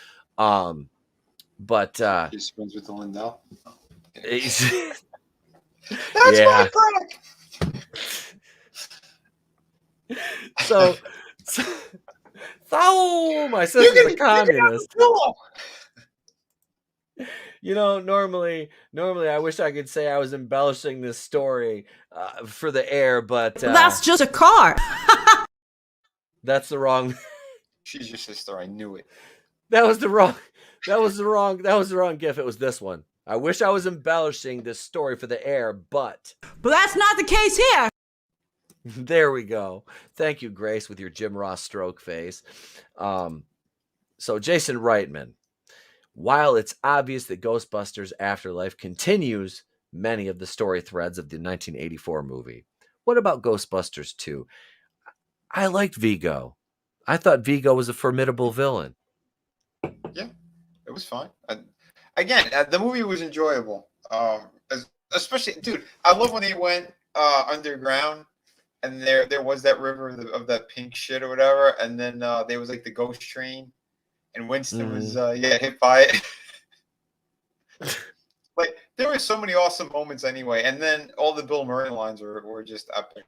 But she's friends with the Lindell. That's my crack. So my sister's a communist. You know, normally I wish I could say I was embellishing this story for the air, but that's just a car. That's the wrong. She's your sister. I knew it. That was the wrong gif. It was this one. I wish I was embellishing this story for the air, but that's not the case here. There we go. Thank you, Grace, with your Jim Ross stroke face. So Jason Reitman. While it's obvious that Ghostbusters Afterlife continues many of the story threads of the 1984 movie, what about Ghostbusters 2? I liked Vigo. I thought Vigo was a formidable villain. Yeah. was fine. Again, the movie was enjoyable. Especially, dude, I love when they went underground, and there was that river of that pink shit or whatever, and then there was like the ghost train, and Winston was hit by it. Like, there were so many awesome moments anyway, and then all the Bill Murray lines were just epic.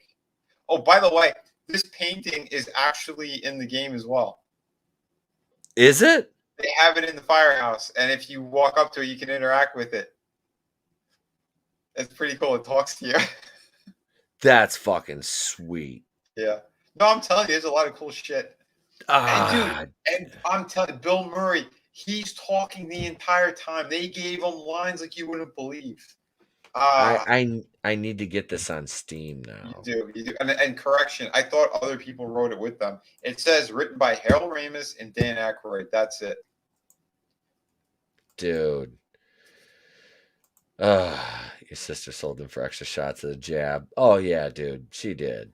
Oh, by the way, this painting is actually in the game as well. Is it? They have it in the firehouse, and if you walk up to it, you can interact with it. It's pretty cool. It talks to you. That's fucking sweet. Yeah. No, I'm telling you, there's a lot of cool shit. And I'm telling you, Bill Murray, he's talking the entire time. They gave him lines like you wouldn't believe. I need to get this on Steam now. You do. And correction, I thought other people wrote it with them. It says written by Harold Ramis and Dan Aykroyd. That's it. Dude. Your sister sold them for extra shots of the jab. Oh, yeah, dude. She did.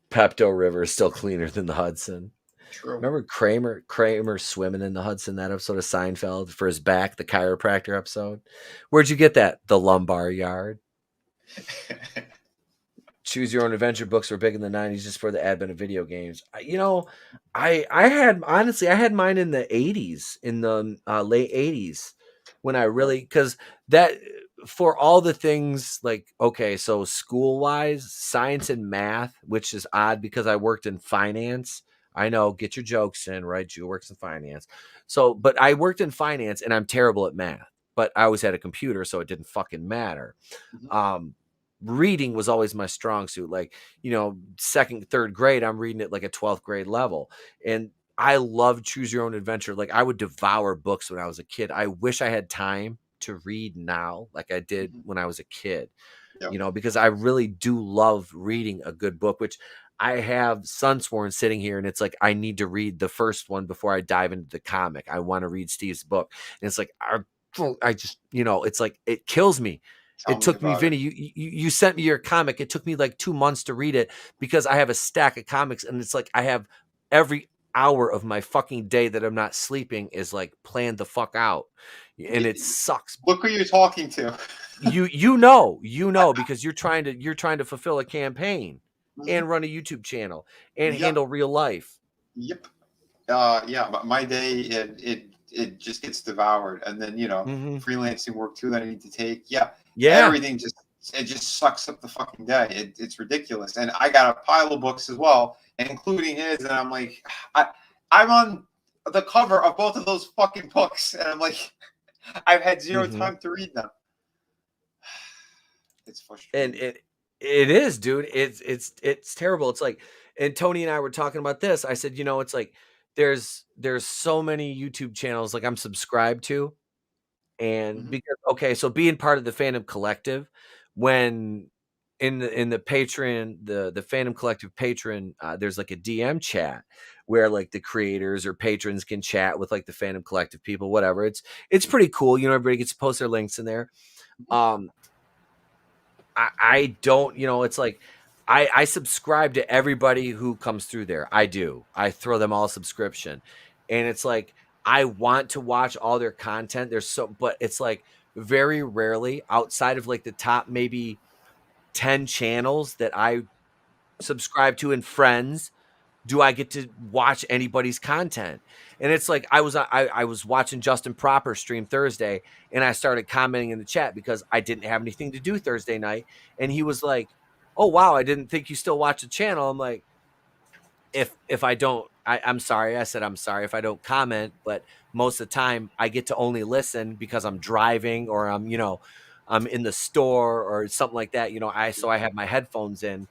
Pepto River is still cleaner than the Hudson. True. Remember Kramer swimming in the Hudson, that episode of Seinfeld for his back, the chiropractor episode? Where'd you get that? The Lumbar Yard. Choose Your Own Adventure books were big in the 90s just for the advent of video games. I had mine in the 80s, in the late 80s, when I really, because that, for all the things like, okay, so school wise, science and math, which is odd because I worked in finance. I know, get your jokes in, right? Jew works in finance. So, but I worked in finance and I'm terrible at math, but I always had a computer, so it didn't fucking matter. Reading was always my strong suit. Like, second, third grade, I'm reading at like a 12th grade level. And I love Choose Your Own Adventure. Like, I would devour books when I was a kid. I wish I had time to read now like I did when I was a kid, because I really do love reading a good book, which I have Sunsworn sitting here, and it's like, I need to read the first one before I dive into the comic. I want to read Steve's book. And it's like, I just, it's like, it kills me. It took me, Vinny, you sent me your comic. It took me like 2 months to read it because I have a stack of comics, and it's like, I have every hour of my fucking day that I'm not sleeping is like planned the fuck out, and it sucks. Look who you're talking to. you know because you're trying to fulfill a campaign and run a YouTube channel and handle real life. Yep. But my day it just gets devoured, and then freelancing work too that I need to take. Everything just sucks up the fucking day. It's ridiculous, and I got a pile of books as well, including his, and I'm like, I'm on the cover of both of those fucking books, and I'm like, I've had zero time to read them. It's frustrating. And it is, dude. It's terrible. It's like, and Tony and I were talking about this. I said, it's like there's so many YouTube channels like I'm subscribed to, and because so being part of the Fandom Collective, when in the Patreon, the Fandom Collective Patreon, there's like a DM chat where like the creators or patrons can chat with like the Fandom Collective people, whatever. It's pretty cool. Everybody gets to post their links in there. I don't, it's like I subscribe to everybody who comes through there. I do. I throw them all a subscription, and it's like, I want to watch all their content. But it's like very rarely outside of like the top maybe 10 channels that I subscribe to and friends do I get to watch anybody's content. And it's like, I was watching Justin Proper stream Thursday, and I started commenting in the chat because I didn't have anything to do Thursday night. And he was like, "Oh, wow, I didn't think you still watch the channel." I'm like, if I don't, I'm sorry. I said, I'm sorry if I don't comment, but most of the time I get to only listen because I'm driving or I'm in the store or something like that. So I have my headphones in.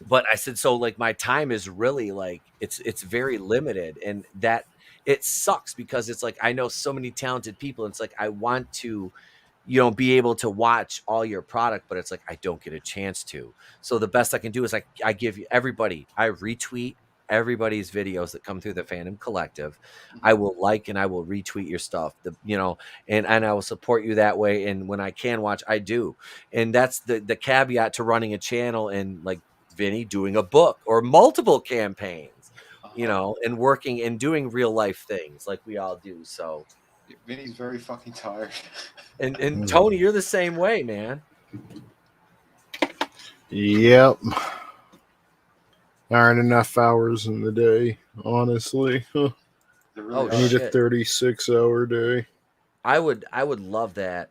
But I said, so like my time is really like, it's very limited, and that it sucks because it's like, I know so many talented people. And it's like, I want to, be able to watch all your product, but it's like, I don't get a chance to. So the best I can do is I give you everybody, I retweet everybody's videos that come through the Fandom Collective. I will like and I will retweet your stuff, and I will support you that way. And when I can watch, I do. And that's the caveat to running a channel and like Vinny doing a book or multiple campaigns you know, and working and doing real life things like we all do. So, Vinny's very fucking tired. and Tony, you're the same way, man. Yep. Aren't enough hours in the day, honestly. Oh, I need a shit. 36-hour day. I would love that.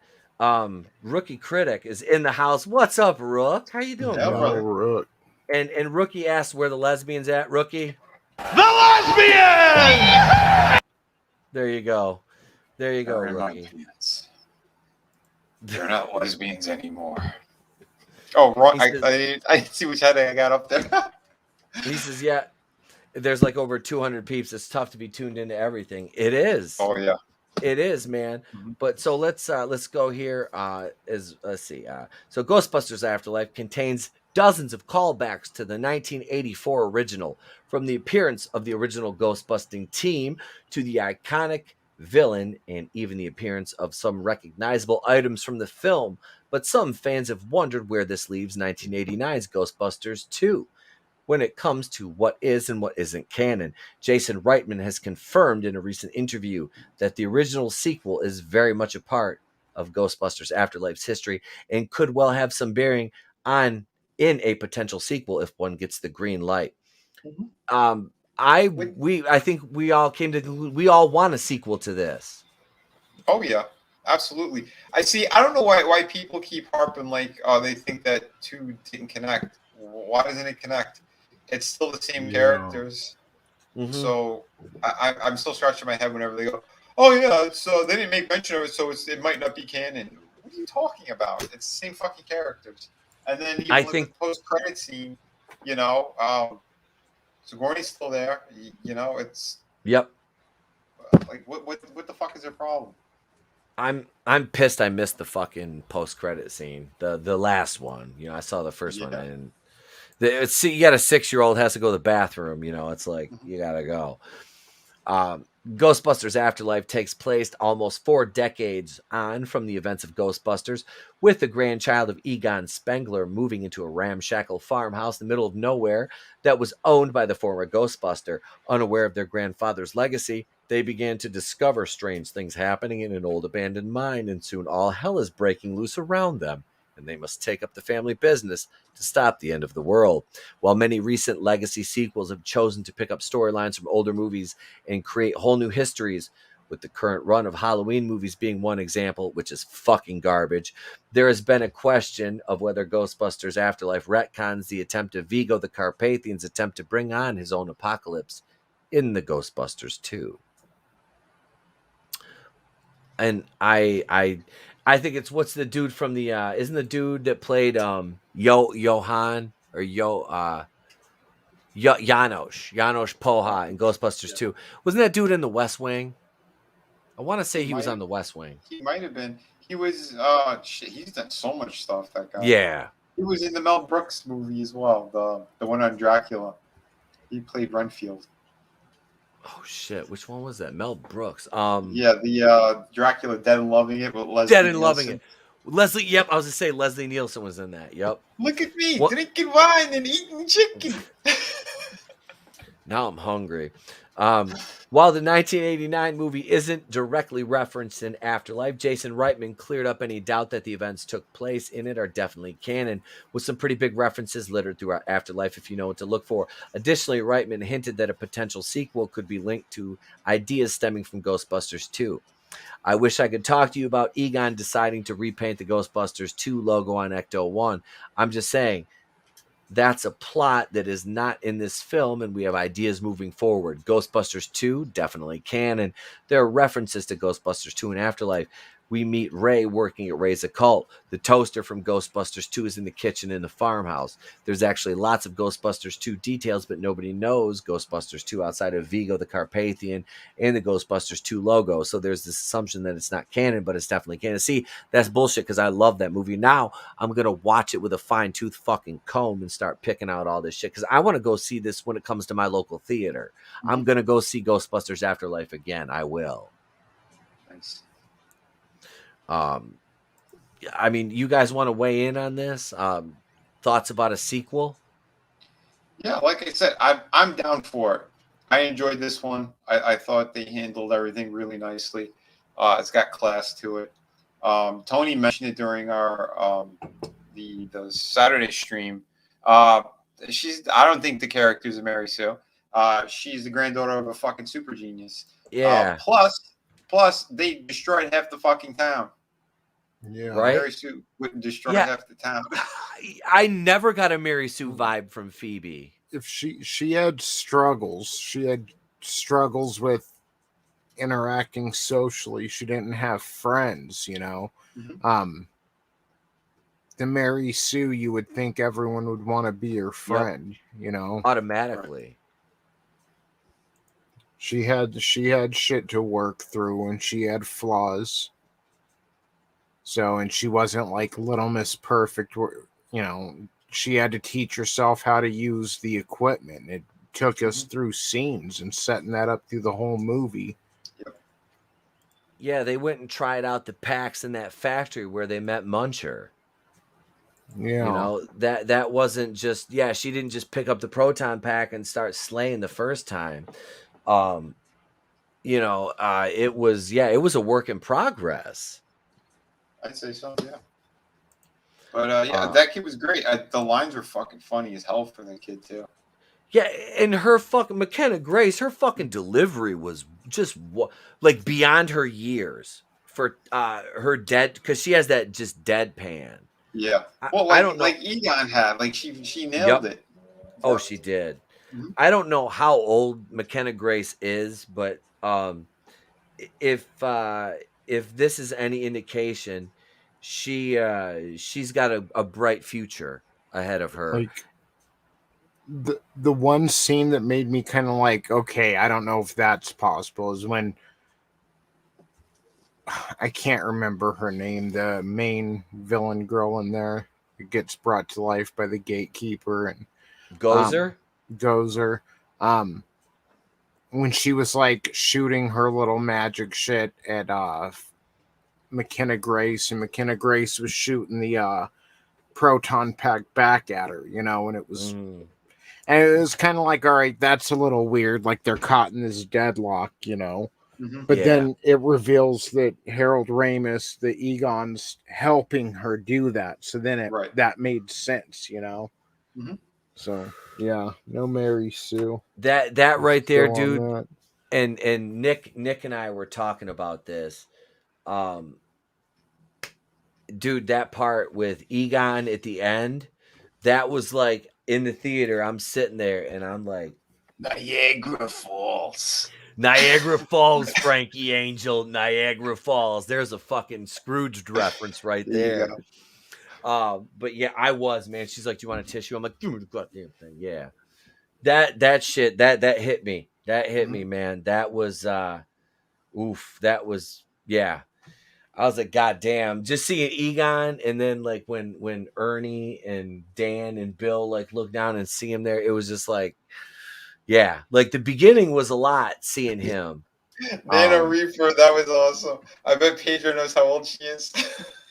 Rookie Critic is in the house. What's up, Rook? How you doing, brother? Rook. And Rookie asked where the lesbian's at. Rookie, The lesbian! there you go. There you go, They're not Rookie. lesbians. They're not lesbians anymore. Oh, wrong. I didn't see which heading I got up there. He says, "Yeah, there's like over 200 peeps. It's tough to be tuned into everything. It is. Oh yeah, it is, man. But so let's go here. Let's see. So Ghostbusters Afterlife contains dozens of callbacks to the 1984 original, from the appearance of the original Ghostbusting team to the iconic villain, and even the appearance of some recognizable items from the film. But some fans have wondered where this leaves 1989's Ghostbusters 2 when it comes to what is and what isn't canon. Jason Reitman has confirmed in a recent interview that the original sequel is very much a part of Ghostbusters Afterlife's history and could well have some bearing in a potential sequel if one gets the green light. I think we all came to we all want a sequel to this. Oh yeah, absolutely. I don't know why people keep harping like they think that 2 didn't connect. Why doesn't it connect? It's still the same characters. So I'm still scratching my head whenever they go, oh yeah, so they didn't make mention of it, so it might not be canon. What are you talking about? It's the same fucking characters. And then even with the post-credit scene, you know, Sigourney's still there. You know, it's like what the fuck is their problem? I'm pissed I missed the fucking post-credit scene, the last one. You know, I saw the first one. I didn't. You got a 6-year-old has to go to the bathroom. You know, it's like you gotta go. Ghostbusters Afterlife takes place almost 4 decades on from the events of Ghostbusters, with the grandchild of Egon Spengler moving into a ramshackle farmhouse in the middle of nowhere that was owned by the former Ghostbuster. Unaware of their grandfather's legacy, they began to discover strange things happening in an old abandoned mine, and soon all hell is breaking loose around them, and they must take up the family business to stop the end of the world. While many recent legacy sequels have chosen to pick up storylines from older movies and create whole new histories, with the current run of Halloween movies being one example, which is fucking garbage, there has been a question of whether Ghostbusters Afterlife retcons the attempt of Vigo the Carpathian's attempt to bring on his own apocalypse in the Ghostbusters 2. And I think it's what's the dude from the isn't the dude that played Johan or Janosch Poha in Ghostbusters 2. Wasn't that dude in the West Wing? I want to say he was on the West Wing. He might have been. He was shit, he's done so much stuff, that guy. Yeah. He was in the Mel Brooks movie as well, the one on Dracula. He played Renfield. Oh shit, which one was that? Mel Brooks. Yeah, the Dracula Dead and Loving It with Leslie Dead and Loving Nielsen. It. Leslie, yep, I was gonna say Leslie Nielsen was in that. Yep. Look at me, drinking wine and eating chicken. Now I'm hungry. While the 1989 movie isn't directly referenced in Afterlife, Jason Reitman cleared up any doubt that the events took place in it are definitely canon, with some pretty big references littered throughout Afterlife if you know what to look for. Additionally, Reitman hinted that a potential sequel could be linked to ideas stemming from Ghostbusters 2. I wish I could talk to you about Egon deciding to repaint the Ghostbusters 2 logo on Ecto-1. I'm just saying, that's a plot that is not in this film, and we have ideas moving forward. Ghostbusters 2, definitely canon. There are references to Ghostbusters 2 and Afterlife. We meet Ray working at Ray's occult. The toaster from Ghostbusters 2 is in the kitchen in the farmhouse. There's actually lots of Ghostbusters 2 details, but nobody knows Ghostbusters 2 outside of Vigo the Carpathian and the Ghostbusters 2 logo. So there's this assumption that it's not canon, but it's definitely canon. See, that's bullshit because I love that movie. Now I'm going to watch it with a fine-tooth fucking comb and start picking out all this shit because I want to go see this when it comes to my local theater. I'm going to go see Ghostbusters Afterlife again. I will. Nice. I mean, you guys want to weigh in on this? Thoughts about a sequel? Yeah, like I said, I'm down for it. I enjoyed this one. I thought they handled everything really nicely. It's got class to it. Tony mentioned it during our the Saturday stream. I don't think the character is Mary Sue. She's the granddaughter of a fucking super genius. Yeah. Plus, they destroyed half the fucking town. Yeah. Right? Mary Sue wouldn't destroy Yeah. half the town. I never got a Mary Sue vibe from Phoebe. If she had struggles, with interacting socially. She didn't have friends, you know. Mm-hmm. The Mary Sue, you would think everyone would want to be her friend, you know, automatically. She had shit to work through, and she had flaws. So, and she wasn't like Little Miss Perfect, you know. She had to teach herself how to use the equipment. It took us through scenes and setting that up through the whole movie. Yeah, they went and tried out the packs in that factory where they met Muncher. Yeah. You know, that wasn't just, she didn't just pick up the proton pack and start slaying the first time. You know, it was a work in progress. I'd say so, yeah. But that kid was great. The lines were fucking funny as hell for that kid too. Yeah, and her fucking McKenna Grace, her fucking delivery was just like beyond her years for her because she has that just deadpan. Yeah. Well, I don't know. Like Egon had, like she nailed it. Oh, she did. Mm-hmm. I don't know how old McKenna Grace is, but if this is any indication, she's got a bright future ahead of her. Like the one scene that made me kind of like, okay, I don't know if that's possible, is when I can't remember her name, the main villain girl in there, gets brought to life by the gatekeeper and Gozer. When she was like shooting her little magic shit at McKenna Grace, and McKenna Grace was shooting the proton pack back at her, you know, and it was and it was kind of like, all right, that's a little weird, like they're caught in this deadlock, you know. But then it reveals that Harold Ramis, the Egon's helping her do that, so then that made sense, you know. So yeah, no Mary Sue. That right there, dude. And Nick and I were talking about this. Dude, that part with Egon at the end, that was like in the theater. I'm sitting there and I'm like, Niagara Falls. Niagara Falls, Frankie Angel, Niagara Falls. There's a fucking Scrooged reference right there. But yeah, I was, man. She's like, do you want a tissue? I'm like, give me the goddamn thing. Yeah. That shit, that hit me. That hit me, man. That was oof. That was, yeah. I was like, God damn. Just seeing Egon, and then like when Ernie and Dan and Bill like look down and see him there, it was just like, yeah. Like the beginning was a lot seeing him. Nana Reaper, that was awesome. I bet Pedro knows how old she is.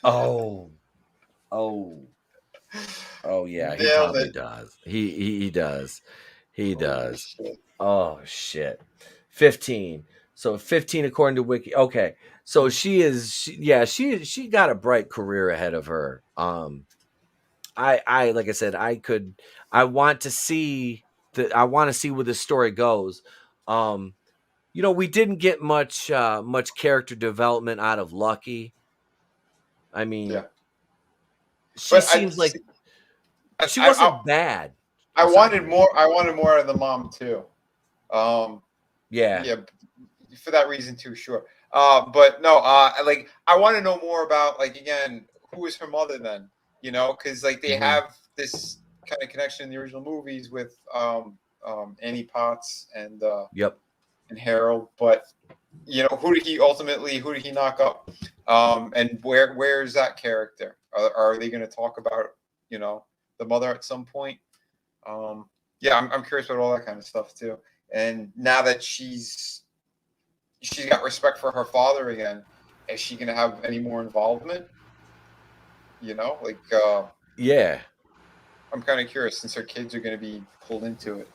Oh yeah, he probably does. He does. He does. Oh shit. 15. So 15 according to Wiki. Okay. So she got a bright career ahead of her. I like I said, I want to see where the story goes. You know, we didn't get much character development out of Lucky. I mean, she seems like she wasn't bad. I wanted more out of the mom too. Yeah, for that reason too, sure. But no, like I want to know more about, like, again, who was her mother then? You know, because like they have this kind of connection in the original movies with Annie Potts and and Harold, but you know, who did he knock up? And where is that character? Are they going to talk about, you know, the mother at some point? Yeah, I'm curious about all that kind of stuff too. And now that she's got respect for her father again, is she going to have any more involvement? You know, like yeah. I'm kind of curious, since her kids are going to be pulled into it.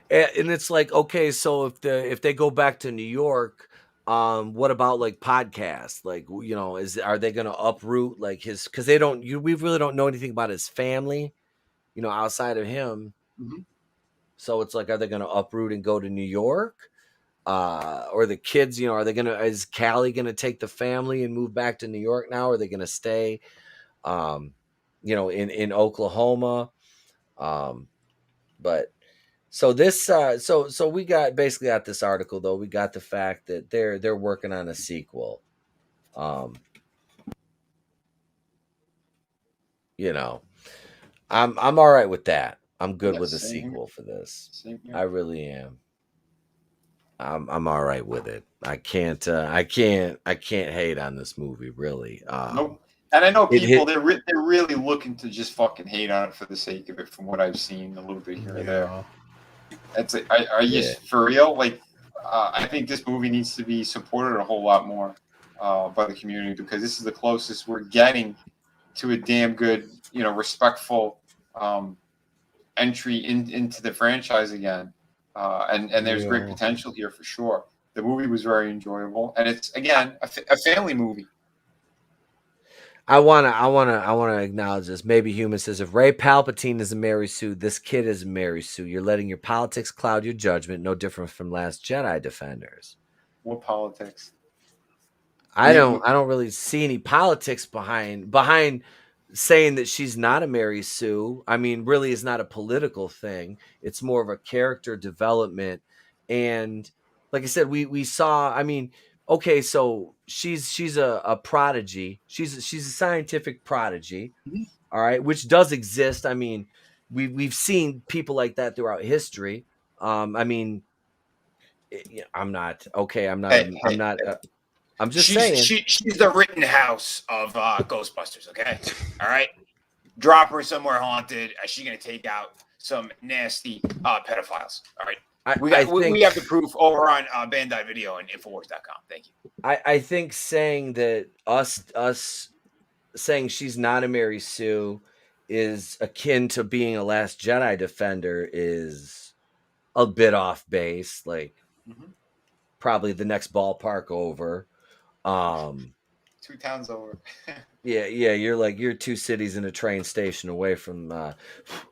And it's like, okay, so if they go back to New York, what about like podcasts? Like, are they going to uproot like because we really don't know anything about his family, outside of him. Mhm. So it's like, are they going to uproot and go to New York? Or the kids, is Callie going to take the family and move back to New York now? Or are they going to stay, in Oklahoma? But so this, so we basically got this article though. We got the fact that they're working on a sequel. I'm all right with that. I'm good Yeah, with a same here. sequel for this. Same here. I really am. I'm all right with it. I can't hate on this movie really. Nope. And I know It people hit. they're really looking to just fucking hate on it for the sake of it. From what I've seen, a little bit here or there. That's it. Are you Yeah. for real? Like, I think this movie needs to be supported a whole lot more by the community because this is the closest we're getting to a damn good, respectful entry into the franchise again. And there's great potential here for sure. The movie was very enjoyable, and it's again a family movie. I wanna acknowledge this. Maybe Human says if Ray Palpatine is a Mary Sue, this kid is a Mary Sue. You're letting your politics cloud your judgment. No different from Last Jedi defenders. What politics? I don't really see any politics behind saying that she's not a Mary Sue. I mean, really is not a political thing. It's more of a character development. And like I said, we saw, I mean, okay, so she's a prodigy. She's a scientific prodigy. All right, which does exist. I mean, we've seen people like that throughout history. I mean, I'm not okay. I'm not. I'm not. I'm just saying. She's the Rittenhouse of Ghostbusters. Okay, all right. Drop her somewhere haunted. She's gonna take out some nasty pedophiles. All right. We have the proof over on Bandai Video and Infowars.com. Thank you. I think saying that us saying she's not a Mary Sue is akin to being a Last Jedi defender is a bit off base. Like probably the next ballpark over. 2 towns over. Yeah, you're 2 cities and a train station away from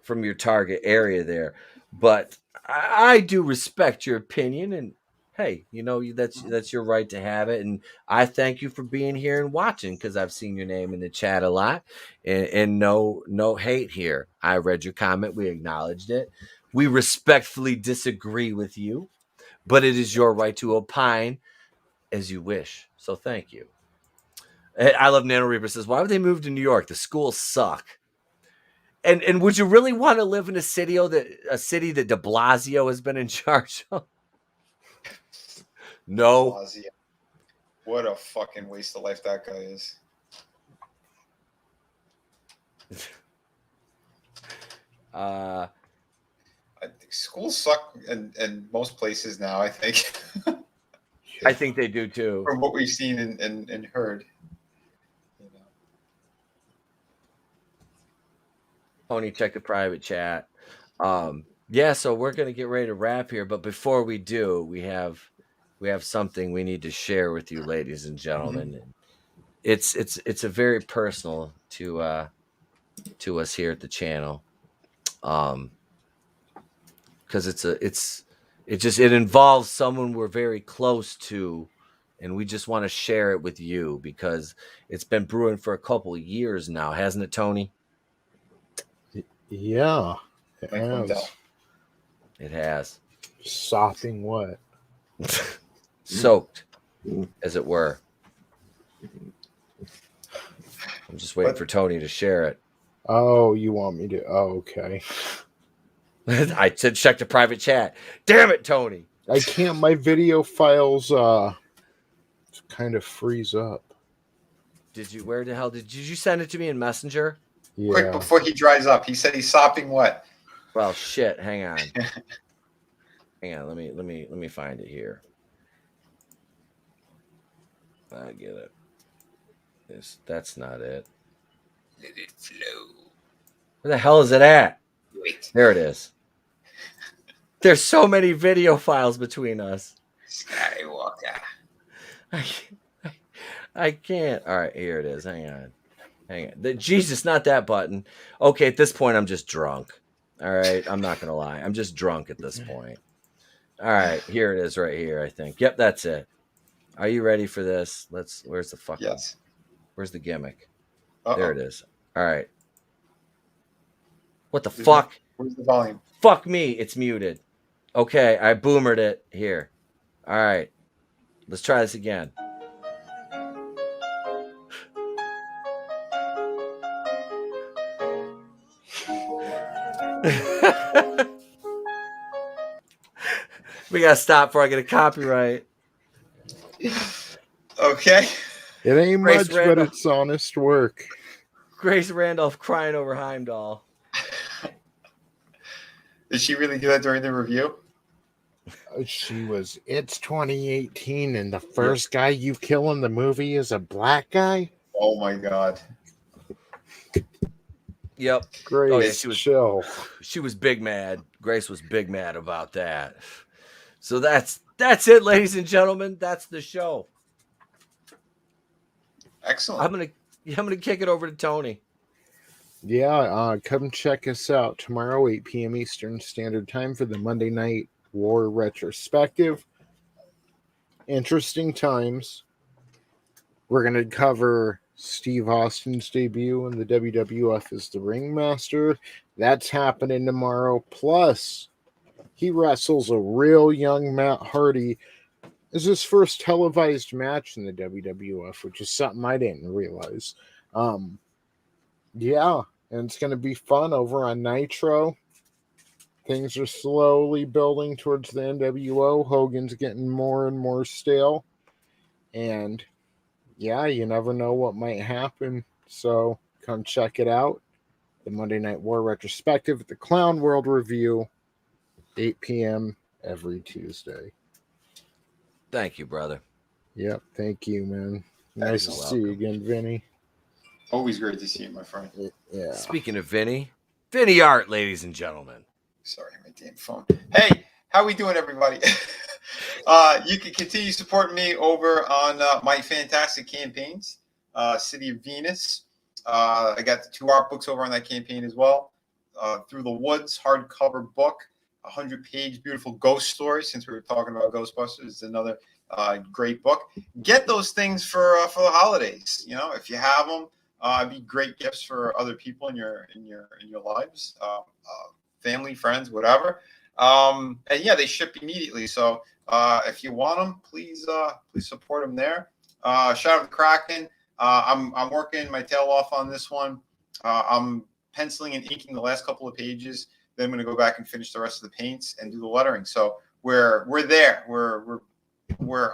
your target area there. But I do respect your opinion, and hey, that's your right to have it. And I thank you for being here and watching because I've seen your name in the chat a lot, and no hate here. I read your comment, we acknowledged it. We respectfully disagree with you, but it is your right to opine as you wish. So thank you. I love Nano Reaper says, why would they move to New York? The schools suck. And would you really want to live in a city that de Blasio has been in charge of? No. Blasio. What a fucking waste of life that guy is. I think schools suck in most places now, I think. I think they do too. From what we've seen and heard. Tony, check the private chat. Yeah, so we're gonna get ready to wrap here, but before we do, we have something we need to share with you, ladies and gentlemen. Mm-hmm. It's a very personal to us here at the channel, because it involves someone we're very close to, and we just want to share it with you because it's been brewing for a couple of years now, hasn't it, Tony? Yeah, it has. It has. Sopping wet. Soaked, as it were. I'm just waiting for Tony to share it. Oh, you want me to? Oh, okay. I said check the private chat. Damn it, Tony. I can't. My video files kind of freeze up. Did you? Where the hell did you send it to me in Messenger? Yeah. Quick before he dries up. He said he's sopping wet. Well, shit. Hang on. Hang on. Let me find it here. I get it. That's not it. Let it flow. Where the hell is it at? Wait. There it is. There's so many video files between us. Skywalker. I can't. All right, here it is. Hang on. Jesus, not that button. Okay, at this point, I'm just drunk. All right, I'm not gonna lie. I'm just drunk at this point. All right, here it is, right here. I think. Yep, that's it. Are you ready for this? Where's the fucking? Yes. Where's the gimmick? Uh-oh. There it is. All right. What the fuck? Where's the volume? Fuck me. It's muted. Okay, I boomered it here. All right, let's try this again. We gotta stop before I get a copyright. Okay. It ain't Grace much, Randolph. but it's honest work. Grace Randolph crying over Heimdall. Did she really do that during the review? It's 2018, and the first guy you kill in the movie is a black guy? Oh my God. Yep. Grace, Oh, yeah, she was chill. She was big mad. Grace was big mad about that. So that's it, ladies and gentlemen. That's the show. Excellent. I'm gonna kick it over to Tony. Yeah, come check us out tomorrow, 8 p.m. Eastern Standard Time for the Monday Night War Retrospective. Interesting times. We're going to cover Steve Austin's debut in the WWF as the Ringmaster. That's happening tomorrow. Plus, he wrestles a real young Matt Hardy as his first televised match in the WWF, which is something I didn't realize. Yeah, and it's going to be fun over on Nitro. Things are slowly building towards the NWO. Hogan's getting more and more stale. And yeah, you never know what might happen. So come check it out. The Monday Night War Retrospective at the Clown World Review, 8 p.m. every Tuesday. Thank you, brother. Yep, thank you, man. Nice to see you again, Vinny. Always great to see you, my friend. Yeah. Speaking of Vinnieart, ladies and gentlemen. Sorry, my damn phone. Hey, how we doing, everybody? You can continue supporting me over on my fantastic campaigns, City of Venus. I got the 2 art books over on that campaign as well. Through the Woods, hardcover book, 100-page beautiful ghost story. Since we were talking about Ghostbusters, it's another great book. Get those things for the holidays. You know, if you have them, it'd be great gifts for other people in your lives, family, friends, whatever. And yeah, they ship immediately. So if you want them, please support them there. Shout out to Kraken. I'm working my tail off on this one. I'm penciling and inking the last couple of pages. Then I'm going to go back and finish the rest of the paints and do the lettering. So we're there. We're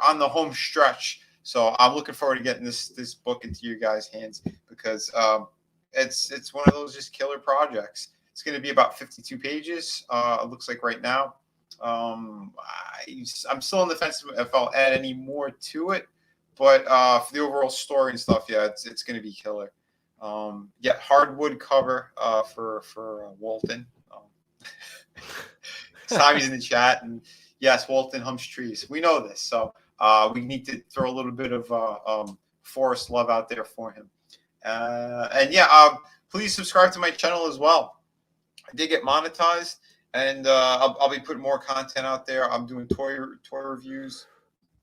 on the home stretch. So I'm looking forward to getting this book into you guys' hands because it's one of those just killer projects. It's going to be about 52 pages. It looks like right now. I'm still on the fence if I'll add any more to it, but for the overall story and stuff, yeah, it's going to be killer. Yeah, hardwood cover for Walton. Tommy's in the chat, and yes, Walton humps trees. We know this, so we need to throw a little bit of forest love out there for him. And yeah, please subscribe to my channel as well. I did get monetized, and I'll be putting more content out there. I'm doing toy reviews.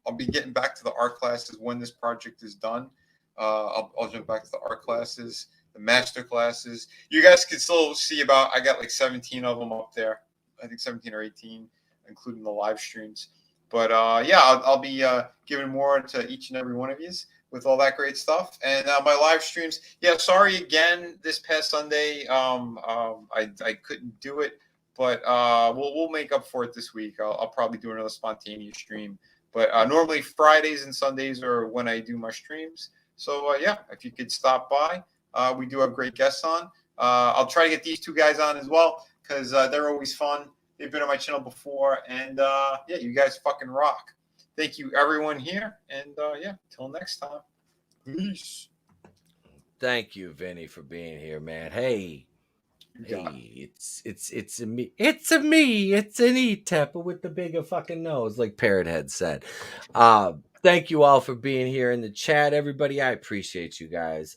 I'll be getting back to the art classes when this project is done. I'll jump back to the art classes, the master classes. You guys can still see I got like 17 of them up there. I think 17 or 18, including the live streams. But yeah, I'll be giving more to each and every one of you with all that great stuff. And my live streams, yeah, sorry again this past Sunday. I couldn't do it, but we'll make up for it this week. I'll probably do another spontaneous stream. But normally Fridays and Sundays are when I do my streams. So yeah, if you could stop by, we do have great guests on. I'll try to get these 2 guys on as well because they're always fun. They've been on my channel before, and yeah, you guys fucking rock. Thank you, everyone here, and yeah, till next time. Peace. Thank you, Vinny, for being here, man. Hey, Hey, it's a me. It's a me. It's an E-Tep with the bigger fucking nose, like Parrot Head said. Thank you all for being here in the chat, everybody. I appreciate you guys.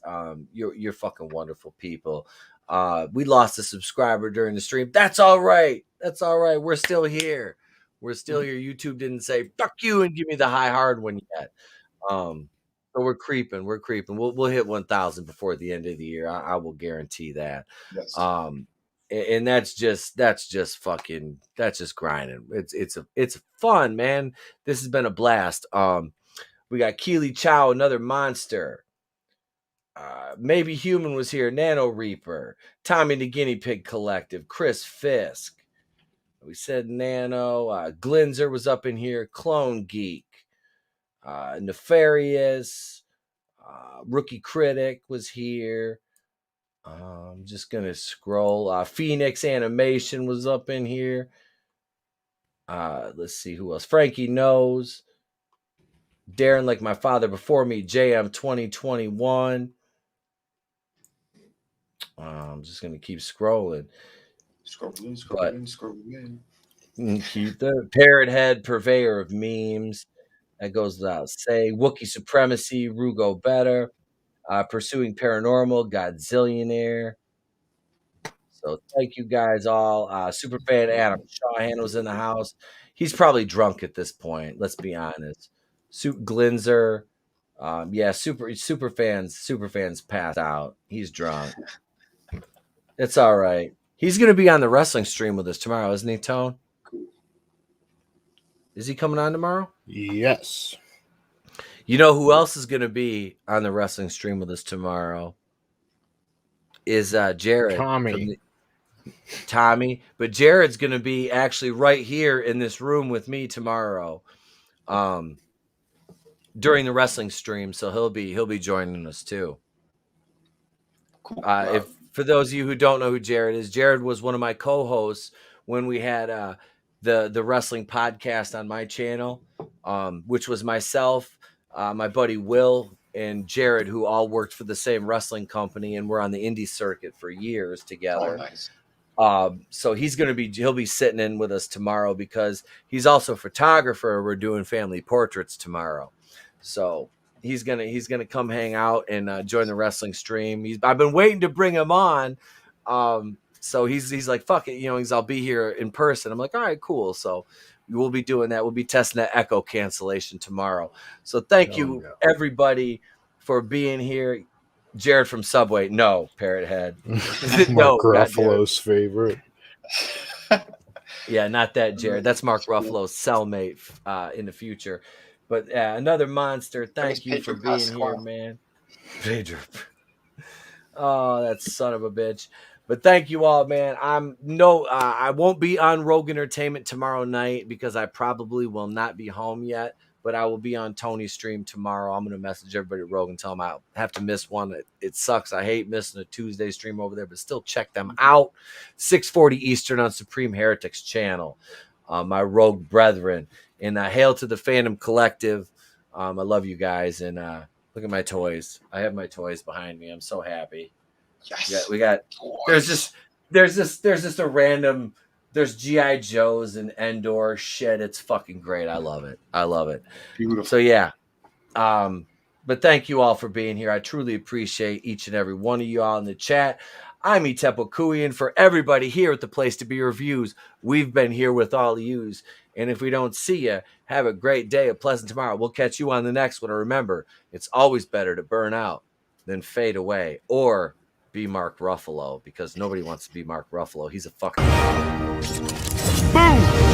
You're fucking wonderful people. We lost a subscriber during the stream. That's all right. That's all right. We're still here. We're still here. YouTube didn't say fuck you and give me the high hard one yet. So we're creeping. We're creeping. We'll hit 1,000 before the end of the year. I will guarantee that. Yes. And that's just fucking, that's just grinding. It's fun, man. This has been a blast. We got Keely Chow, another monster. Maybe Human was here. Nano Reaper, Tommy the Guinea Pig Collective, Chris Fisk. We said Nano. Glinzer was up in here. Clone Geek. Nefarious, Rookie Critic was here. I'm just gonna scroll. Phoenix Animation was up in here. Let's see who else. Frankie Knows. Darren, like my father before me. JM 2021. I'm just gonna keep scrolling. Scrolling. Keep the Parrot Head, purveyor of memes. That goes without saying. Wookiee Supremacy, Rugo Better. Pursuing Paranormal, Godzillionaire. So thank you guys all. Superfan Adam Shawhan was in the house. He's probably drunk at this point. Let's be honest. Glinzer. Yeah, super fans passed out. He's drunk. It's all right. He's going to be on the wrestling stream with us tomorrow, isn't he, Tone? Is he coming on tomorrow? Yes. You know who else is going to be on the wrestling stream with us tomorrow? Is Jared. Tommy. But Jared's going to be actually right here in this room with me tomorrow during the wrestling stream. So he'll be joining us too. Cool. If for those of you who don't know who Jared is, Jared was one of my co-hosts when we had the wrestling podcast on my channel, which was myself, my buddy Will, and Jared, who all worked for the same wrestling company and were on the indie circuit for years together. Oh, nice. So he'll be sitting in with us tomorrow because he's also a photographer. We're doing family portraits tomorrow. So he's gonna come hang out and join the wrestling stream. I've been waiting to bring him on. So he's like, fuck it, I'll be here in person. I'm like, all right, cool. So we'll be doing that. We'll be testing that echo cancellation tomorrow. So thank you everybody for being here. Jared from Subway. No, Parrot Head. Mark Ruffalo's favorite. Yeah, not that Jared. That's Mark Ruffalo's cellmate in the future. But another monster. Thank you for being here, man. Pedro. Oh, that son of a bitch. But thank you all, man. I won't be on Rogue Entertainment tomorrow night because I probably will not be home yet. But I will be on Tony's stream tomorrow. I'm going to message everybody at Rogue and tell them I have to miss one. It sucks. I hate missing a Tuesday stream over there, but still check them out. 6:40 Eastern on Supreme Heretics channel. My Rogue brethren. And hail to the Phantom Collective. I love you guys. And look at my toys. I have my toys behind me. I'm so happy. Yes. We got there's just a random. There's G.I. Joes and Endor shit. It's fucking great. I love it. Beautiful. So yeah. But thank you all for being here. I truly appreciate each and every one of you all in the chat. I'm Itepo for everybody here at the Place to Be Reviews. We've been here with all of yous. And if we don't see you, have a great day, a pleasant tomorrow. We'll catch you on the next one. And remember, it's always better to burn out than fade away or be Mark Ruffalo, because nobody wants to be Mark Ruffalo. He's a fucking... Boom!